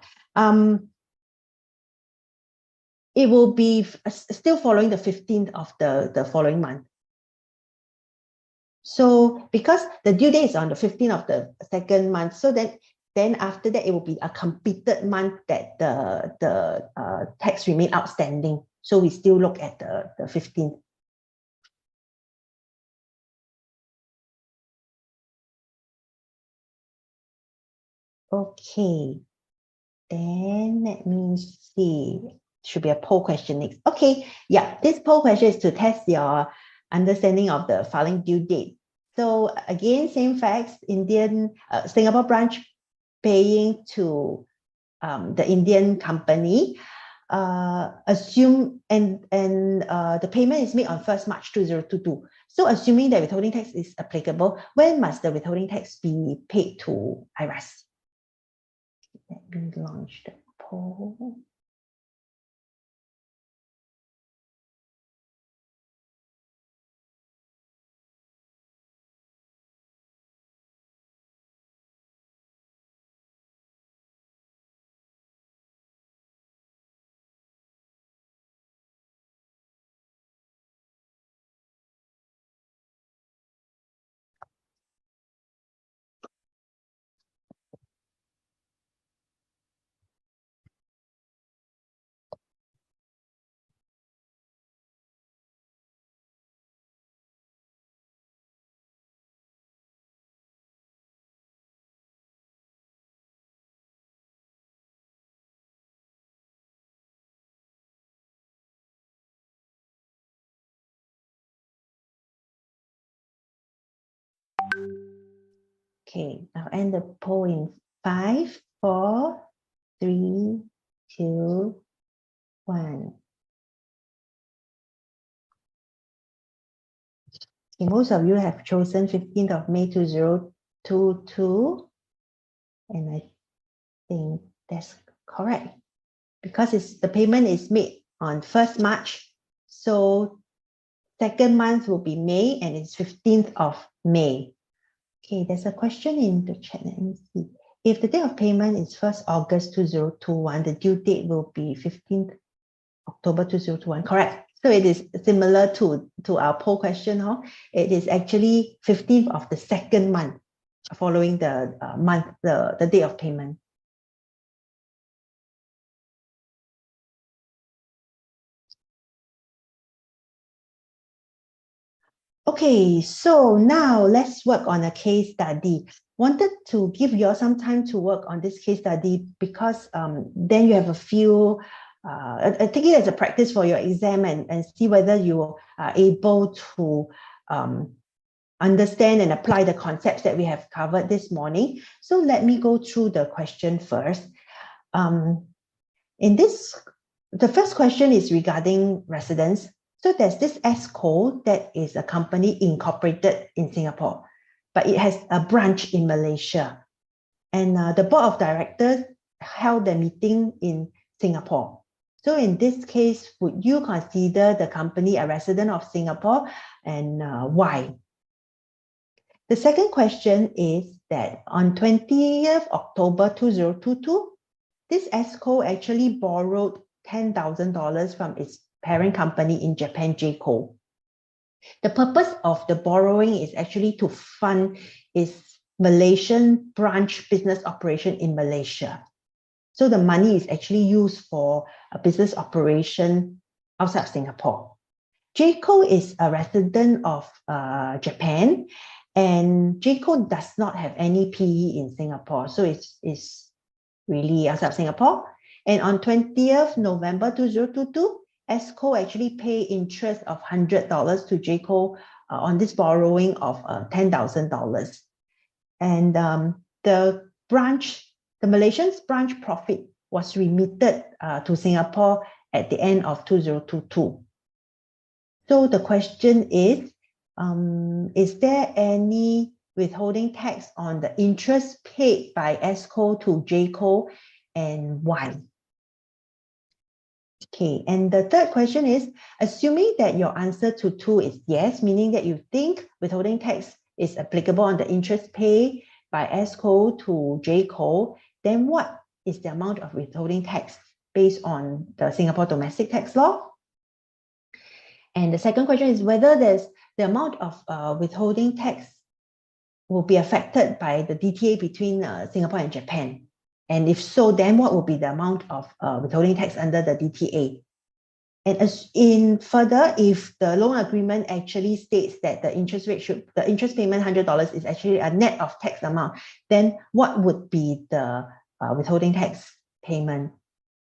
It will be still following the 15th of the following month. So because the due date is on the 15th of the second month, so then after that, it will be a completed month that the tax remain outstanding. So we still look at the 15th. Okay, then let me see. Should be a poll question next. Okay, yeah, this poll question is to test your understanding of the filing due date. So again, same facts, Singapore branch paying to the Indian company, assume the payment is made on 1st March 2022. So assuming that withholding tax is applicable, when must the withholding tax be paid to IRAS? Let me launch the poll. Okay, I'll end the poll in 5, 4, 3, 2, 1. Okay, most of you have chosen 15th of May 2022, and I think that's correct because the payment is made on 1st March, so second month will be May, and it's 15th of May. Okay, there's a question in the chat. Let me see. If the date of payment is 1st August 2021, the due date will be 15th October 2021. Correct. So it is similar to our poll question. Huh? It is actually 15th of the second month following the the date of payment. Okay, so now let's work on a case study. Wanted to give you all some time to work on this case study because then you have a few, take it as a practice for your exam and see whether you are able to understand and apply the concepts that we have covered this morning. So let me go through the question first. The first question is regarding residence. So there's this ESCO that is a company incorporated in Singapore, but it has a branch in Malaysia. And the board of directors held a meeting in Singapore. So in this case, would you consider the company a resident of Singapore, and why? The second question is that on 20th October 2022, this ESCO actually borrowed $10,000 from its parent company in Japan, JCO. The purpose of the borrowing is actually to fund its Malaysian branch business operation in Malaysia. So the money is actually used for a business operation outside of Singapore. JCO is a resident of Japan, and JCO does not have any PE in Singapore. So it's really outside of Singapore. And on 20th November 2022, ESCO actually pay interest of $100 to JCO on this borrowing of $10,000. And the Malaysian branch profit was remitted to Singapore at the end of 2022. So the question is there any withholding tax on the interest paid by ESCO to JCO, and why? Okay, and the third question is, assuming that your answer to 2 is yes, meaning that you think withholding tax is applicable on the interest paid by ESCO to JCO, then what is the amount of withholding tax based on the Singapore domestic tax law? And the second question is whether there's the amount of withholding tax will be affected by the DTA between Singapore and Japan. And if so, then what will be the amount of withholding tax under the DTA? And as in further, if the loan agreement actually states that the interest payment $100 is actually a net of tax amount, then what would be the withholding tax payment?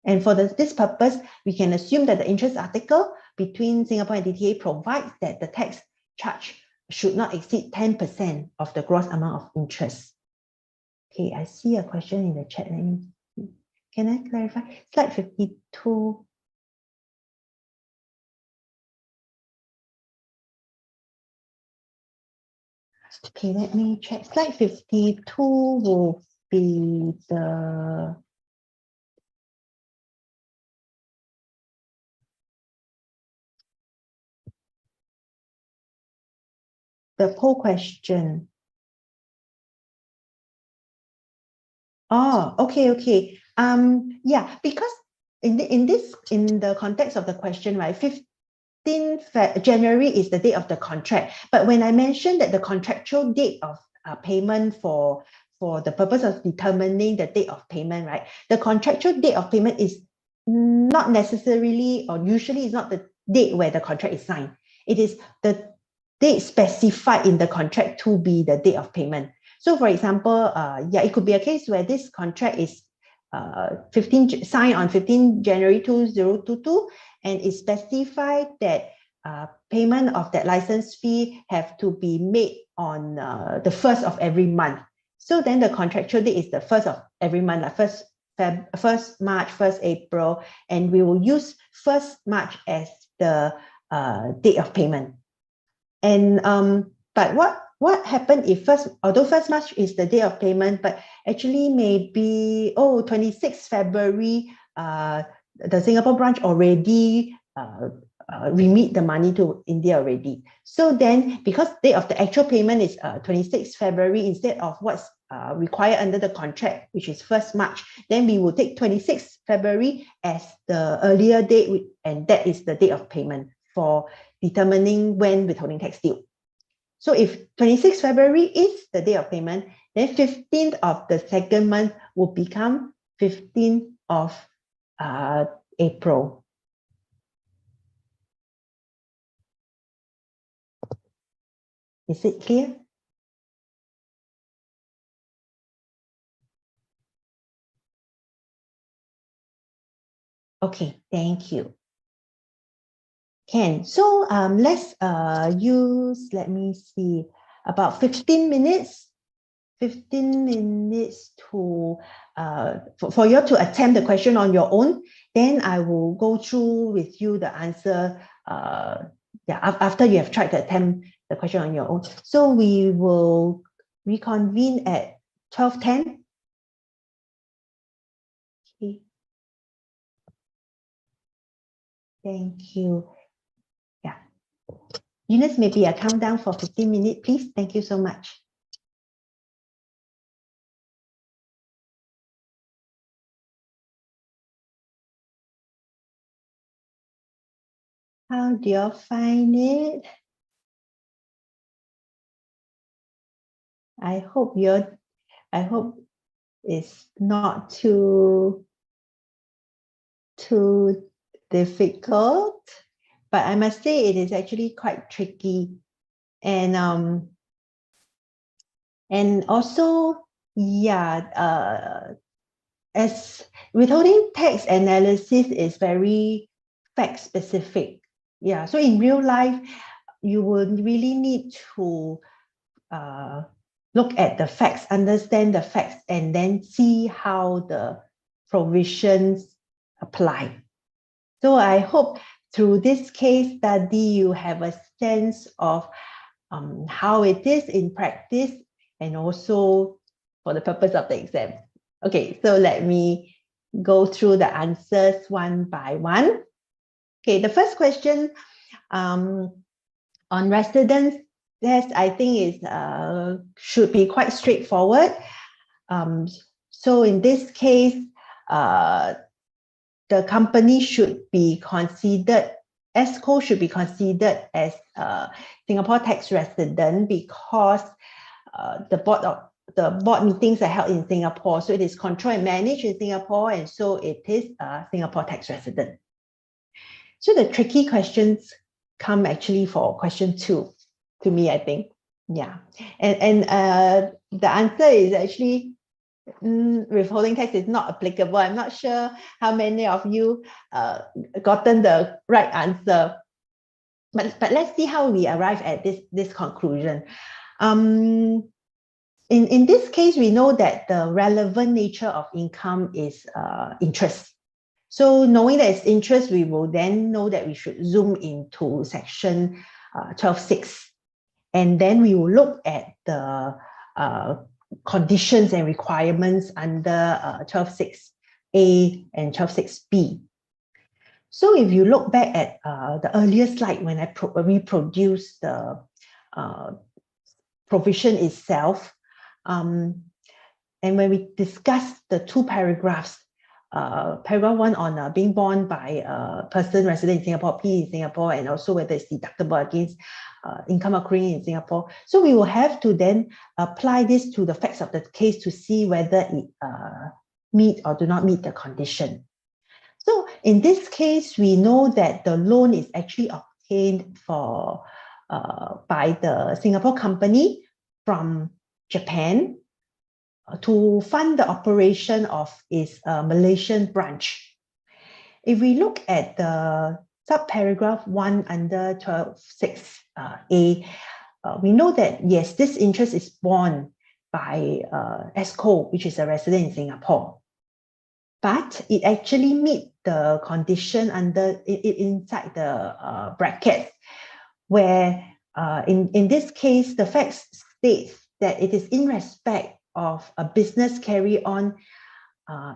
And for this purpose, we can assume that the interest article between Singapore and DTA provides that the tax charge should not exceed 10% of the gross amount of interest. Okay, I see a question in the chat. Can I clarify? Slide 52. Okay, let me check. Slide 52 will be the poll question. Oh, okay. Yeah, because in the context of the question, right, 15th January is the date of the contract. But when I mentioned that the contractual date of payment for the purpose of determining the date of payment, right, the contractual date of payment is not necessarily or usually is not the date where the contract is signed. It is the date specified in the contract to be the date of payment. So for example, it could be a case where this contract is signed on 15 January 2022, and it specified that payment of that license fee have to be made on the 1st of every month. So then the contractual date is the 1st of every month, like 1st March, 1st April, and we will use 1st March as the date of payment. And but what happened if although 1st March is the day of payment, but actually maybe 26th February, the Singapore branch already remit the money to India already. So then, because date of the actual payment is 26th February instead of what's required under the contract, which is 1st March, then we will take 26th February as the earlier date, and that is the date of payment for determining when withholding tax due. So if 26th February is the day of payment, then 15th of the second month will become 15th of April. Is it clear? Okay, thank you. Can. So let's use, let me see, about 15 minutes. 15 minutes to for you to attempt the question on your own. Then I will go through with you the answer after you have tried to attempt the question on your own. So we will reconvene at 12:10. Okay. Thank you. Yeah. Eunice, maybe a countdown for 15 minutes, please. Thank you so much. How do you find it? I hope it's not too difficult, but I must say it is actually quite tricky. And also, yeah, as withholding tax analysis is very fact specific. Yeah, so in real life, you will really need to look at the facts, understand the facts, and then see how the provisions apply. So I hope through this case study, you have a sense of how it is in practice and also for the purpose of the exam. Okay, so let me go through the answers one by one. Okay, the first question on residence test, I think is should be quite straightforward. So in this case, the company should be considered, ESCO should be considered as Singapore tax resident because the board meetings are held in Singapore. So it is controlled and managed in Singapore, and so it is a Singapore tax resident. So the tricky questions come actually for question 2, to me, I think. Yeah, and the answer is actually withholding tax is not applicable. I'm not sure how many of you gotten the right answer, but let's see how we arrive at this conclusion. In this case, we know that the relevant nature of income is interest. So knowing that it's interest, we will then know that we should zoom into section 12.6. And then we will look at the conditions and requirements under 12.6a and 12.6b. So if you look back at the earlier slide when I reproduced the provision itself, and when we discussed the 2 paragraphs, paragraph 1 on being born by a person resident in Singapore, P in Singapore, and also whether it's deductible against income accruing in Singapore. So we will have to then apply this to the facts of the case to see whether it meet or do not meet the condition. So in this case, we know that the loan is actually obtained for by the Singapore company from Japan to fund the operation of its Malaysian branch. If we look at the subparagraph 1 under 12.6a, we know that, yes, this interest is borne by ESCO, which is a resident in Singapore. But it actually meets the condition under inside the brackets, where in this case, the facts states that it is in respect of a business carried on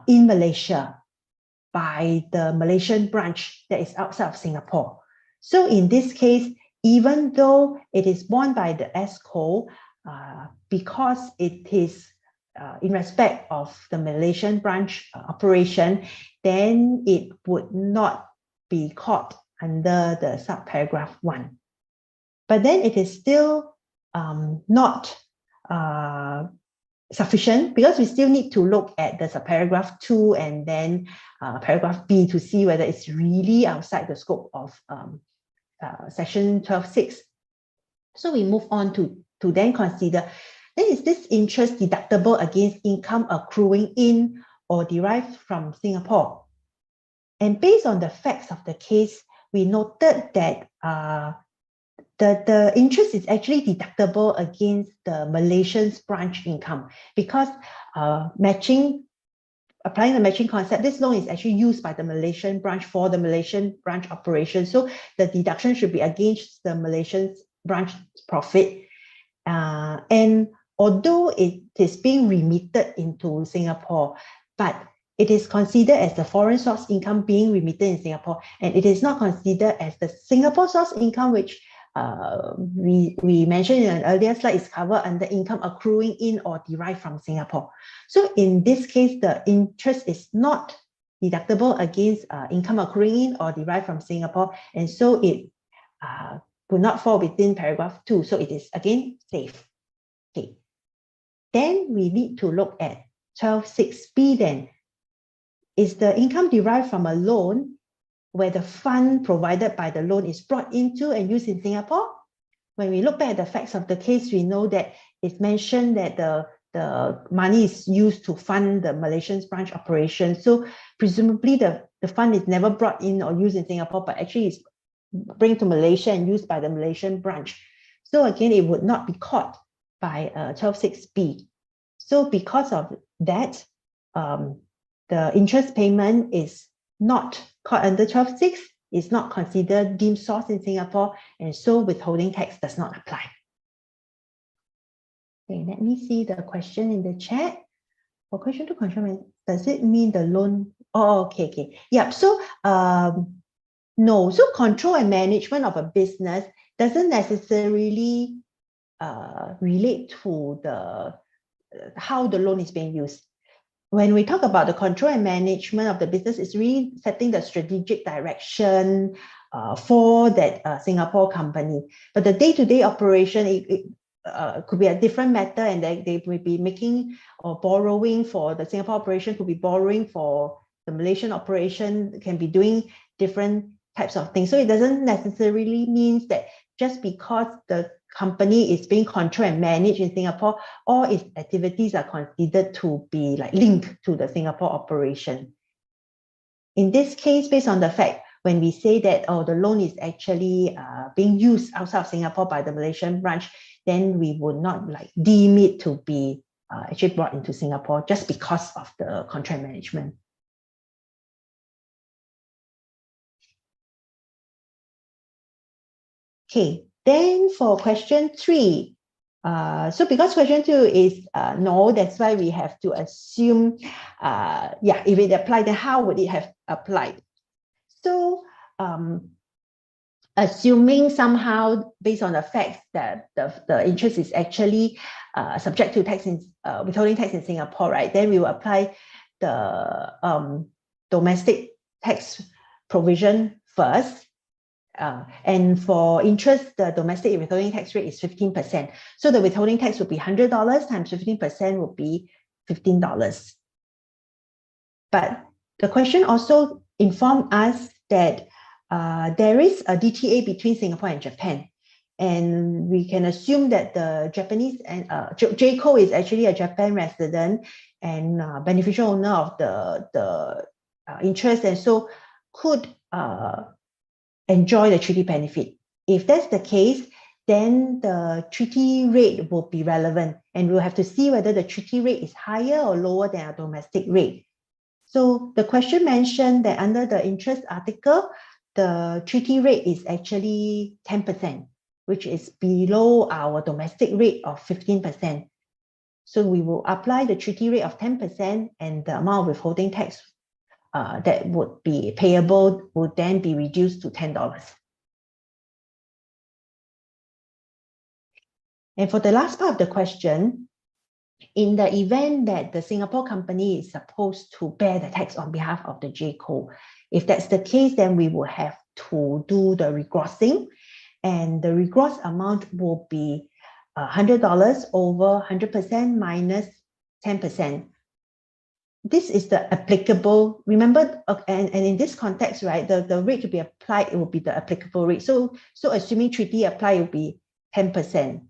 in Malaysia by the Malaysian branch that is outside of Singapore. So in this case, even though it is borne by the ESCO, because it is in respect of the Malaysian branch operation, then it would not be caught under the subparagraph 1. But then it is still not sufficient, because we still need to look at the subparagraph 2 and then paragraph B to see whether it's really outside the scope of section 12.6. So we move on to then consider, then is this interest deductible against income accruing in or derived from Singapore? And based on the facts of the case, we noted that the interest is actually deductible against the Malaysian branch income, because applying the matching concept, this loan is actually used by the Malaysian branch for the Malaysian branch operation. So the deduction should be against the Malaysian branch profit. And although it is being remitted into Singapore, but it is considered as the foreign source income being remitted in Singapore, and it is not considered as the Singapore source income, which we mentioned in an earlier slide is covered under income accruing in or derived from Singapore. So in this case, the interest is not deductible against income accruing in or derived from Singapore, and so it would not fall within paragraph 2. So it is again safe. Okay. Then we need to look at 12.6b then. Is the income derived from a loan where the fund provided by the loan is brought into and used in Singapore? When we look back at the facts of the case, we know that it's mentioned that the the money is used to fund the Malaysian branch operation. So presumably the fund is never brought in or used in Singapore, but actually is bring to Malaysia and used by the Malaysian branch. So again, it would not be caught by 12.6b. So because of that, the interest payment is not caught under 12.6, is not considered deemed source in Singapore, and so withholding tax does not apply. Okay, let me see the question in the chat. For question to control, does it mean the loan? Oh, okay. Yep. So no. So control and management of a business doesn't necessarily relate to the how the loan is being used. When we talk about the control and management of the business, it's really setting the strategic direction for that Singapore company. But the day-to-day operation, it could be a different matter, and they may be making or borrowing for the Singapore operation, could be borrowing for the Malaysian operation, can be doing different types of things. So it doesn't necessarily mean that just because the company is being controlled and managed in Singapore, all its activities are considered to be like linked to the Singapore operation. In this case, based on the fact when we say that the loan is actually being used outside of Singapore by the Malaysian branch, then we would not deem it to be actually brought into Singapore just because of the contract management. Okay, then for question 3, so because question 2 is no, that's why we have to assume, if it applied, then how would it have applied? So assuming somehow based on the fact that the interest is actually subject to tax in withholding tax in Singapore, right? Then we will apply the domestic tax provision first. And for interest, the domestic withholding tax rate is 15%. So the withholding tax would be $100 times 15% would be $15. But the question also informed us that there is a DTA between Singapore and Japan. And we can assume that the Japanese and JCO is actually a Japan resident and beneficial owner of the interest, and so could enjoy the treaty benefit. If that's the case, then the treaty rate will be relevant, and we'll have to see whether the treaty rate is higher or lower than our domestic rate. So the question mentioned that under the interest article, the treaty rate is actually 10%, which is below our domestic rate of 15%. So we will apply the treaty rate of 10%, and the amount of withholding tax that would be payable would then be reduced to $10. And for the last part of the question, in the event that the Singapore company is supposed to bear the tax on behalf of the JCO, if that's the case, then we will have to do the regrossing, and the regross amount will be $100 over 100% minus 10%. This is the applicable, remember, and in this context, right, the rate to be applied, it will be the applicable rate. So assuming treaty apply, it will be 10%.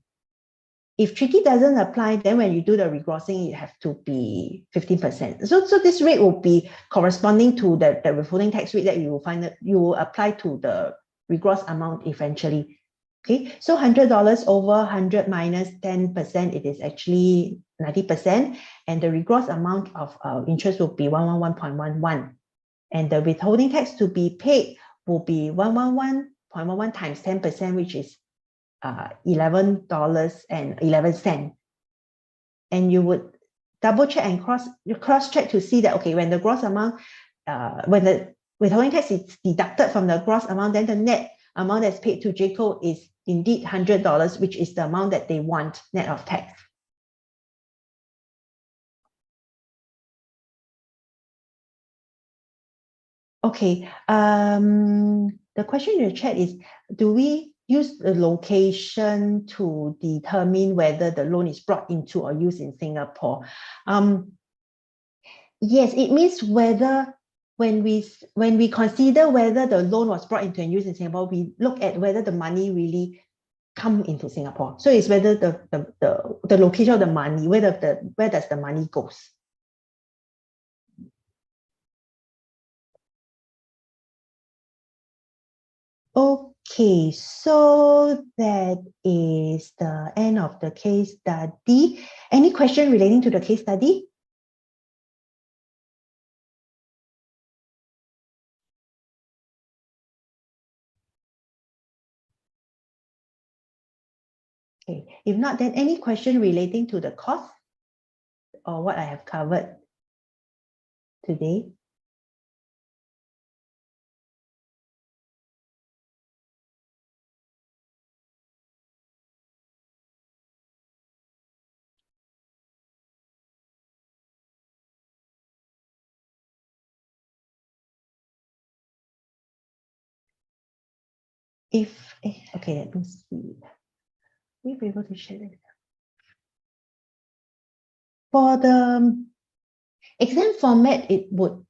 If treaty doesn't apply, then when you do the regrossing, it have to be 15%. So this rate will be corresponding to the withholding tax rate that you will find that you will apply to the regross amount eventually. Okay, so $100 over 100 minus 10%, it is actually 90%, and the regross amount of interest will be 111.11, and the withholding tax to be paid will be 111.11 times 10%, which is $11.11. And you would double check and cross check to see that, okay, when the gross amount, when the withholding tax is deducted from the gross amount, then the net amount that's paid to JCO is indeed $100, which is the amount that they want net of tax. Okay, the question in the chat is, do we use the location to determine whether the loan is brought into or used in Singapore? Yes, it means whether when we consider whether the loan was brought into and used in Singapore, we look at whether the money really come into Singapore. So it's whether the location of the money, where does the money goes. Okay, so that is the end of the case study. Any question relating to the case study? Okay, if not, then any question relating to the course or what I have covered today? Okay, let me see. We'll be able to share it. For the exam format, it would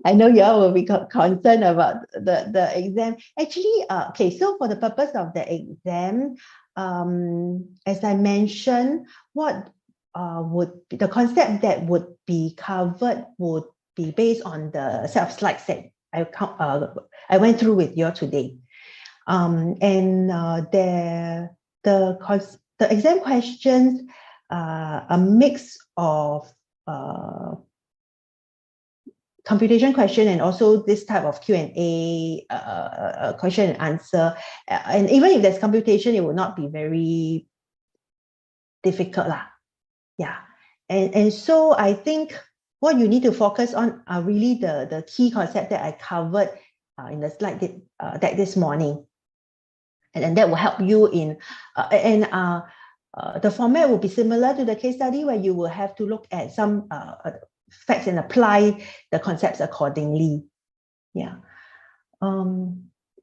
I know you all will be concerned about the exam. Actually, okay, so for the purpose of the exam, as I mentioned, what would be the concept that would be covered would be based on the set of slides that I went through with you today. The exam questions are a mix of computation question and also this type of Q&A question and answer. And even if there's computation, it will not be very difficult lah. Yeah. And so I think what you need to focus on are really the key concept that I covered in the slide deck this morning. And that will help you in, the format will be similar to the case study where you will have to look at some facts and apply the concepts accordingly. Yeah.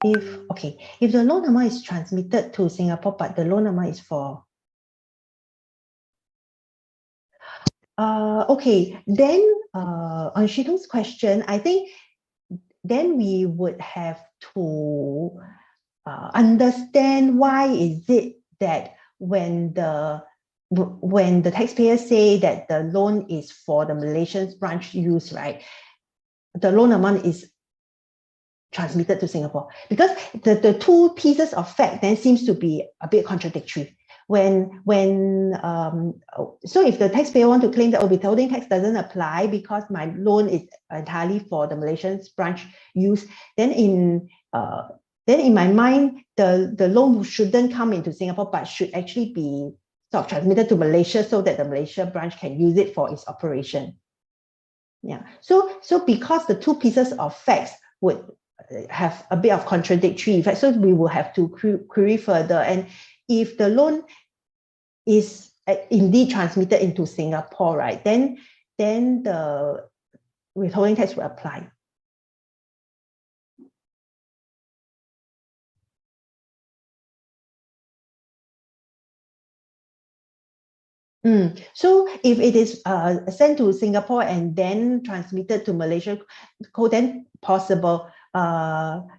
If the loan amount is transmitted to Singapore, but the loan amount is for then on Shitong's question, I think then we would have to understand why is it that when the taxpayers say that the loan is for the Malaysian branch use, right, the loan amount is transmitted to Singapore, because the two pieces of fact then seems to be a bit contradictory. So if the taxpayer want to claim that withholding tax doesn't apply because my loan is entirely for the Malaysian branch use, then in my mind, the loan shouldn't come into Singapore, but should actually be sort of transmitted to Malaysia so that the Malaysia branch can use it for its operation. Yeah. So because the two pieces of facts would have a bit of contradictory effect, so we will have to query further. And if the loan is indeed transmitted into Singapore, right, then the withholding tax will apply. So if it is sent to Singapore and then transmitted to Malaysia, then possible. Then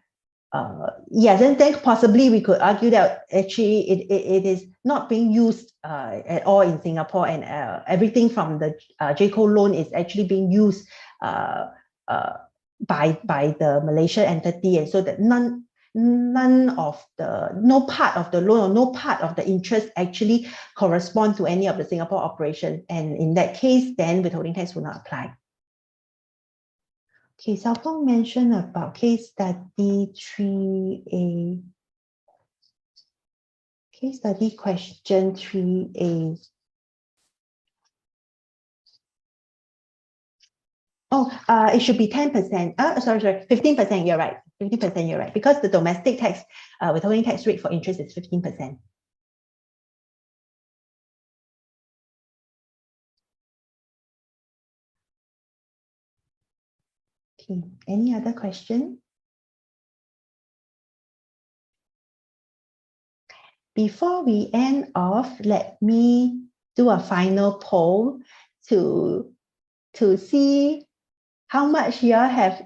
possibly we could argue that actually it is not being used at all in Singapore, and everything from the JCO loan is actually being used by the Malaysia entity, and so that no part of the loan or no part of the interest actually correspond to any of the Singapore operation, and in that case, then withholding tax will not apply. Okay, Xiaofeng mentioned about case study 3A. Case study question 3A. It should be 10%. Sorry, 15%. You're right. 15%. You're right. Because the domestic tax withholding tax rate for interest is 15%. Okay. Any other question? Before we end off, let me do a final poll to see how much you all have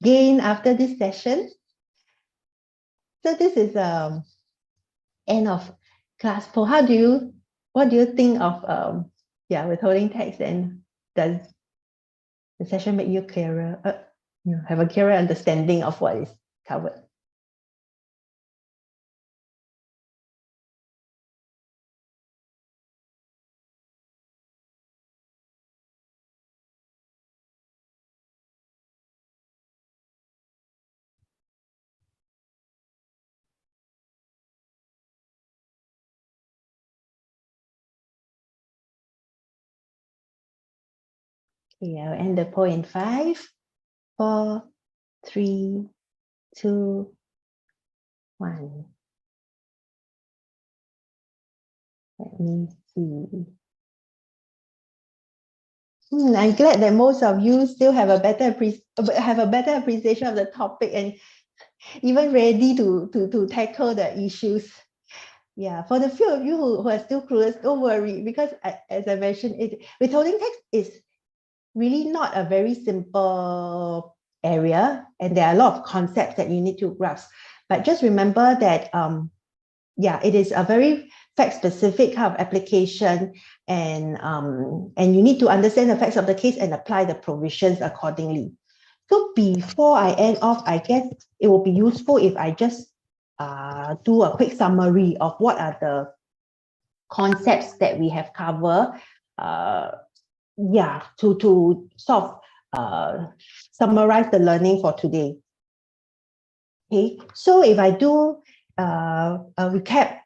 gained after this session. So this is end of class 4. What do you think of withholding tax, and does the session make you clearer, have a clearer understanding of what is covered? Okay, I'll end the poll in 5, 4, 3, 2, 1. Let me see. I'm glad that most of you still have a better appreciation of the topic and even ready to tackle the issues. Yeah, for the few of you who are still clueless, don't worry, because as I mentioned, withholding tax is really not a very simple area, and there are a lot of concepts that you need to grasp. But just remember that, it is a very fact-specific kind of application, and you need to understand the facts of the case and apply the provisions accordingly. So before I end off, I guess it will be useful if I just do a quick summary of what are the concepts that we have covered, to sort of summarize the learning for today. Okay, so if I do a recap,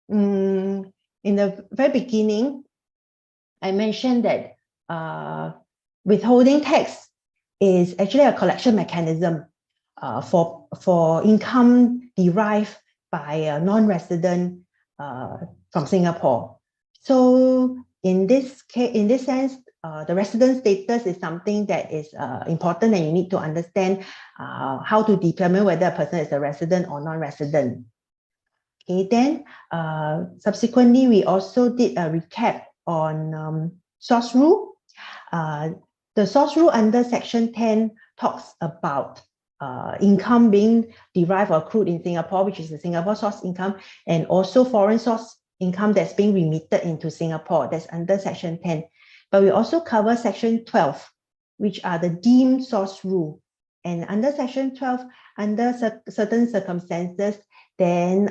in the very beginning, I mentioned that withholding tax is actually a collection mechanism for income derived by a non-resident from Singapore. So in this case, in this sense, the resident status is something that is important, and you need to understand how to determine whether a person is a resident or non-resident. Okay, then subsequently, we also did a recap on source rule. The source rule under Section 10 talks about income being derived or accrued in Singapore, which is the Singapore source income, and also foreign source income that's being remitted into Singapore. That's under Section 10. But we also cover Section 12, which are the deemed source rule. And under Section 12, under certain circumstances, then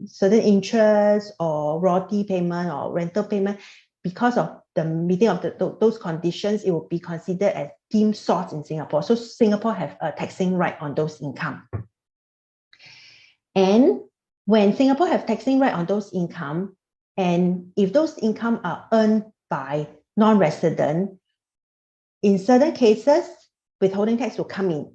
certain interest or royalty payment or rental payment, because of the meeting of those conditions, it will be considered as deemed source in Singapore. So Singapore have a taxing right on those income. And when Singapore have taxing right on those income, and if those income are earned by non-resident, in certain cases, withholding tax will come in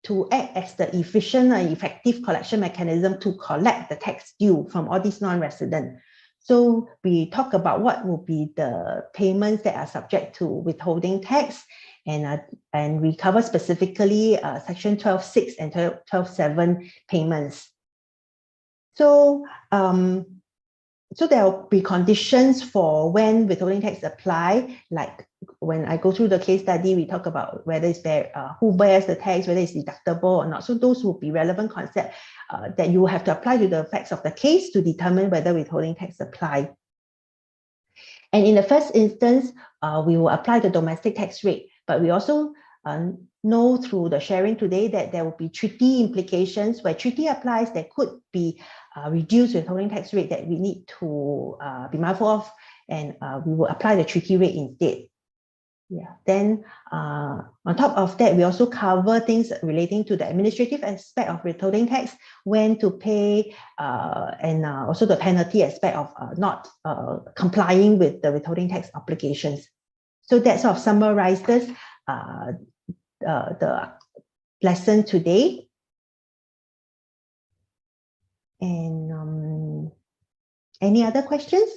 to act as the efficient and effective collection mechanism to collect the tax due from all these non-residents. So we talk about what will be the payments that are subject to withholding tax, and we cover specifically Section 12.6 and 12.7 payments. So so there will be conditions for when withholding tax apply. Like when I go through the case study, we talk about whether it's who bears the tax, whether it's deductible or not. So those will be relevant concepts that you have to apply to the facts of the case to determine whether withholding tax apply. And in the first instance, we will apply the domestic tax rate, but we also know through the sharing today that there will be treaty implications. Where treaty applies, there could be reduced withholding tax rate that we need to be mindful of, and we will apply the treaty rate instead. Yeah. Then on top of that, we also cover things relating to the administrative aspect of withholding tax, when to pay, and also the penalty aspect of not complying with the withholding tax obligations. So that sort of summarizes the lesson today. And any other questions?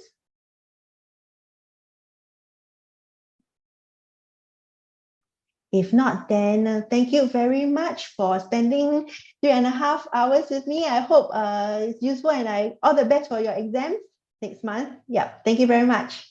If not, then thank you very much for spending 3.5 hours with me. I hope it's useful, and all the best for your exams next month. Yeah, thank you very much.